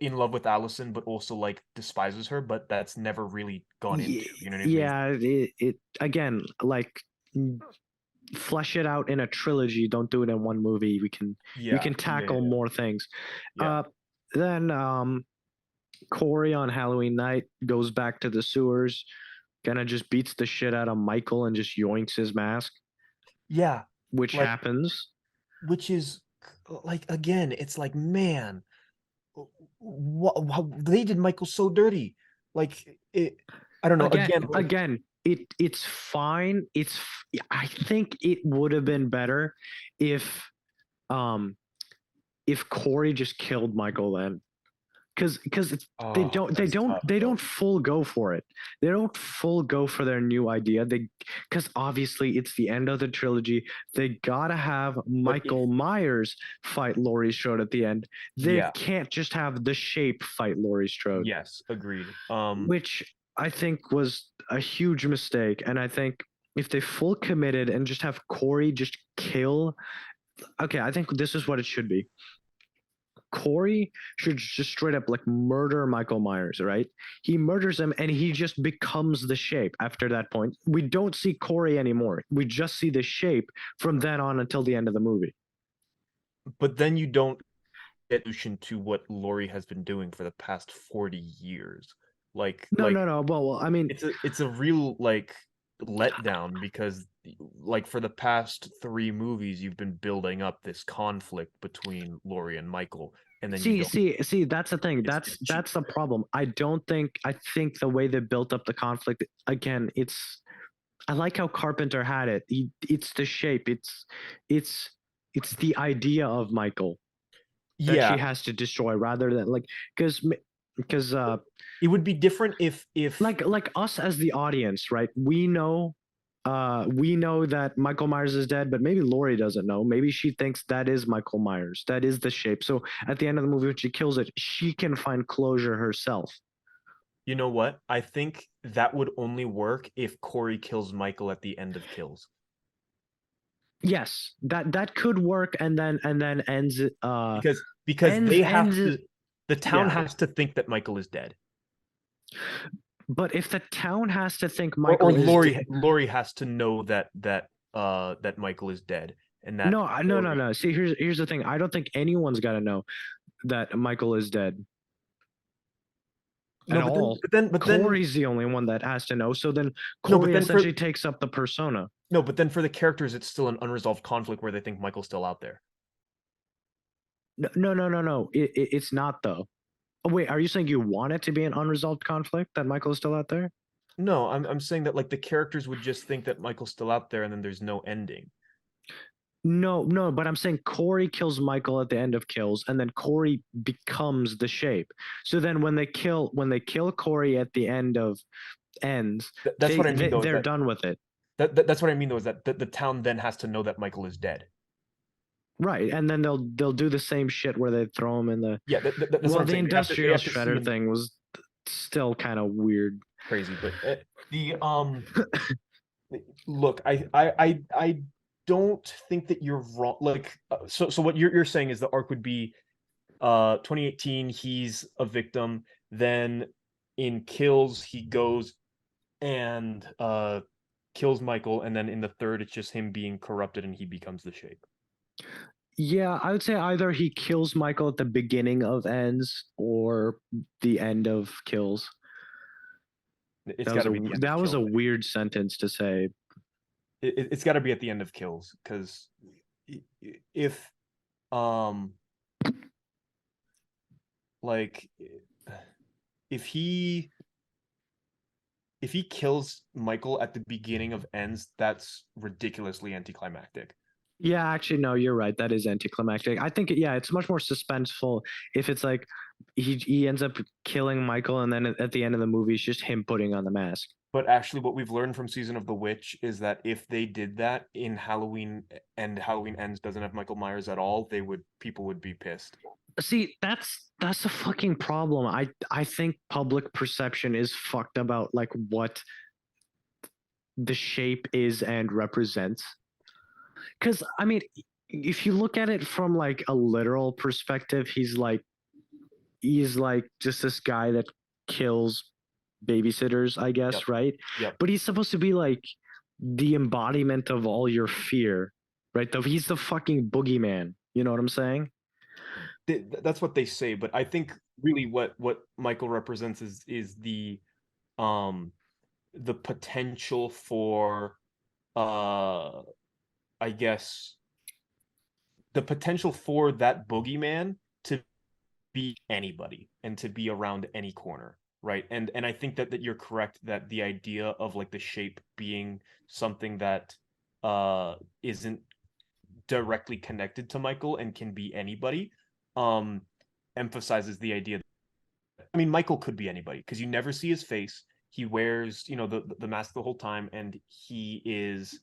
in love with Allison, but also like despises her, but that's never really gone into. You know what I mean? Yeah. It again, like, flesh it out in a trilogy. Don't do it in one movie. We Yeah, can yeah, tackle more things. yeah, Uh, then Corey on Halloween night goes back to the sewers, kind of just beats the shit out of Michael and just yoinks his mask, yeah. which Like, happens. which is like, again, it's like, man, what they did Michael so dirty. Like it, I don't know. Again, like, Again, it's fine. I think it would have been better if um if Corey just killed Michael then, because oh, that's tough they though. don't full go for it. They don't full go for their new idea. They Because obviously it's the end of the trilogy. They gotta have But if Michael Myers fight Laurie Strode at the end. They yeah, can't just have the Shape fight Laurie Strode, yes, agreed. which I think was a huge mistake. And I think if they full committed and just have Corey just kill, okay, I think this is what it should be. Corey should just straight up like murder Michael Myers, right? He murders him and he just becomes the Shape after that point. We don't see Corey anymore. We just see the Shape from then on until the end of the movie. but then you don't get solution to what Laurie has been doing for the past 40 years. No, Like no, no. Well, I mean, it's a real like letdown, because like for the past three movies you've been building up this conflict between Laurie and Michael, and then you don't. see, that's the thing. It's cheap. That's the problem. I think the way they built up the conflict again, I like how Carpenter had it. It's the Shape. It's it's the idea of Michael that she Yeah, has to destroy rather than like because because it would be different if like us as the audience, right? We know that Michael Myers is dead, but maybe Laurie doesn't know. Maybe she thinks that is Michael Myers. That is the Shape. So at the end of the movie when she kills it, she can find closure herself. you know what, I think that would only work if Corey kills Michael at the end of Kills, Yes, that could work and then because they have ends to, the town yeah. has to think that Michael is dead. But if the town has to think Or Michael is Lori has to know that Michael is dead, and that no, Corey. no. See, here's the thing. I don't think anyone's got to know that Michael is dead at No, but then all. but then but then Corey's the only one that has to know. So then no, but Corey then for essentially takes up the persona. no, but then for the characters, it's still an unresolved conflict where they think Michael's still out there. No. It's not though. Oh, wait, are you saying you want it to be an unresolved conflict that Michael is still out there? No, I'm saying that like the characters would just think that Michael's still out there, and then there's no ending. No, but I'm saying Corey kills Michael at the end of Kills, and then Corey becomes the Shape. So then when they kill Corey at the end of Ends, That's what I mean though, is they're that, done with it. that's what I mean though, is that the town then has to know that Michael is dead. Right, and then they'll do the same shit where they throw him in the Yeah, that's what well, I'm the saying. They industrial have to see shredder him thing was still kind of weird. crazy, but the look, I don't think that you're wrong. Like, so what you're saying is the arc would be 2018 he's a victim, then in Kills he goes and kills Michael, and then in the third, it's just him being corrupted and he becomes the shape. Yeah, I would say either he kills Michael at the beginning of ends or the end of kills. It's got to be the end of That was kills. a weird sentence to say. It's got to be at the end of kills, because if um like if he if he kills Michael at the beginning of ends, that's ridiculously anticlimactic. Yeah, actually, no, you're right. That is anticlimactic. I think, yeah, it's much more suspenseful if it's like he ends up killing Michael, and then at the end of the movie, it's just him putting on the mask. But actually, what we've learned from Season of the Witch is that if they did that in Halloween and Halloween Ends doesn't have Michael Myers at all, people would be pissed. See, that's a fucking problem. I think public perception is fucked about like what the shape is and represents. Because I mean, if you look at it from like a literal perspective, he's like just this guy that kills babysitters, I Yep. guess, right? Yep. But he's supposed to be like the embodiment of all your fear, right? Though he's the fucking boogeyman. You know what I'm saying? That's what they say, but I think really what Michael represents is um the potential for I guess the potential for that boogeyman to be anybody and to be around any corner, right? And I think that you're correct that the idea of like the shape being something that isn't directly connected to Michael and can be anybody um emphasizes the idea that, I mean, Michael could be anybody because you never see his face. He wears, the mask the whole time, and he is,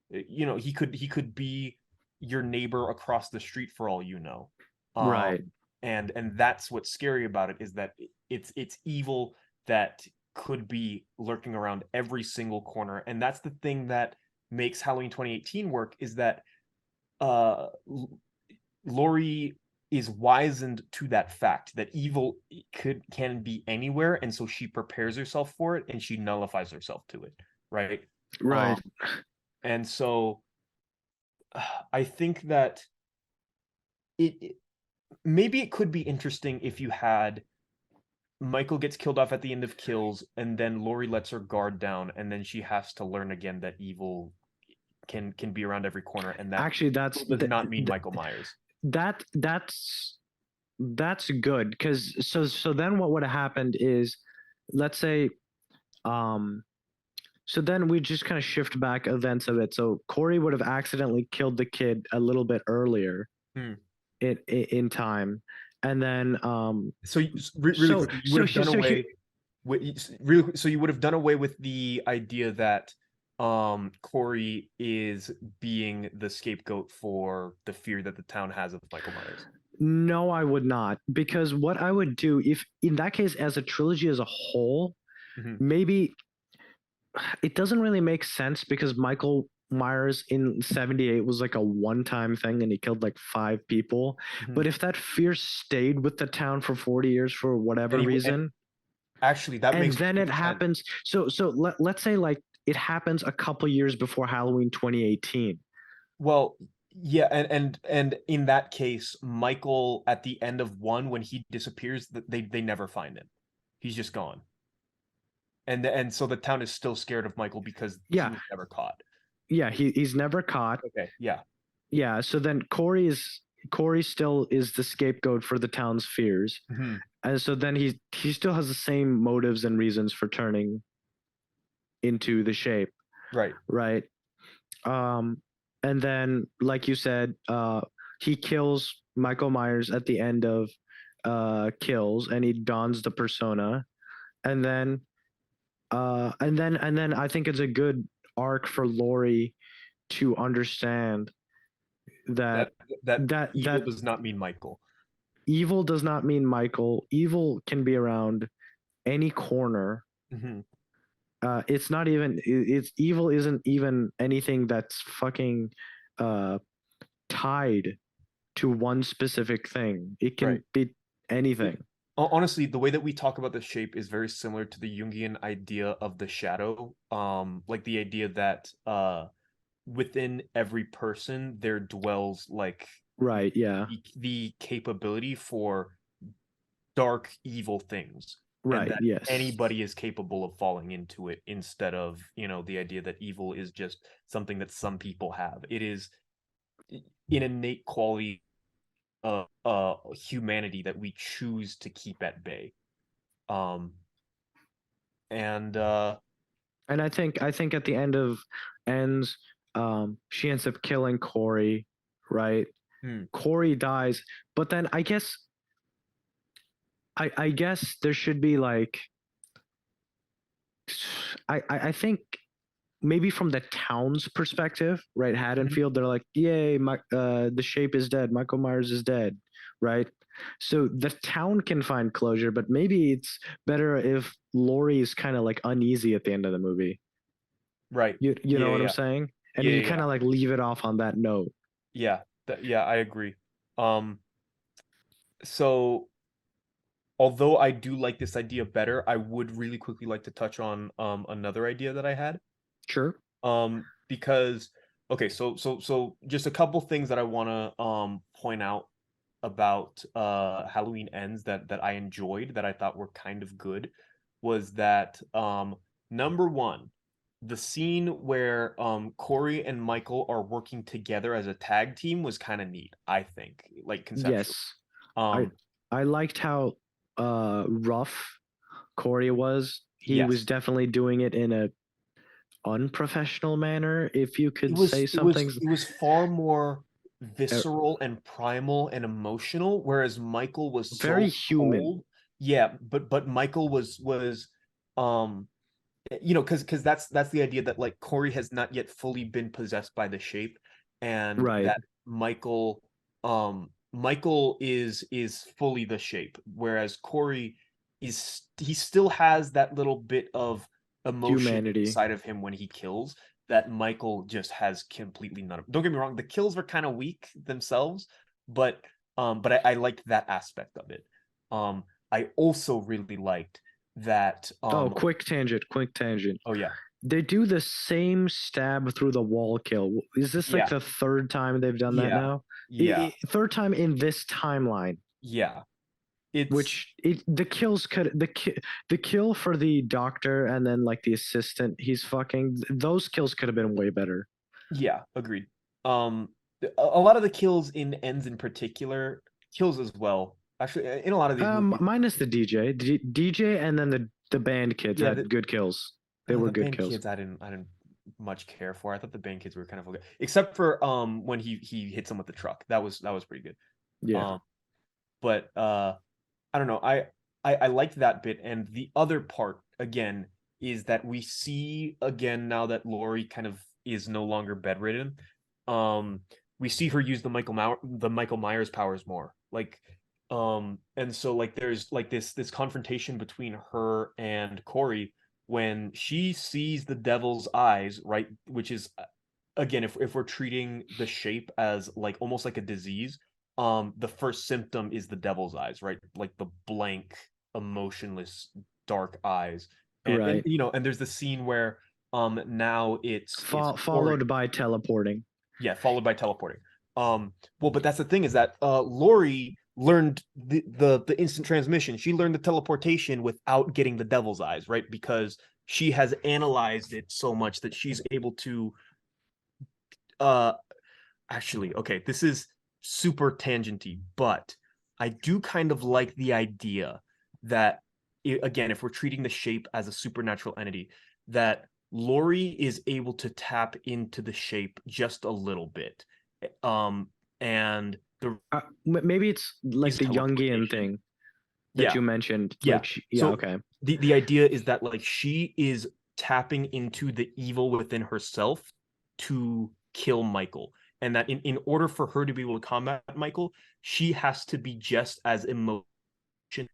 he could be your neighbor across the street for all you know. Right. And that's what's scary about it, is that it's evil that could be lurking around every single corner. And that's the thing that makes Halloween 2018 work, is that uh Laurie is wizened to that fact that evil can be anywhere, and so she prepares herself for it and she nullifies herself to it, right? Right. And so I think that it maybe it could be interesting if you had Michael gets killed off at the end of Kills, and then Laurie lets her guard down, and then she has to learn again that evil can be around every corner, and that Actually, does not mean Michael Myers. that that's good because so then what would have happened is, let's say, um so then we just kind of shift back events of it. So Corey would have accidentally killed the kid a little bit earlier Hmm. in time, and then So really so quickly, you would so have done so here, away really, so you would have done away with the idea that Corey is being the scapegoat for the fear that the town has of Michael Myers. no, I would not, because what I would do if in that case, as a trilogy as a whole, Mhm. maybe it doesn't really make sense because Michael Myers in 78 was like a one-time thing and he killed like 5 people. Mhm. But if that fear stayed with the town for 40 years for whatever And reason, actually, that and makes then it perfect sense. happens, let's say like it happens a couple years before Halloween 2018. Well, yeah, and in that case, Michael at the end of one, when he disappears, they never find him. He's just gone. And so the town is still scared of Michael because he Yeah, was never caught. yeah, he's never caught. Okay, yeah. Yeah, so then Corey still is the scapegoat for the town's fears. Mhm. And so then he still has the same motives and reasons for turning into the shape, Right. right? Um, and then, like you said, he kills Michael Myers at the end of Kills, and he dons the persona, and then I think it's a good arc for Laurie to understand that That that that evil that does not mean Michael. evil does not mean Michael. Evil can be around any corner. Mm-hmm. It's not even it's evil isn't even anything that's fucking uh tied to one specific thing. It can Right. be anything. Honestly, the way that we talk about the shape is very similar to the Jungian idea of the shadow. Like the idea that within every person there dwells like Right, yeah. the capability for dark, evil things, and Right, that yes. anybody is capable of falling into it instead of, the idea that evil is just something that some people have. It is an innate quality of humanity that we choose to keep at bay. Um, and And I think at the end of ends, she ends up killing Corey, right? hmm, Corey dies, but then I guess there should be like I think maybe from the town's perspective, right? mhm, Haddonfield, they're like, "Yay, the shape is dead. Michael Myers is dead," right? So the town can find closure, but maybe it's better if Laurie is kind of like uneasy at the end of the movie. right. You Yeah, know what I'm yeah, saying? And yeah, you yeah, kind yeah. of like leave it off on that note. Yeah, yeah, I agree. Um, so although I do like this idea better, I would really quickly like to touch on another idea that I had. Sure. Because okay, so just a couple things that I want to point out about Halloween Ends that I enjoyed, that I thought were kind of good, was that number one, the scene where Corey and Michael are working together as a tag team was kind of neat, I think, like conceptually. Yes. I Um, I liked how rough Corey was. He was yes. definitely doing it in a unprofessional manner, if you It could was say it was something. it was far more uh, visceral and primal and emotional, whereas Michael was Very so human. cold. Yeah, but Michael was um because that's the idea that like Corey has not yet fully been possessed by the shape, and Right. that Michael is fully the shape, whereas Corey he still has that little bit of emotion Humanity. inside of him when he kills that Michael just has completely none of. Don't get me wrong, the kills were kind of weak themselves, but I liked that aspect of it. I also really liked that Oh, quick tangent, quick tangent. oh yeah. They do the same stab through the wall kill. Is this like Yeah. the third time they've done that Yeah. now? Yeah. Third time in this timeline. Yeah. It's Which the kills could the kill for the doctor and then like the assistant he's fucking, those kills could have been way better. yeah, agreed. A lot of the kills in Ends in particular, kills as well. Actually, in a lot of these movies, Minus the DJ and then the band kids yeah, had good kills. They were the good band kills. kids I didn't much care for. I thought the band kids were kind of okay, except for when he hits him with the truck. That was pretty good. Yeah. Um, but I don't know. I liked that bit, and the other part again is that we see again now that Lori kind of is no longer bedridden. Um, we see her use the Michael Myers powers more. Like, and so like there's like this confrontation between her and Corey when she sees the devil's eyes, right? Which is again, if we're treating the shape as like almost like a disease, the first symptom is the devil's eyes, right? Like the blank, emotionless, dark eyes. And Right. and there's the scene where now it's Followed Corey, by teleporting. yeah, followed by teleporting. Well, but that's the thing, is that Lori learned the instant transmission. She learned the teleportation without getting the devil's eyes, right? Because she has analyzed it so much that she's able to uh actually, okay, this is super tangenty, but I do kind of like the idea that, again, if we're treating the shape as a supernatural entity, that Lori is able to tap into the shape just a little bit. And the Maybe it's like is the Jungian teleportation. thing that Yeah, you mentioned. yeah. Yeah, So okay. the idea is that like she is tapping into the evil within herself to kill Michael. And that in order for her to be able to combat Michael, she has to be just as emotion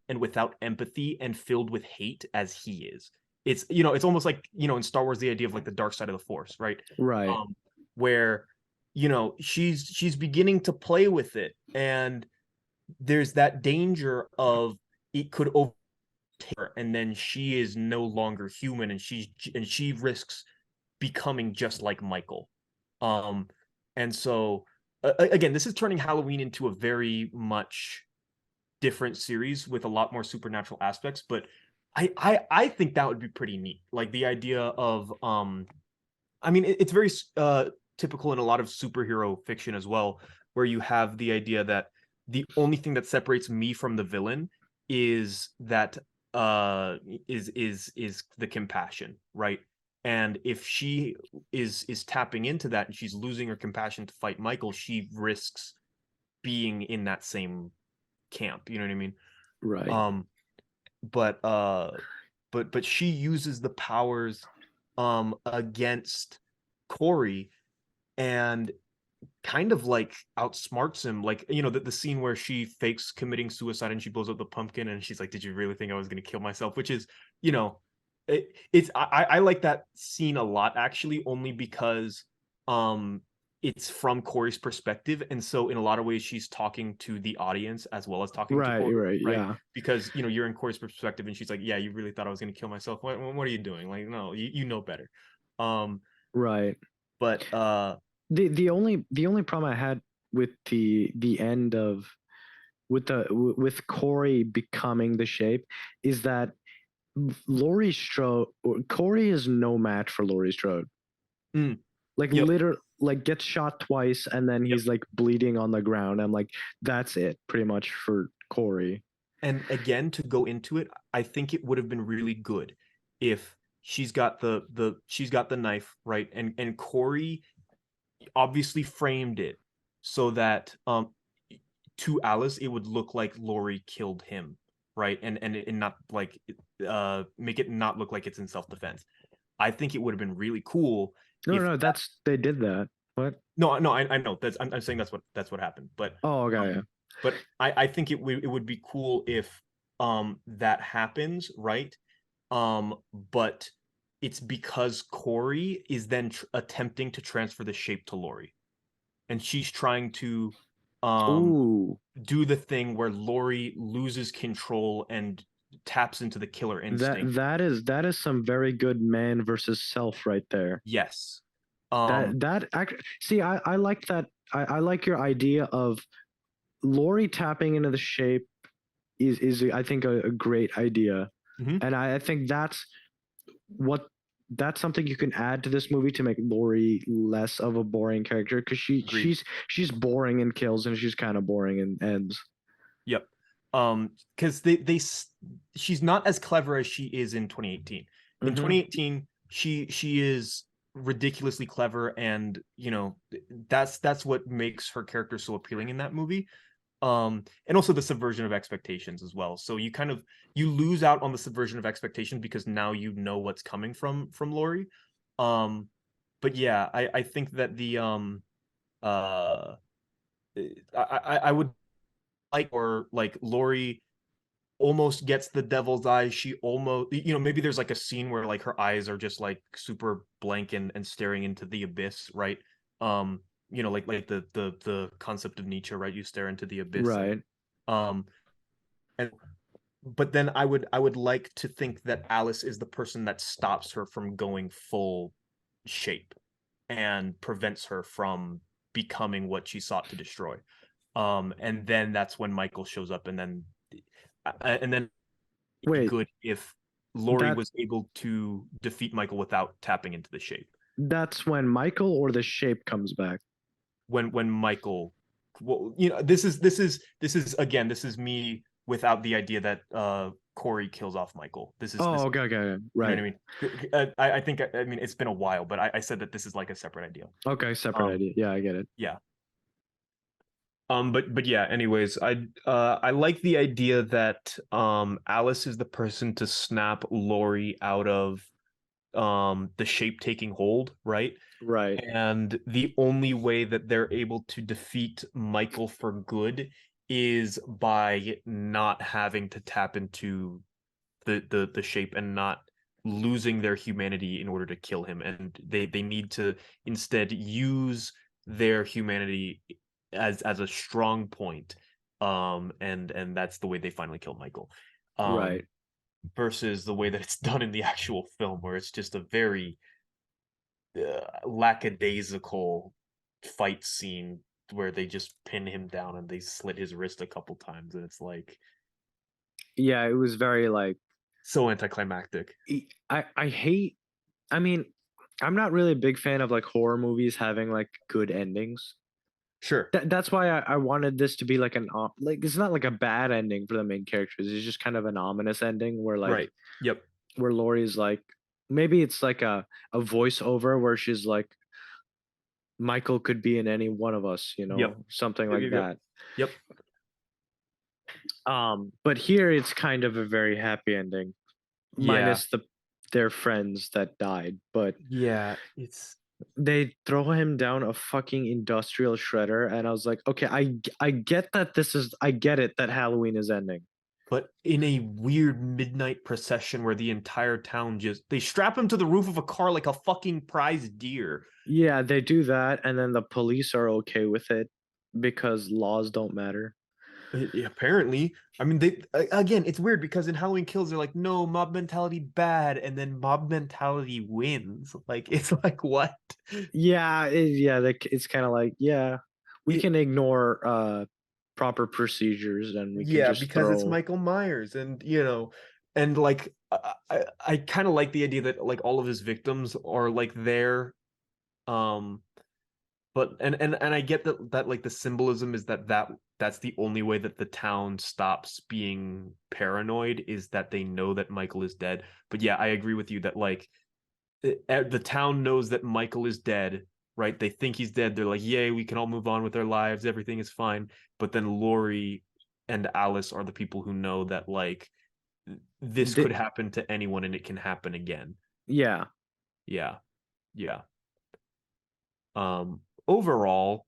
and without empathy and filled with hate as he is. It's almost like, in Star Wars, the idea of like the dark side of the force, right? Right. Where, she's beginning to play with it, and there's that danger of it could overtake her, and then she is no longer human, and she risks becoming just like Michael. Um, and so again, this is turning Halloween into a very much different series with a lot more supernatural aspects, but I think that would be pretty neat. Like the idea of I mean, it's very typical in a lot of superhero fiction as well, where you have the idea that the only thing that separates me from the villain is that uh is the compassion, right? And if she is tapping into that and she's losing her compassion to fight Michael, she risks being in that same camp. You know what I mean? Right. Um, but but she uses the powers against Corey and kind of like outsmarts him. Like, you know, the scene where she fakes committing suicide and she blows up the pumpkin and she's like, did you really think I was gonna kill myself? Which is, you know, it's I like that scene a lot actually, only because um it's from Corey's perspective, and so in a lot of ways she's talking to the audience as well as talking to Right. Corey, Right. right? Yeah. Because you know you're in Corey's perspective and she's like, yeah, you really thought I was gonna kill myself? What are you doing? Like, no, you know better. um Right. but The only problem I had with the end of with Corey becoming the shape is that Laurie Strode Corey is no match for Laurie Strode. mm, Like yep. like gets shot twice and then Yep. he's like bleeding on the ground. I'm like, that's it pretty much for Corey. And again, to go into it, I think it would have been really good if she's got the knife, right? And Corey obviously framed it so that to Alice it would look like Laurie killed him, right? And not like make it not look like it's in self-defense. I think it would have been really cool No, if no, that, that's they did that. What? no, I know that's I'm saying that's what happened, Oh, okay. Yeah. but I think it would be cool if that happens, right? But it's because Corey is then attempting to transfer the shape to Lori, and she's trying to um Ooh, do the thing where Lori loses control and taps into the killer that instinct. that is some very good man versus self right there. Yes. See, I like that. I like your idea of Lori tapping into the shape is I think a great idea, Mhm. and I think what that's something you can add to this movie to make Lori less of a boring character because Agreed. she's boring in kills and she's kind of boring in ends. Yep. Because she's not as clever as she is in 2018. In Mm-hmm. 2018, she is ridiculously clever, and you know that's what makes her character so appealing in that movie. And also the subversion of expectations as well. So you kind of you lose out on the subversion of expectations because now you know what's coming from Lori. Um, but yeah, I think that the uh I would like, or like Lori almost gets the devil's eyes. She almost, you know, maybe there's like a scene where like her eyes are just like super blank and staring into the abyss, right? You know, like the concept of Nietzsche, right? You stare into the abyss, Right. um and but then I would like to think that Alice is the person that stops her from going full shape and prevents her from becoming what she sought to destroy. And then that's when Michael shows up, and then it'd be Wait, good if Lori that was able to defeat Michael without tapping into the shape. that's when Michael or the shape comes back. When Michael, well, you know, this is again, this is me without the idea that Corey kills off Michael. This is Oh, this, okay, okay, okay. you know Right. what I mean? I think I mean it's been a while, but I said that this is like a separate idea. Okay, separate Um, idea. Yeah, I get it. yeah. But yeah, anyways, I like the idea that Alice is the person to snap Lori out of the shape taking hold, right? Right. And the only way that they're able to defeat Michael for good is by not having to tap into the shape and not losing their humanity in order to kill him. And they need to instead use their humanity as a strong point. And that's the way they finally kill Michael. Right. versus the way that it's done in the actual film, where it's just a very lackadaisical fight scene where they just pin him down and they slit his wrist a couple times, and it's like Yeah, it was very like so anticlimactic. I hate I mean, I'm not really a big fan of like horror movies having like good endings. Sure. That's why I wanted this to be like like it's not like a bad ending for the main characters. It's just kind of an ominous ending where like Right. Yep. where Laurie's like maybe it's like a voiceover where she's like Michael could be in any one of us, Yep. something Yep. like Yep. Yep. that. Yep. But here it's kind of a very happy ending, Yeah. minus their friends that died. But Yeah. It's they throw him down a fucking industrial shredder, and I was like, okay, I get that I get it that Halloween is ending. but in a weird midnight procession where the entire town just they strap him to the roof of a car like a fucking prize deer. Yeah, they do that, and then the police are okay with it because laws don't matter. Apparently, I mean, they again, it's weird because in Halloween Kills, they're like, no, mob mentality bad, and then mob mentality wins. Like, it's like what? Yeah, it's kind of like, yeah, we It, can ignore proper procedures and we can yeah, just because it's throw. Michael Myers, and and like I kind of like the idea that like all of his victims are like there, um, but and I get that like the symbolism is that's the only way that the town stops being paranoid is that they know that Michael is dead. But yeah, I agree with you that like the town knows that Michael is dead, right? They think he's dead. They're like, "Yay, we can all move on with our lives. Everything is fine." But then Lori and Alice are the people who know that like this could Th- happen to anyone and it can happen again. yeah, Yeah. Yeah. Overall,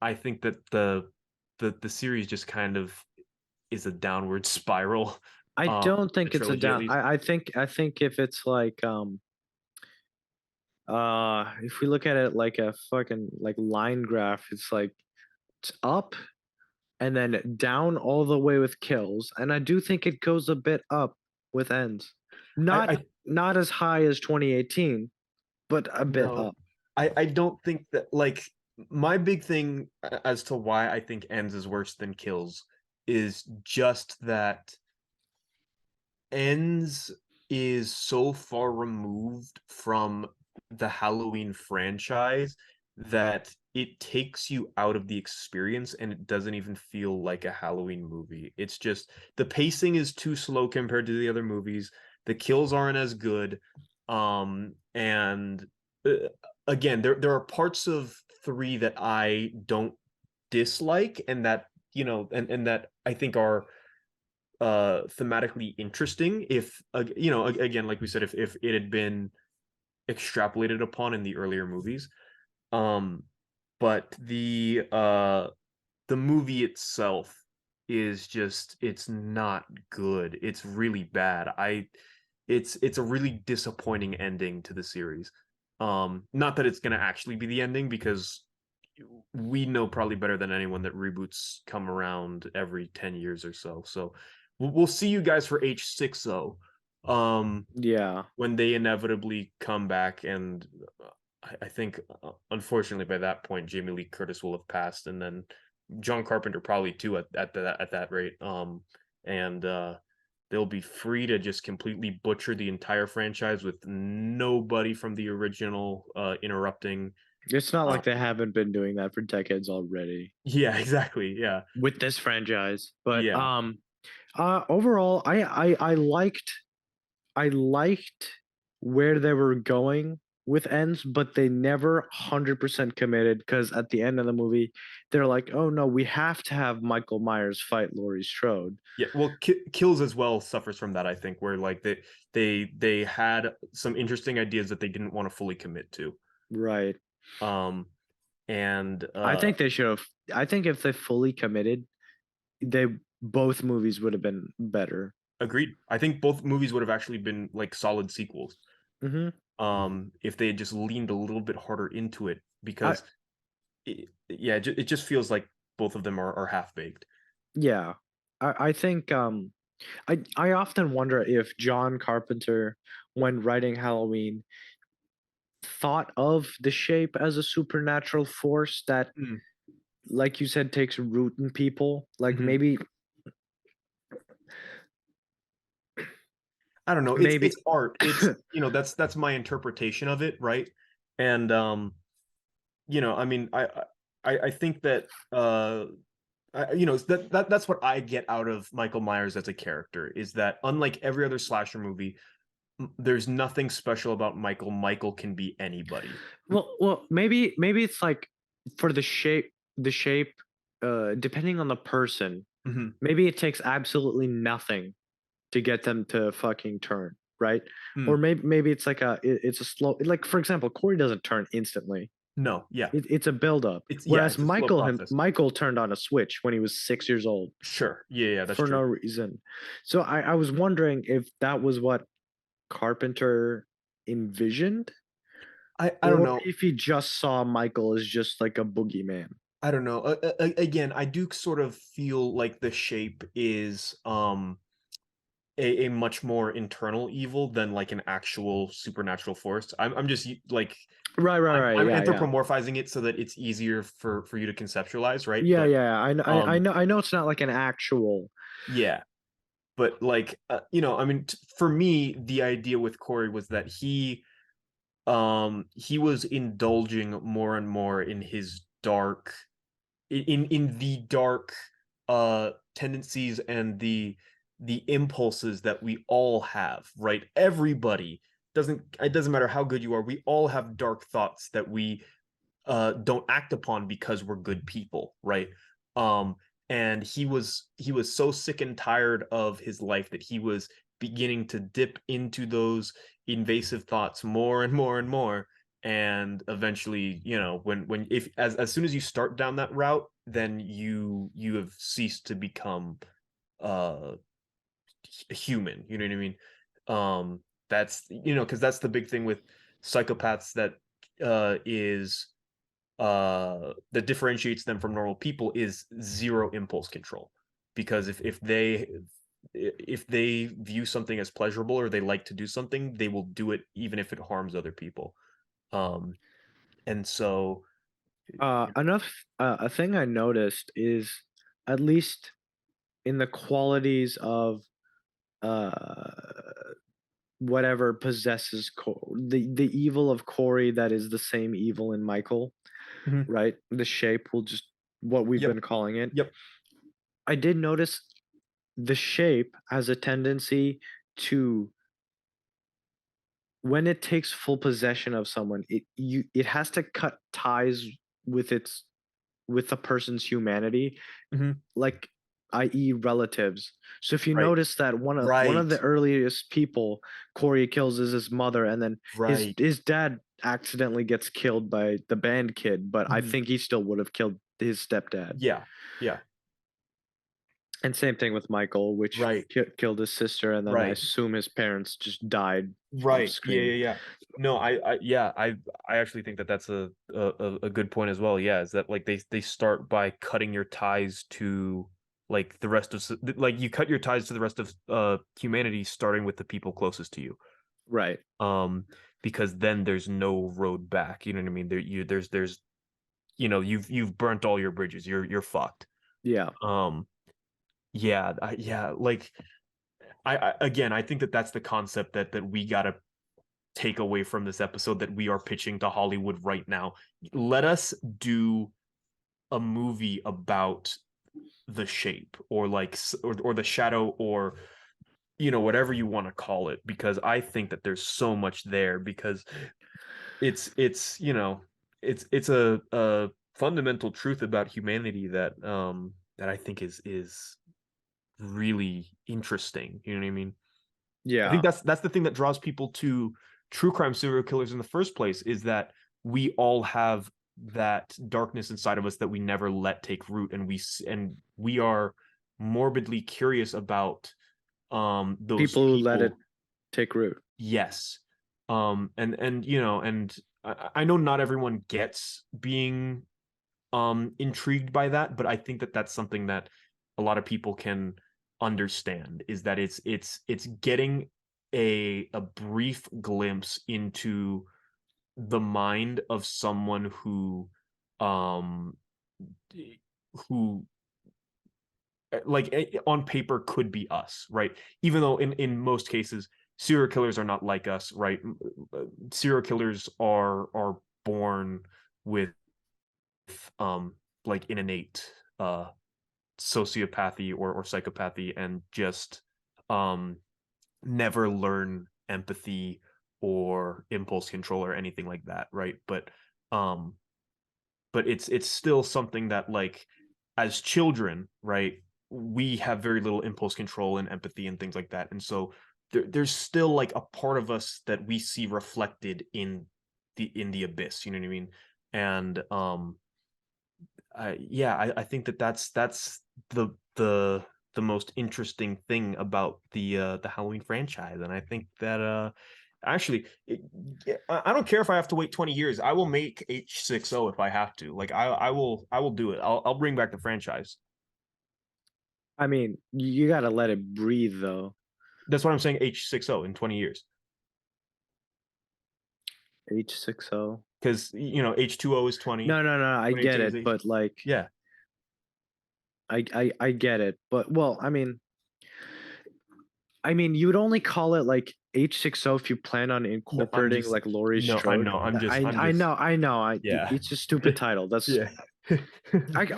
I think that the series just kind of is a downward spiral. I don't The think it's a trilogy at down. least. I think if it's like if we look at it like a fucking like line graph, it's like it's up and then down all the way with kills, and I do think it goes a bit up with ends. I, Not I not as high as 2018, but a bit no, up. I don't think that like my big thing as to why I think ends is worse than kills is just that ends is so far removed from the Halloween franchise that it takes you out of the experience and it doesn't even feel like a Halloween movie. It's just the pacing is too slow compared to the other movies. The kills aren't as good. And again, there are parts of 3 that I don't dislike and that, and that I think are thematically interesting if again like we said if it had been extrapolated upon in the earlier movies um but the movie itself is just it's not good, it's really bad. It's a really disappointing ending to the series. Not that it's going to actually be the ending because we know probably better than anyone that reboots come around every 10 years or so. So we'll see you guys for H60 Yeah. when they inevitably come back. And I think, unfortunately, by that point, Jamie Lee Curtis will have passed. And then John Carpenter probably too at that rate. And they'll be free to just completely butcher the entire franchise with nobody from the original interrupting. It's not Um, like they haven't been doing that for decades already yeah, exactly. Yeah, with this franchise. But yeah. overall, I liked where they were going with ends, but they never 100% committed because at the end of the movie, they're like, "Oh no, we have to have Michael Myers fight Laurie Strode." Yeah, well, Kills as well suffers from that. I think where like they had some interesting ideas that they didn't want to fully commit to. Right. Um, and I think they should have. I think if they fully committed, they both movies would have been better. agreed. I think both movies would have actually been like solid sequels. Hmm. If they had just leaned a little bit harder into it, I because yeah, it just feels like both of them are half baked. Yeah, I think. I often wonder if John Carpenter, when writing Halloween, thought of the shape as a supernatural force that, Mm, like you said, takes root in people. Like mhm. maybe, I don't know. It's maybe, art. It's, that's my interpretation of it, right? And I mean, I think that that's what I get out of Michael Myers as a character, is that unlike every other slasher movie, there's nothing special about Michael. Michael can be anybody. maybe it's like for the shape, depending on the person, Hmm. maybe it takes absolutely nothing to get them to fucking turn, right? Or Mm. maybe it's like it's a slow, like for example, Corey doesn't turn instantly. No, yeah. It's a build up. Whereas It's a slow process. Michael turned on a switch when he was 6 years old Sure. Yeah, that's for no true. reason. So I was wondering if that was what Carpenter envisioned, I don't or know. if he just saw Michael as just like a boogeyman. I don't know. Again, I do sort of feel like the shape is a much more internal evil than like an actual supernatural force. I'm just like Right. I'm Yeah. anthropomorphizing it so that it's easier for you to conceptualize, right? But I um know. I know it's not like an actual. yeah, but like I mean, for me, the idea with Corey was that he was indulging more and more in his dark, in the dark tendencies and the impulses that we all have, right? Everybody, doesn't it doesn't matter how good you are, we all have dark thoughts that we don't act upon because we're good people, right? um and he was so sick and tired of his life that he was beginning to dip into those invasive thoughts more and more and more. And eventually, when if as soon as you start down that route, then you have ceased to become uh human, you know what I mean? That's, because that's the big thing with psychopaths, is that differentiates them from normal people, is zero impulse control. Because if they view something as pleasurable, or they like to do something, they will do it even if it harms other people. um and so A thing I noticed is, at least in the qualities of uh whatever possesses the evil of Corey, that is the same evil in Michael, Mhm. right? The shape will just, what we've Yep, been calling it. yep. I did notice the shape has a tendency to, when it takes full possession of someone, it has to cut ties with its with a person's humanity, Mhm. like, i.e. relatives. So if you Right, notice that one of right, the earliest people Corey kills is his mother, and then right. his dad accidentally gets killed by the band kid, but I Mhm. think he still would have killed his stepdad. Yeah, yeah. And same thing with Michael, which Right, killed his sister, and then I right. assume his parents just died off Right. Yeah, screen. yeah, yeah. No, yeah, I actually think that that's a good point as well. Yeah, is that like they start by cutting your ties to, like, the rest of like, you cut your ties to the rest of humanity, starting with the people closest to you. Right. Um because then there's no road back. You know what I mean? There's you've burnt all your bridges. You're fucked. Yeah. Um yeah, like, again, I think that that's the concept that we gotta take away from this episode, that we are pitching to Hollywood right now. Let us do a movie about the shape, or like, or the shadow, or whatever you want to call it, because I think that there's so much there, because it's it's a fundamental truth about humanity that I think is really interesting. You know what I mean? I think Yeah. that's the thing that draws people to true crime serial killers in the first place, is that we all have that darkness inside of us that we never let take root, and we are morbidly curious about those People who let it people. take root. Yes. And I know not everyone gets being intrigued by that, but I think that that's something that a lot of people can understand is that it's getting a brief glimpse into the mind of someone um who on paper could be us, right? Even though in most cases serial killers are not like us, right? Serial killers are born with like an innate sociopathy or psychopathy, and just um never learn empathy or impulse control or anything like that, right? Um but it's still something that, like, as children, right, we have very little impulse control and empathy and things like that, and so there's still like a part of us that we see reflected in the abyss, you know what I mean? And yeah, I think that that's the most interesting thing about the Halloween franchise, and I think that actually yeah, I don't care if I have to wait 20 years. I will make H60 if I have to. Like I will do it. I'll bring back the franchise. I mean, you gotta let it breathe though. That's what I'm saying. H60 in 20 years, H60. because H20 is 20. No, no, no, I get 2018 is it, H. but like Yeah, I get it. But well, I mean, you would only call it like H60 if you plan on no, I'm incorporating just like Laurie no, I Strode. know. I'm I just know, I know. yeah. It's a stupid title. That's Yeah.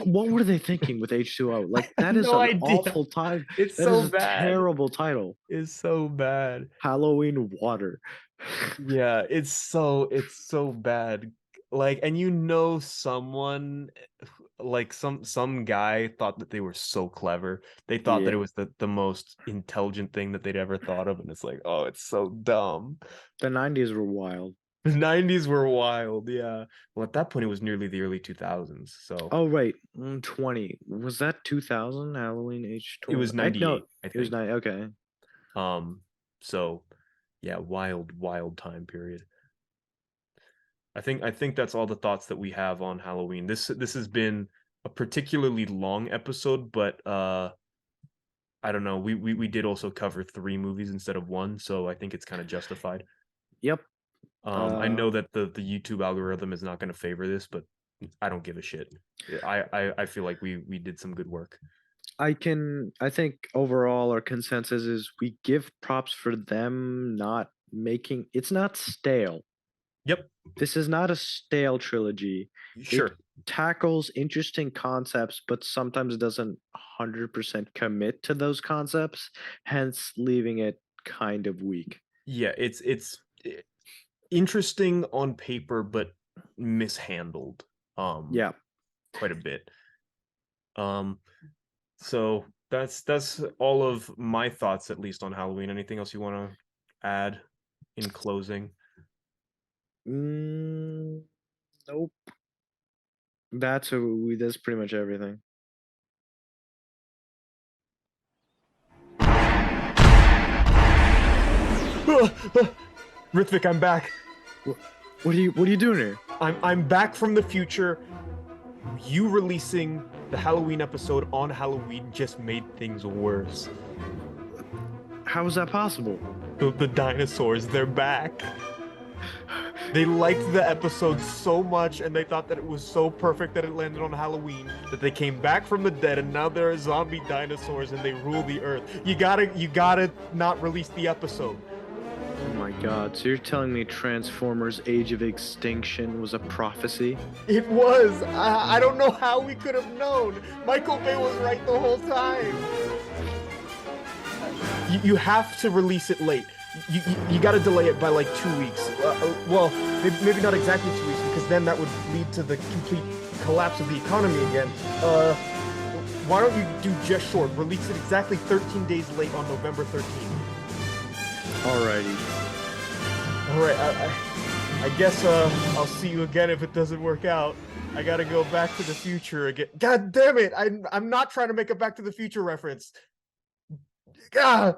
what were they thinking with H2O? I Like have that is no an idea. awful time. It's That is so a bad. terrible title. It's so bad. Halloween water. Yeah, it's so bad. Like, and someone like some guy thought that they were so clever. They thought that Yeah. it was the most intelligent thing that they'd ever thought of, and it's like, oh, it's so dumb. The 90s were wild. The 90s were wild, yeah. Well, at that point it was nearly the early 2000s, so Oh wait, 20. Was that 2000 Halloween it H20? was I no, 98, I it was think. 9. Okay. So yeah, wild time period. I think that's all the thoughts that we have on Halloween. This has been a particularly long episode, but I don't know. We did also cover three movies instead of one, so I think it's kind of justified. Yep. I Uh know that the YouTube algorithm is not going to favor this, but I don't give a shit. I feel like we did some good work. I think overall our consensus is we give props for them not making it's not stale. Yep, This is not a stale trilogy. It sure. tackles interesting concepts, but sometimes doesn't 100% commit to those concepts, hence leaving it kind of weak. Yeah, it's interesting on paper, but mishandled Yeah. quite a bit. Um, so that's all of my thoughts, at least on Halloween. Anything else you want to add in closing? Mm, nope. That's pretty much everything. Rithvik, I'm back. What, what are you doing here? I'm back from the future. You releasing the Halloween episode on Halloween just made things worse. How is that possible? The dinosaurs, they're back. They liked the episode so much, and they thought that it was so perfect that it landed on Halloween, that they came back from the dead, and now there are zombie dinosaurs and they rule the earth. You gotta not release the episode. Oh my god, so you're telling me Transformers Age of Extinction was a prophecy? It was. I don't know how we could have known. Michael Bay was right the whole time. You have to release it late. You got to delay it by like 2 weeks. Well, maybe not exactly 2 weeks, because then that would lead to the complete collapse of the economy again. Why don't you do just short? Release it exactly 13 days late on November 13th. Alrighty. All right, I guess I'll see you again if it doesn't work out. I gotta go Back to the Future again. God damn it! I'm not trying to make a Back to the Future reference. God.